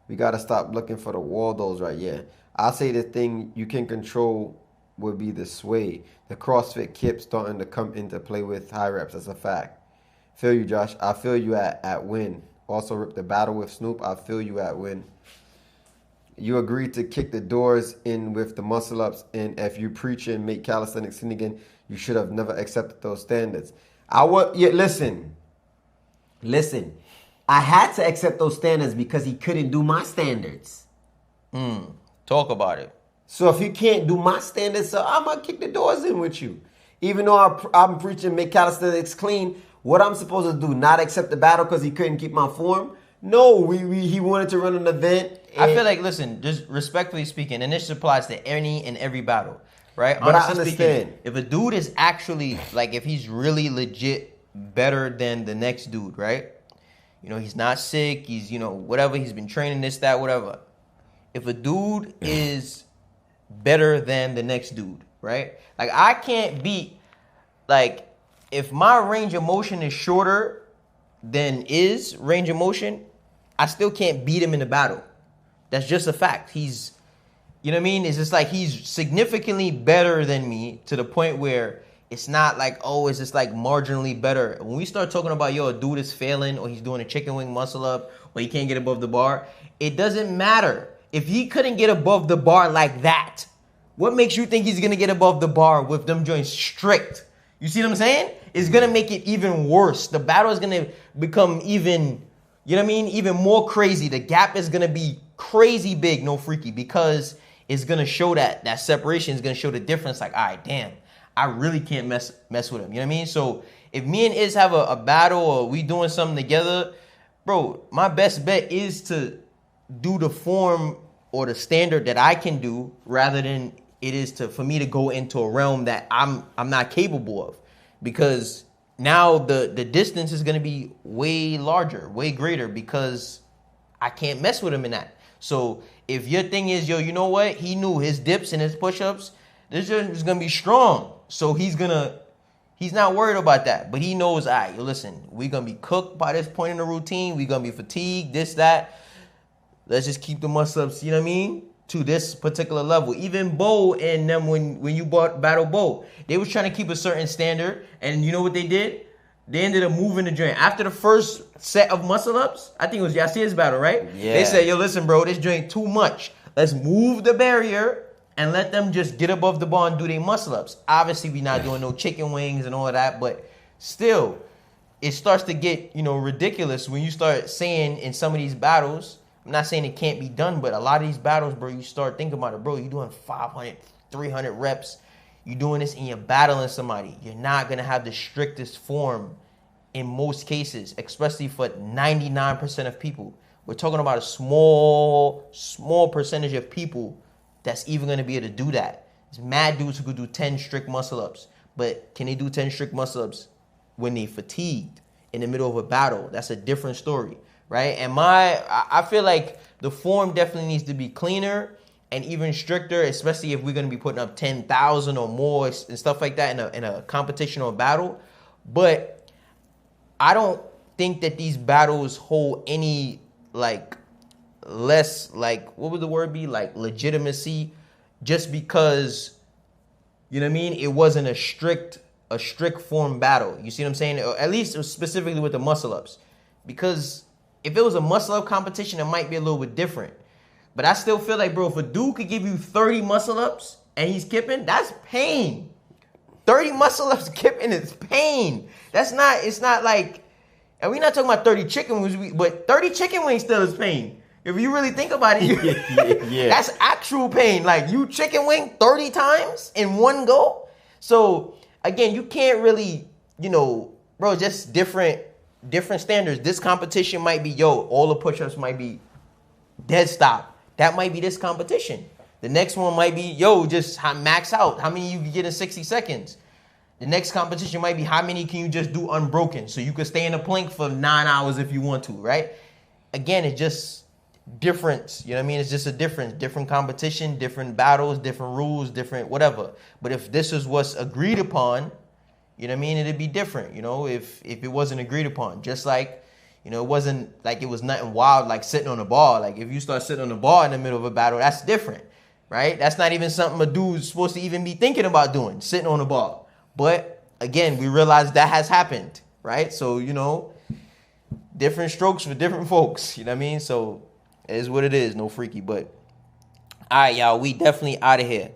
We gotta stop looking for the Waldos right here. I'll say the thing you can control would be the sway. The CrossFit kip starting to come into play with high reps. That's a fact. Feel you, Josh. I feel you at win. Also, rip the battle with Snoop. I feel you at win. You agreed to kick the doors in with the muscle ups, and if you preach and make calisthenics sin again, you should have never accepted those standards. Listen. I had to accept those standards because he couldn't do my standards.
Talk about it.
So if you can't do my standards, so I'm gonna kick the doors in with you. Even though I'm preaching make calisthenics clean, what I'm supposed to do? Not accept the battle because he couldn't keep my form? No, he wanted to run an event.
I feel like, listen, just respectfully speaking, and this applies to any and every battle, right?
But
Honestly
I understand.
speaking, if a dude is actually, like, if he's really legit better than the next dude, right? You know, he's not sick, he's, you know, whatever, he's been training this, that, whatever. If a dude is better than the next dude, right? Like, I can't beat, like, if my range of motion is shorter than his range of motion, I still can't beat him in a battle. That's just a fact. He's You know what I mean? It's just like he's significantly better than me to the point where it's not like, oh, it's just like marginally better. When we start talking about, yo, a dude is failing or he's doing a chicken wing muscle up or he can't get above the bar, it doesn't matter. If he couldn't get above the bar like that, what makes you think he's going to get above the bar with them joints strict? You see what I'm saying? It's going to make it even worse. The battle is going to become even, you know what I mean, even more crazy. The gap is going to be crazy big, no freaky, because it's going to show that separation is going to show the difference. Like, all right, damn, I really can't mess with him. You know what I mean? So if me and Iz have a battle or we doing something together, bro, my best bet is to do the form or the standard that I can do rather than it is for me to go into a realm that I'm not capable of, because now the distance is going to be way larger, way greater, because I can't mess with him in that. So if your thing is, yo, you know what? He knew his dips and his push-ups, this is going to be strong. So he's not worried about that. But he knows, all right, yo, listen, we're going to be cooked by this point in the routine. We're going to be fatigued, this, that. Let's just keep the muscle-ups, you know what I mean, to this particular level. Even Bo and them, when you battle Bo, they was trying to keep a certain standard. And you know what they did? They ended up moving the joint. After the first set of muscle-ups, I think it was Yasir's battle, right? Yeah. They said, yo, listen, bro, this joint too much. Let's move the barrier and let them just get above the bar and do their muscle-ups. Obviously, we're not doing no chicken wings and all of that, but still, it starts to get, ridiculous when you start saying in some of these battles, I'm not saying it can't be done, but a lot of these battles, bro, you start thinking about it, bro, you're doing 500, 300 reps. You're doing this and you're battling somebody. You're not going to have the strictest form in most cases, especially for 99% of people. We're talking about a small percentage of people that's even going to be able to do that. There's mad dudes who could do 10 strict muscle-ups, but can they do 10 strict muscle-ups when they fatigued in the middle of a battle? That's a different story, right? And I feel like the form definitely needs to be cleaner and even stricter, especially if we're going to be putting up 10,000 or more and stuff like that in a competition or a battle. But I don't think that these battles hold any, less, what would the word be? Legitimacy, just because, you know what I mean? It wasn't a strict form battle. You see what I'm saying? Or at least specifically with the muscle-ups. Because if it was a muscle-up competition, it might be a little bit different. But I still feel like, bro, if a dude could give you 30 muscle-ups and he's kipping, that's pain. 30 muscle-ups kipping is pain. It's not like, and we're not talking about 30 chicken wings, but 30 chicken wings still is pain. If you really think about it, yeah. That's actual pain. Like, you chicken wing 30 times in one go. So, again, you can't really, bro, just different standards. This competition might be, all the push-ups might be dead stop. That might be this competition. The next one might be, just max out. How many you can get in 60 seconds? The next competition might be how many can you just do unbroken so you can stay in a plank for 9 hours if you want to, right? Again, it's just difference. You know what I mean? It's just a difference. Different competition, different battles, different rules, different whatever. But if this is what's agreed upon, you know what I mean? It'd be different, if it wasn't agreed upon. Just like, it wasn't like it was nothing wild, like sitting on the bar. Like, if you start sitting on the bar in the middle of a battle, that's different, right? That's not even something a dude's supposed to even be thinking about doing, sitting on the bar. But, again, we realize that has happened, right? So, different strokes for different folks, you know what I mean? So, it is what it is, no freaky. But, all right, y'all, we definitely out of here.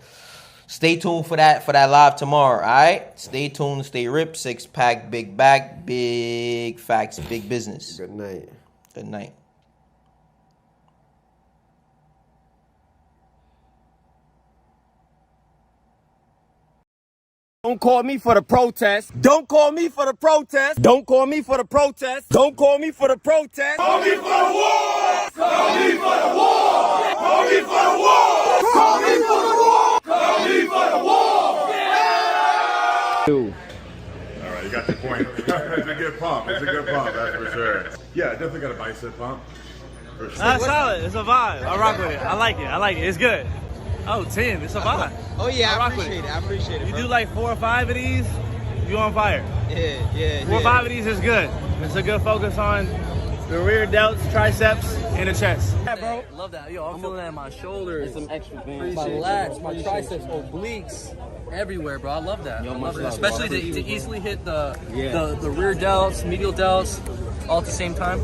Stay tuned for that live tomorrow, all right? Stay tuned, stay ripped, 6-pack, big back, big facts, big business.
Good night.
Good night.
Don't call me for the protest. Don't call me for the protest. Don't call me for the protest. Don't call me for the protest. Call me for the war. Call me for the war. Call me for the war. Call me for the war. Call me for the war. Yeah.
All right, you got the point. It's a good pump. It's a good pump, that's for sure. Yeah, definitely got a bicep pump. For sure.
That's solid. It's a vibe. I rock with it. I like it. It's good. Oh, 10. It's a vibe.
Oh, yeah, I appreciate it.
You do like 4 or 5 of these, you on fire.
Yeah.
4 or 5 of these is good. It's a good focus on the rear delts, triceps, and the chest.
Yeah, bro. Love that. Yo, I'm feeling that in my shoulders, some extra bands, my lats, my triceps, obliques, everywhere, bro. I love that. Yo, I love it. Especially to easily hit the rear delts, medial delts, all at the same time.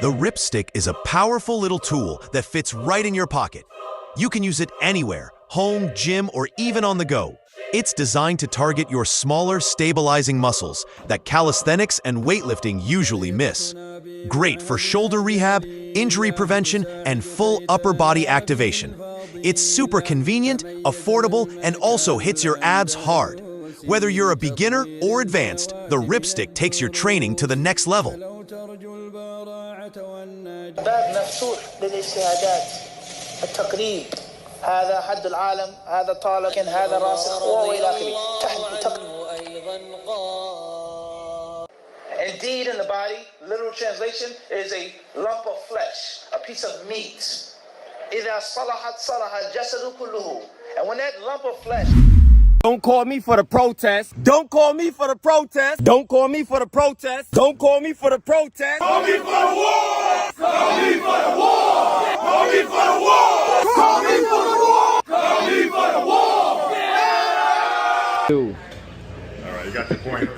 The Ripstick is a powerful little tool that fits right in your pocket. You can use it anywhere, home, gym, or even on the go. It's designed to target your smaller, stabilizing muscles that calisthenics and weightlifting usually miss. Great for shoulder rehab, injury prevention, and full upper body activation. It's super convenient, affordable, and also hits your abs hard. Whether you're a beginner or advanced, the Ripstick takes your training to the next level.
باب مفتوح للاجتهادات التقريب هذا حد العالم هذا طالب لكن هذا راسخ والى اخره. Indeed, in the body, literal translation is a lump of flesh, a piece of meat. إذا صلحت صلح الجسد كله. And when that lump of flesh.
Don't call me for the protest. Don't call me for the protest. Don't call me for the protest. Don't call me for the protest.
Call me for the war! Call me for the war! Call me for the war! Call me for the war! Call me for the war! Yeah! All right, you got the point.